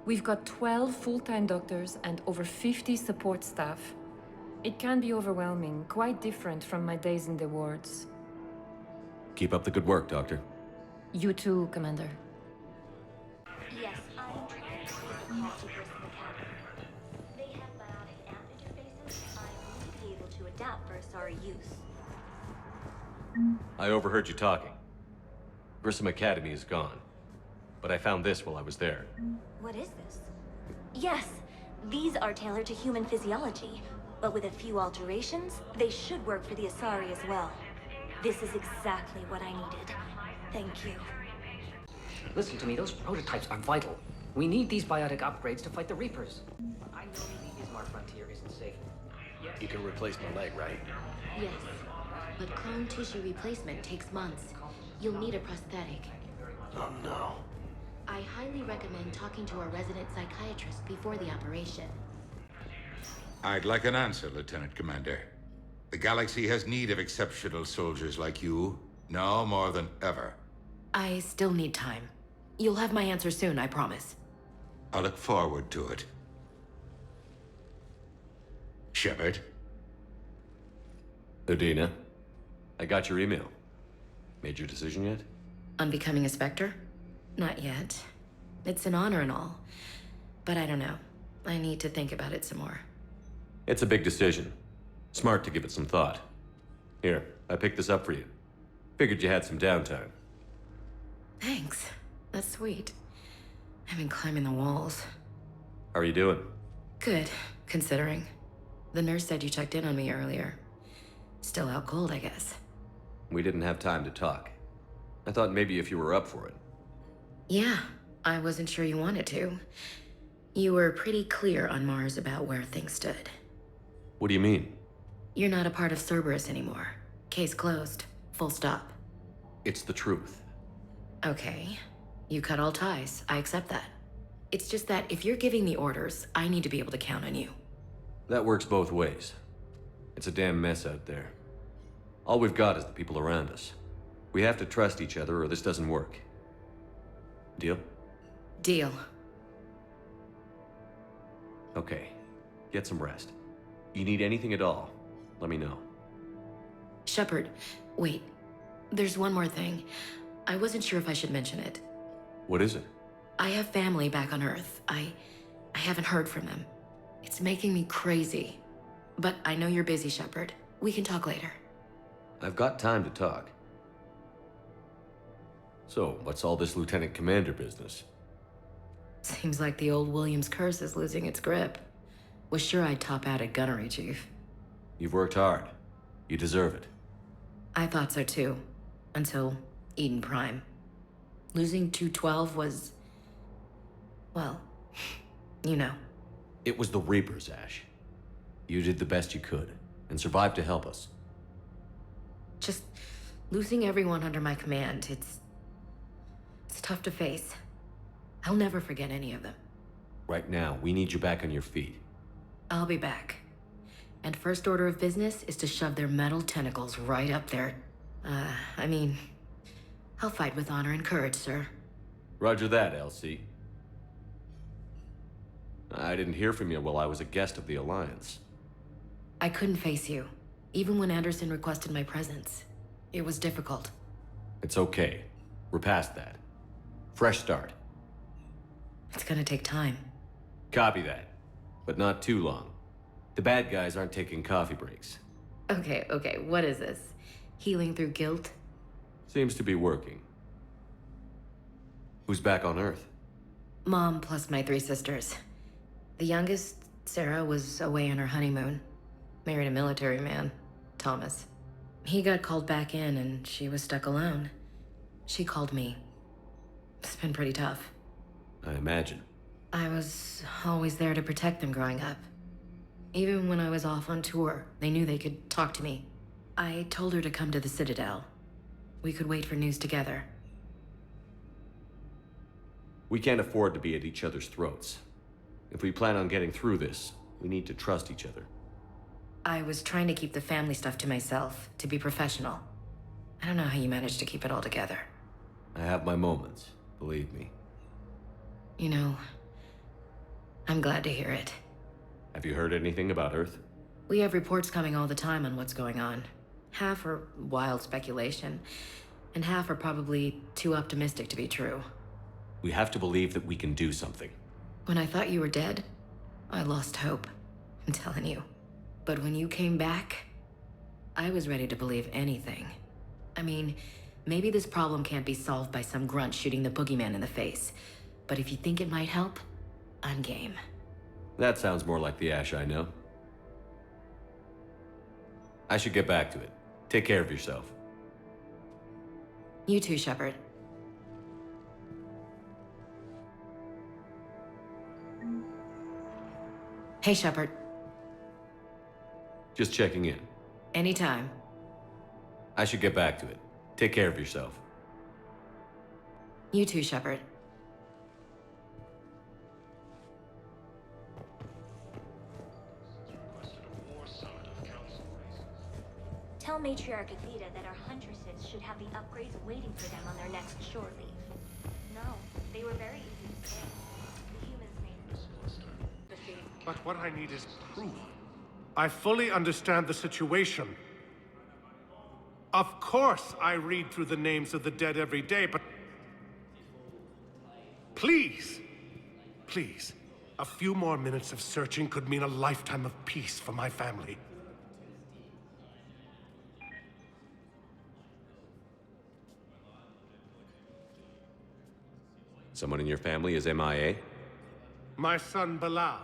We've got 12 full-time doctors and over 50 support staff. It can be overwhelming, quite different from my days in the wards. Keep up the good work, Doctor. You too, Commander. Yes, I'm trying to raise a call to Grissom Academy. They have biotic amp interfaces I may be able to adapt for Asari use. I overheard you talking. Grissom Academy is gone. But I found this while I was there. What is this? Yes, these are tailored to human physiology, but with a few alterations, they should work for the Asari as well. This is exactly what I needed. Thank you. Listen to me, those prototypes are vital. We need these biotic upgrades to fight the Reapers. I know the Ismar frontier isn't safe. You can replace my leg, right? Yes, but clone tissue replacement takes months. You'll need a prosthetic. Oh no. I highly recommend talking to a resident psychiatrist before the operation. I'd like an answer, Lieutenant Commander. The galaxy has need of exceptional soldiers like you, now more than ever. I still need time. You'll have my answer soon, I promise. I look forward to it. Shepard? Udina, I got your email. Made your decision yet? On becoming a Spectre? Not yet. It's an honor and all. But I don't know. I need to think about it some more. It's a big decision. Smart to give it some thought. Here, I picked this up for you. Figured you had some downtime. Thanks. That's sweet. I've been climbing the walls. How are you doing? Good, considering. The nurse said you checked in on me earlier. Still out cold, I guess. We didn't have time to talk. I thought maybe if you were up for it. Yeah, I wasn't sure you wanted to. You were pretty clear on Mars about where things stood. What do you mean? You're not a part of Cerberus anymore. Case closed. Full stop. It's the truth. Okay. You cut all ties. I accept that. It's just that if you're giving the orders, I need to be able to count on you. That works both ways. It's a damn mess out there. All we've got is the people around us. We have to trust each other or this doesn't work. Deal? Deal. Okay. Get some rest. You need anything at all, let me know. Shepard, wait. There's one more thing. I wasn't sure if I should mention it. What is it? I have family back on Earth. I haven't heard from them. It's making me crazy. But I know you're busy, Shepard. We can talk later. I've got time to talk. So, what's all this Lieutenant Commander business? Seems like the old Williams curse is losing its grip. Was sure I'd top out at gunnery, Chief. You've worked hard. You deserve it. I thought so too. Until Eden Prime. Losing 212 was... well, you know. It was the Reapers, Ash. You did the best you could, and survived to help us. Just losing everyone under my command, it's tough to face. I'll never forget any of them. Right now, we need you back on your feet. I'll be back. And first order of business is to shove their metal tentacles right up there. I mean, I'll fight with honor and courage, sir. Roger that, LC. I didn't hear from you while I was a guest of the Alliance. I couldn't face you, even when Anderson requested my presence. It was difficult. It's okay. We're past that. Fresh start. It's gonna take time. Copy that. But not too long. The bad guys aren't taking coffee breaks. Okay, what is this? Healing through guilt? Seems to be working. Who's back on Earth? Mom plus my 3 sisters. The youngest, Sarah, was away on her honeymoon. Married a military man, Thomas. He got called back in and she was stuck alone. She called me. It's been pretty tough. I imagine. I was always there to protect them growing up. Even when I was off on tour, they knew they could talk to me. I told her to come to the Citadel. We could wait for news together. We can't afford to be at each other's throats. If we plan on getting through this, we need to trust each other. I was trying to keep the family stuff to myself, to be professional. I don't know how you managed to keep it all together. I have my moments, believe me. You know, I'm glad to hear it. Have you heard anything about Earth? We have reports coming all the time on what's going on. Half are wild speculation, and half are probably too optimistic to be true. We have to believe that we can do something. When I thought you were dead, I lost hope. I'm telling you. But when you came back, I was ready to believe anything. I mean, maybe this problem can't be solved by some grunt shooting the boogeyman in the face. But if you think it might help, I'm game. That sounds more like the Ash I know. I should get back to it. Take care of yourself. You too, Shepard. Hey, Shepard. Just checking in. Anytime. I should get back to it. Take care of yourself. You too, Shepard. Tell Matriarch Athena that our huntresses should have the upgrades waiting for them on their next shore leave. No, they were very easy to say. The humans made But what I need is proof. I fully understand the situation. Of course I read through the names of the dead every day, but... Please! Please. A few more minutes of searching could mean a lifetime of peace for my family. Someone in your family is MIA? My son, Bilal.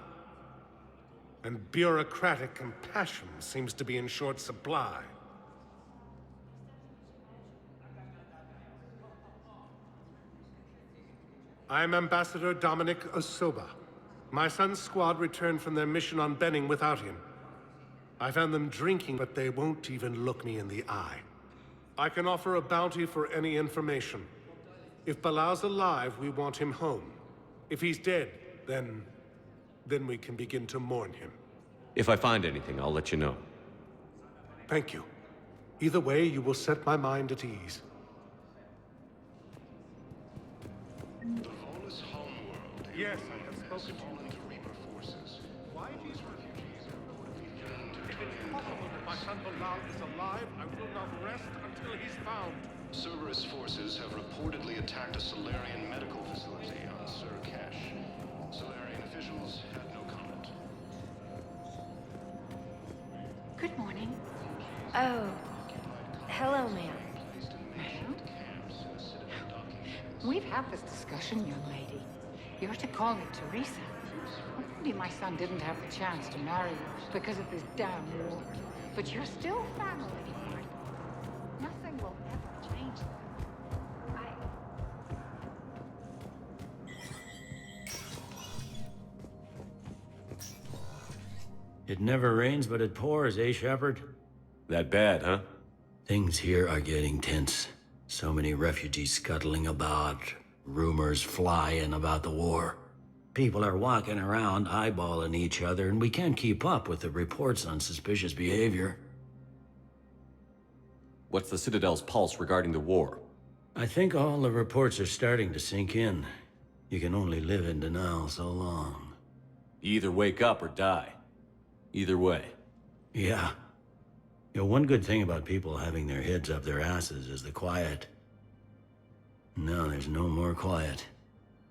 And bureaucratic compassion seems to be in short supply. I'm Ambassador Dominic Osoba. My son's squad returned from their mission on Benning without him. I found them drinking, but they won't even look me in the eye. I can offer a bounty for any information. If Bilal's alive, we want him home. If he's dead, then we can begin to mourn him. If I find anything, I'll let you know. Thank you. Either way, you will set my mind at ease. Yes, I have spoken to Reaper forces. Why these refugees? If it's possible that my son Bilal is alive, I will not rest until he's found. Cerberus forces have reportedly attacked a Solarian medical facility on Sur Kesh. Solarian officials had no comment. Good morning. Oh. Hello, ma'am. We've had this discussion, young lady. You're to call me Teresa. Maybe my son didn't have the chance to marry you because of this damn war. But you're still family. Nothing will ever change that. It never rains, but it pours, eh, Shepard? That bad, huh? Things here are getting tense. So many refugees scuttling about, rumors flying about the war. People are walking around eyeballing each other, and we can't keep up with the reports on suspicious behavior. What's the Citadel's pulse regarding the war? I think all the reports are starting to sink in. You can only live in denial so long. You either wake up or die. Either way. Yeah. You know, one good thing about people having their heads up their asses is the quiet. No, there's no more quiet.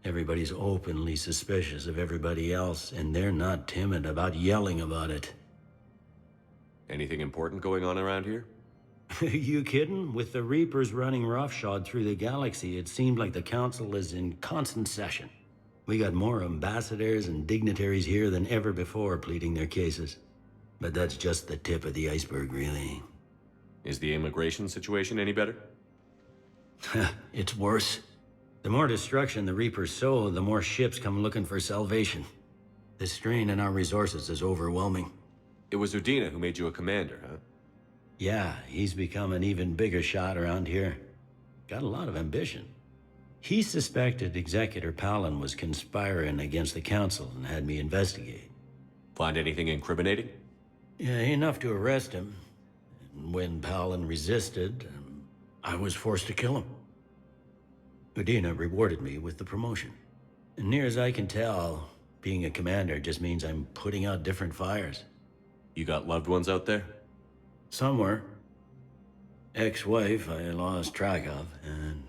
Everybody's openly suspicious of everybody else, and they're not timid about yelling about it. Anything important going on around here? You kidding? With the Reapers running roughshod through the galaxy, it seemed like the Council is in constant session. We got more ambassadors and dignitaries here than ever before pleading their cases. But that's just the tip of the iceberg, really. Is the immigration situation any better? It's worse. The more destruction the Reapers sow, the more ships come looking for salvation. The strain on our resources is overwhelming. It was Udina who made you a commander, huh? Yeah, he's become an even bigger shot around here. Got a lot of ambition. He suspected Executor Palin was conspiring against the Council and had me investigate. Find anything incriminating? Yeah, enough to arrest him. And when Palin resisted, I was forced to kill him. Udina rewarded me with the promotion. And near as I can tell, being a commander just means I'm putting out different fires. You got loved ones out there? Somewhere. Ex-wife I lost track of, and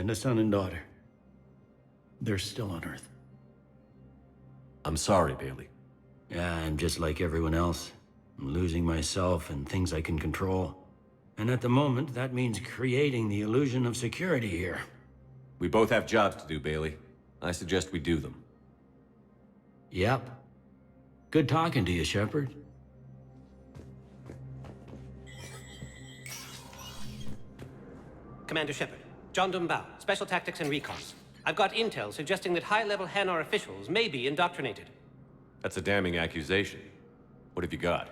a son and daughter. They're still on Earth. I'm sorry, Bailey. Yeah, I'm just like everyone else. I'm losing myself and things I can control. And at the moment, that means creating the illusion of security here. We both have jobs to do, Bailey. I suggest we do them. Yep. Good talking to you, Shepard. Commander Shepard, John Dumbao, Special Tactics and Recon. I've got intel suggesting that high-level Hanar officials may be indoctrinated. That's a damning accusation. What have you got?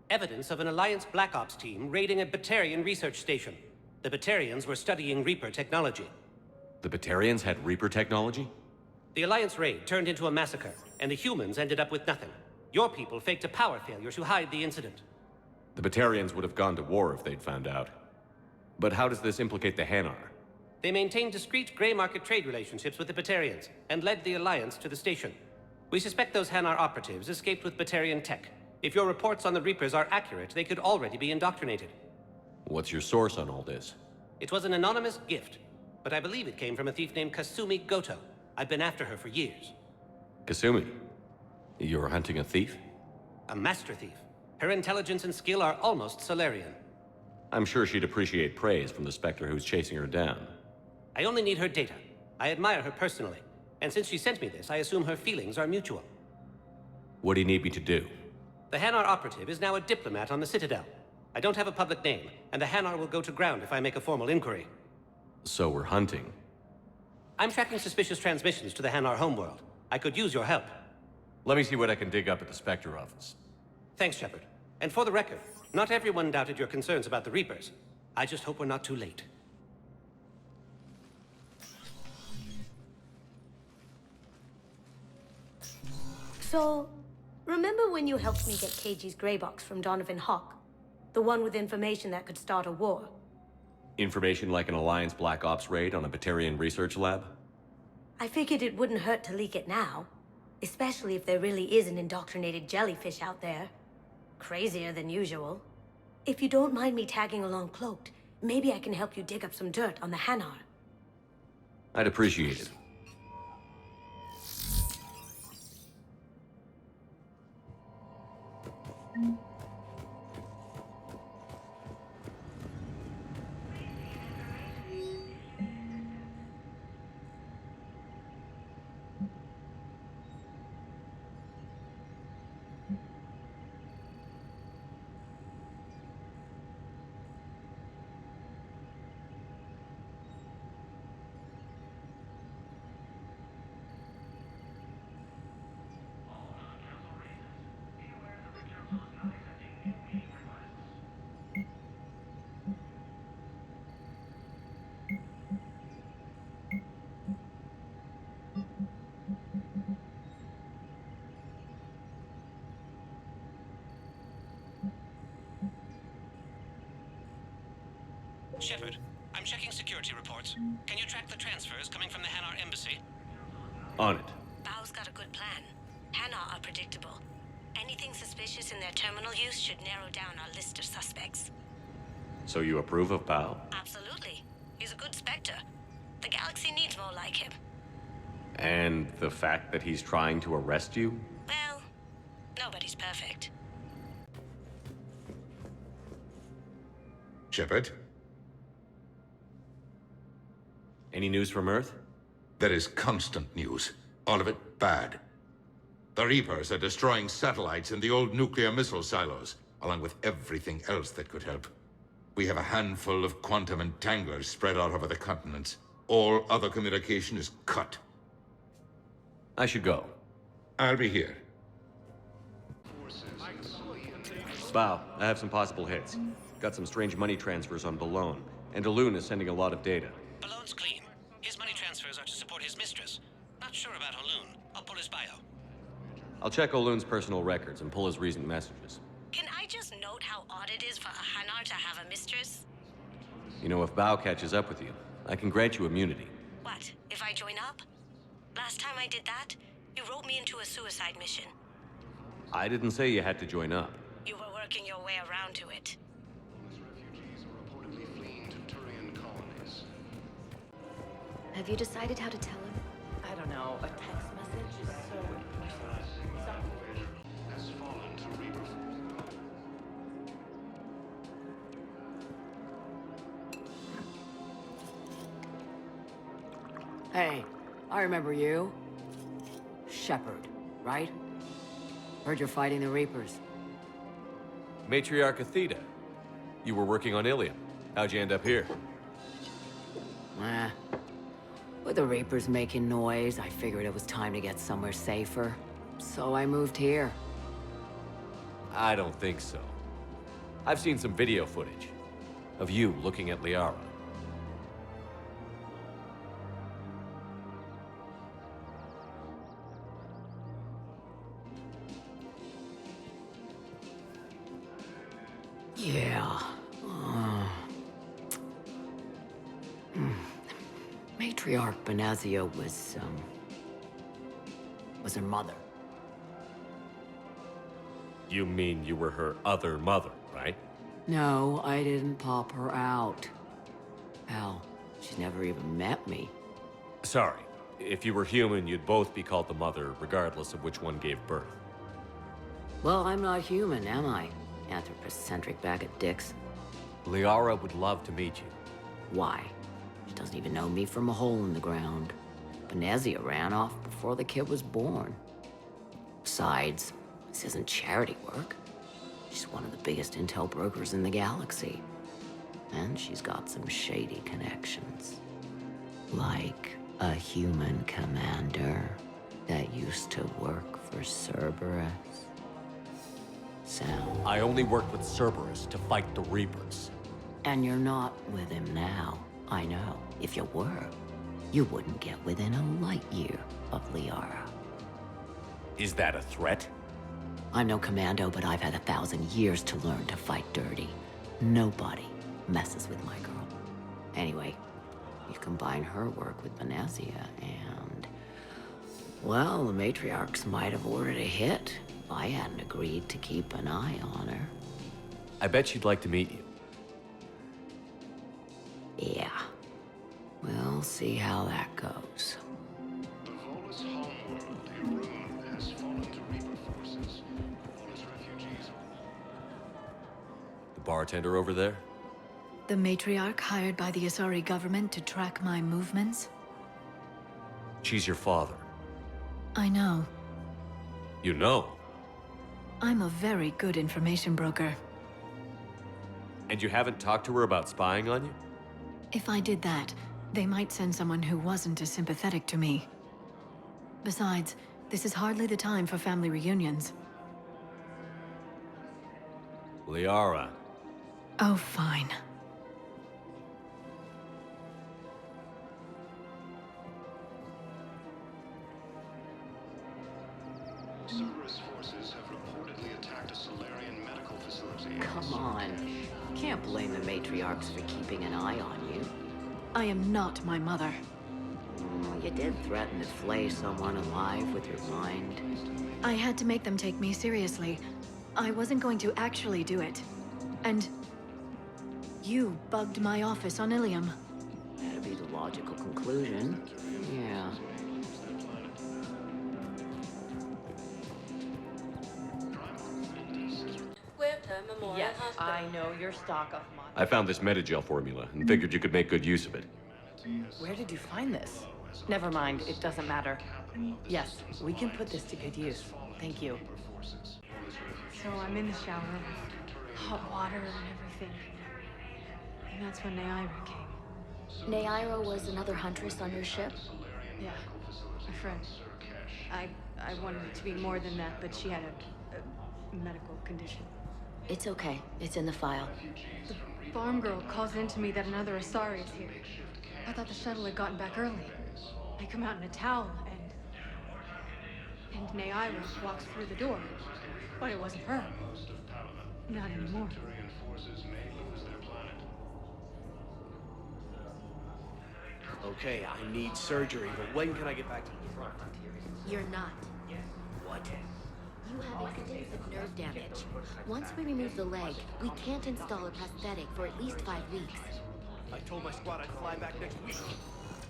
Evidence of an Alliance Black Ops team raiding a Batarian research station. The Batarians were studying Reaper technology. The Batarians had Reaper technology? The Alliance raid turned into a massacre, and the humans ended up with nothing. Your people faked a power failure to hide the incident. The Batarians would have gone to war if they'd found out. But how does this implicate the Hanar? They maintained discreet gray market trade relationships with the Batarians, and led the Alliance to the station. We suspect those Hanar operatives escaped with Batarian tech. If your reports on the Reapers are accurate, they could already be indoctrinated. What's your source on all this? It was an anonymous gift, but I believe it came from a thief named Kasumi Goto. I've been after her for years. Kasumi? You're hunting a thief? A master thief. Her intelligence and skill are almost Solarian. I'm sure she'd appreciate praise from the Spectre who's chasing her down. I only need her data. I admire her personally. And since she sent me this, I assume her feelings are mutual. What do you need me to do? The Hanar operative is now a diplomat on the Citadel. I don't have a public name, and the Hanar will go to ground if I make a formal inquiry. So we're hunting. I'm tracking suspicious transmissions to the Hanar homeworld. I could use your help. Let me see what I can dig up at the Spectre office. Thanks, Shepard. And for the record, not everyone doubted your concerns about the Reapers. I just hope we're not too late. So, remember when you helped me get KG's grey box from Donovan Hawk? The one with information that could start a war? Information like an Alliance Black Ops raid on a Batarian research lab? I figured it wouldn't hurt to leak it now. Especially if there really is an indoctrinated jellyfish out there. Crazier than usual. If you don't mind me tagging along cloaked, maybe I can help you dig up some dirt on the Hanar. I'd appreciate it. Shepard, I'm checking security reports. Can you track the transfers coming from the Hanar embassy? On it. Bao's got a good plan. Hanar are predictable. Anything suspicious in their terminal use should narrow down our list of suspects. So you approve of Bao? Absolutely. He's a good Spectre. The galaxy needs more like him. And the fact that he's trying to arrest you? Well, nobody's perfect. Shepard? Any news from Earth? There is constant news. All of it bad. The Reapers are destroying satellites in the old nuclear missile silos, along with everything else that could help. We have a handful of quantum entanglers spread out over the continents. All other communication is cut. I should go. I'll be here. Bao, I have some possible hits. Got some strange money transfers on Balone, and Alun is sending a lot of data. Ballone's clean. His money transfers are to support his mistress. Not sure about Haloon. I'll pull his bio. I'll check O'Loon's personal records and pull his recent messages. Can I just note how odd it is for a Hanar to have a mistress? You know, if Bao catches up with you, I can grant you immunity. What, if I join up? Last time I did that, you wrote me into a suicide mission. I didn't say you had to join up. You were working your way around to it. Have you decided how to tell him? I don't know. A text message is so impersonal. Has fallen to Reaper. Hey, I remember you. Shepard, right? Heard you're fighting the Reapers. Matriarch Athena, you were working on Ilium. How'd you end up here? With the Reapers making noise, I figured it was time to get somewhere safer. So I moved here. I don't think so. I've seen some video footage of you looking at Liara. Yeah. Matriarch Benazia was her mother. You mean you were her other mother, right? No, I didn't pop her out. Hell, she's never even met me. Sorry. If you were human, you'd both be called the mother, regardless of which one gave birth. Well, I'm not human, am I? Anthropocentric bag of dicks. Liara would love to meet you. Why? She doesn't even know me from a hole in the ground. Benazia ran off before the kid was born. Besides, this isn't charity work. She's one of the biggest intel brokers in the galaxy. And she's got some shady connections. Like a human commander that used to work for Cerberus. Sound. I only worked with Cerberus to fight the Reapers. And you're not with him now. I know. If you were, you wouldn't get within a light year of Liara. Is that a threat? I'm no commando, but I've had 1,000 years to learn to fight dirty. Nobody messes with my girl. Anyway, you combine her work with Benazia and... well, the matriarchs might have ordered a hit if I hadn't agreed to keep an eye on her. I bet she'd like to meet you. Yeah. We'll see how that goes. The Volus homeworld, Irun, has fallen to Reaper forces. Volus refugees. The bartender over there? The matriarch hired by the Asari government to track my movements? She's your father. I know. You know? I'm a very good information broker. And you haven't talked to her about spying on you? If I did that, they might send someone who wasn't as sympathetic to me. Besides, this is hardly the time for family reunions. Liara. Oh, fine. Cerberus forces have reportedly attacked a Solarian medical facility. Come on. Can't blame the matriarchs for keeping an eye on you. I am not my mother. You did threaten to flay someone alive with your mind. I had to make them take me seriously. I wasn't going to actually do it. And... you bugged my office on Ilium. That'd be the logical conclusion. Yeah. Yes, I know your stock of mod. I found this Metagel formula and figured you could make good use of it. Where did you find this? Never mind, it doesn't matter. Yes, we can put this to good use. Thank you. So I'm in the shower, hot water and everything. And that's when Neaira came. Neaira was another huntress on your ship? Yeah, my friend. I wanted it to be more than that, but she had a medical condition. It's okay. It's in the file. The farm girl calls into me that another Asari is here. I thought the shuttle had gotten back early. I come out in a towel, and Naira walks through the door. But it wasn't her. Not anymore. Okay, I need surgery, but when can I get back to the front? You're not. What? You have extensive nerve damage. Once we remove the leg, we can't install a prosthetic for at least 5 weeks. I told my squad I'd fly back next week.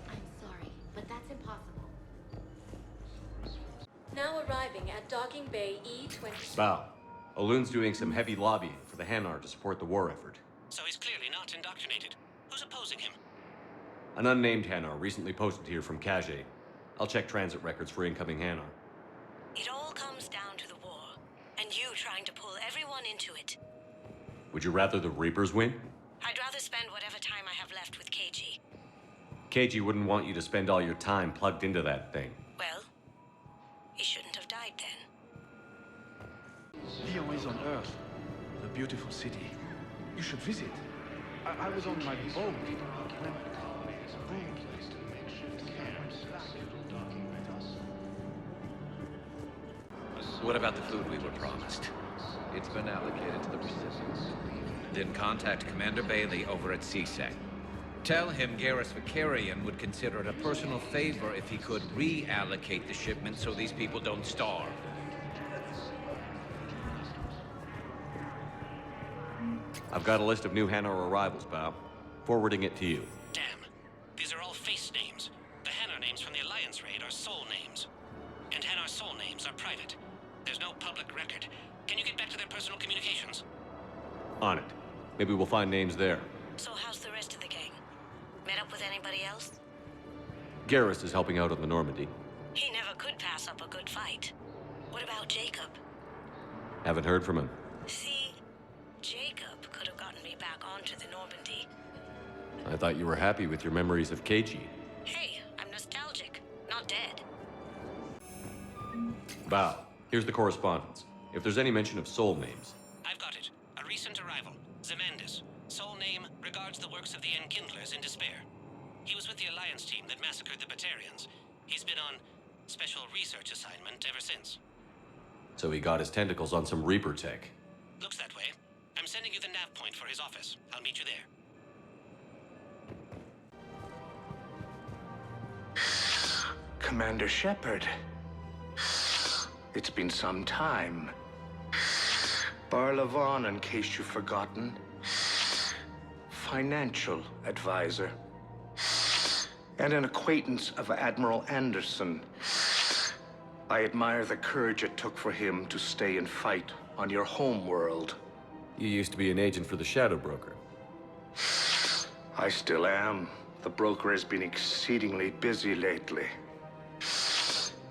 I'm sorry, but that's impossible. Now arriving at docking bay E20. Bow. Olun's doing some heavy lobbying for the Hanar to support the war effort. So he's clearly not indoctrinated. Who's opposing him? An unnamed Hanar recently posted here from Kage. I'll check transit records for incoming Hanar. It all comes down to the war, and you trying to pull everyone into it. Would you rather the Reapers win? I'd rather spend whatever time I have left with KG. KG wouldn't want you to spend all your time plugged into that thing. Well, he shouldn't have died then. Lyon is on Earth, the beautiful city. You should visit. I was on my boat when... What about the food we were promised? It's been allocated to the recipients. Then contact Commander Bailey over at CSEC. Tell him Garrus Vakarian would consider it a personal favor if he could reallocate the shipment so these people don't starve. I've got a list of new Hanar arrivals, Bow. Forwarding it to you. Damn. These are all face names. The Hanar names from the Alliance raid are soul names. And Hanar soul names are private. There's no public record. Can you get back to their personal communications? On it. Maybe we'll find names there. So how's the rest of the gang? Met up with anybody else? Garrus is helping out on the Normandy. He never could pass up a good fight. What about Jacob? Haven't heard from him. See, Jacob could have gotten me back onto the Normandy. I thought you were happy with your memories of KG. Hey, I'm nostalgic, not dead. Bow. Here's the correspondence. If there's any mention of soul names. I've got it. A recent arrival. Zemandis. Soul name regards the works of the Enkindlers in despair. He was with the Alliance team that massacred the Batarians. He's been on special research assignment ever since. So he got his tentacles on some Reaper tech. Looks that way. I'm sending you the nav point for his office. I'll meet you there. Commander Shepard. It's been some time. Barlavon, in case you've forgotten. Financial advisor. And an acquaintance of Admiral Anderson. I admire the courage it took for him to stay and fight on your home world. You used to be an agent for the Shadow Broker. I still am. The broker has been exceedingly busy lately.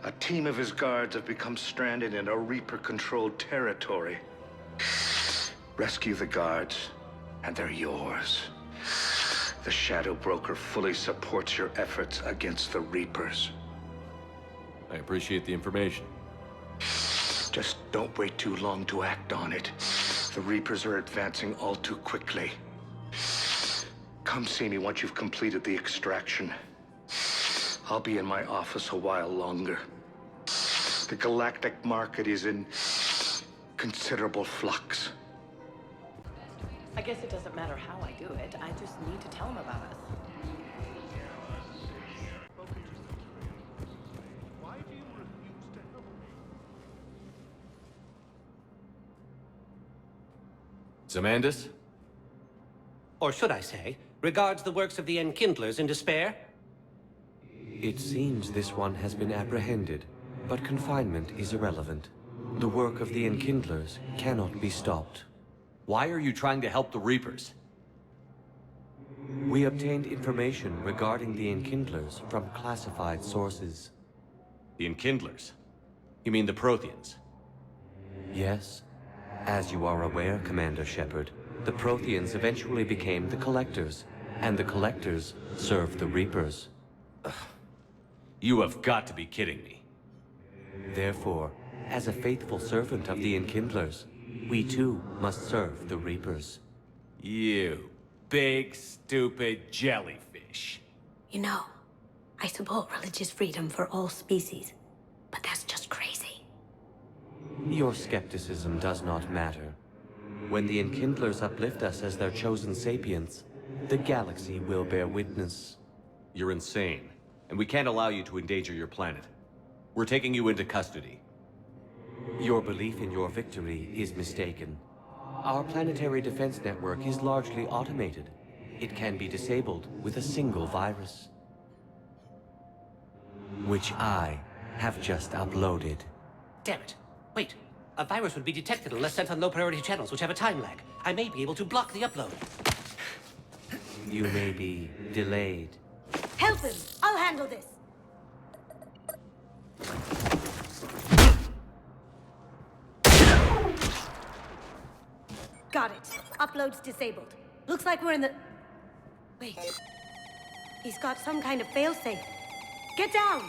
A team of his guards have become stranded in a Reaper-controlled territory. Rescue the guards, and they're yours. The Shadow Broker fully supports your efforts against the Reapers. I appreciate the information. Just don't wait too long to act on it. The Reapers are advancing all too quickly. Come see me once you've completed the extraction. I'll be in my office a while longer. The galactic market is in considerable flux. I guess it doesn't matter how I do it. I just need to tell him about us. Zemandis? Or should I say, regards the works of the Enkindlers in despair? It seems this one has been apprehended, but confinement is irrelevant. The work of the Enkindlers cannot be stopped. Why are you trying to help the Reapers? We obtained information regarding the Enkindlers from classified sources. The Enkindlers? You mean the Protheans? Yes. As you are aware, Commander Shepard, the Protheans eventually became the Collectors, and the Collectors served the Reapers. You have got to be kidding me. Therefore, as a faithful servant of the Enkindlers, we too must serve the Reapers. You big, stupid jellyfish. You know, I support religious freedom for all species, but that's just crazy. Your skepticism does not matter. When the Enkindlers uplift us as their chosen sapients, the galaxy will bear witness. You're insane, and we can't allow you to endanger your planet. We're taking you into custody. Your belief in your victory is mistaken. Our planetary defense network is largely automated. It can be disabled with a single virus, which I have just uploaded. Damn it. Wait. A virus would be detected unless sent on low-priority channels, which have a time lag. I may be able to block the upload. You may be delayed. Help him! I'll handle this! Got it. Upload's disabled. Looks like we're in the... Wait. He's got some kind of failsafe. Get down!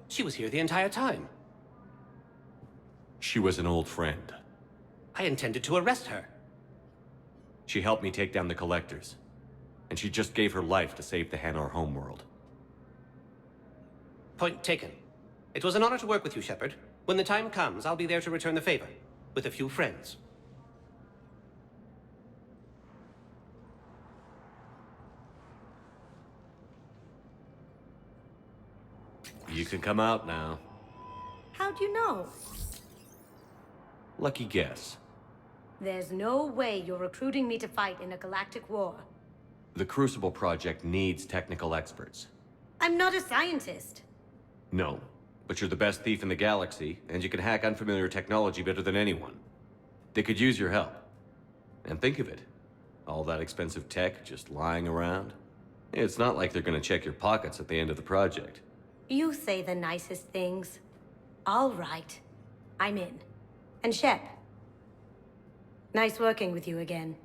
She was here the entire time. She was an old friend. I intended to arrest her. She helped me take down the Collectors. And she just gave her life to save the Hanar homeworld. Point taken. It was an honor to work with you, Shepard. When the time comes, I'll be there to return the favor. With a few friends. You can come out now. How'd you know? Lucky guess. There's no way you're recruiting me to fight in a galactic war. The Crucible Project needs technical experts. I'm not a scientist. No, but you're the best thief in the galaxy, and you can hack unfamiliar technology better than anyone. They could use your help. And think of it. All that expensive tech just lying around. It's not like they're gonna check your pockets at the end of the project. You say the nicest things. All right. I'm in. And Shep, nice working with you again.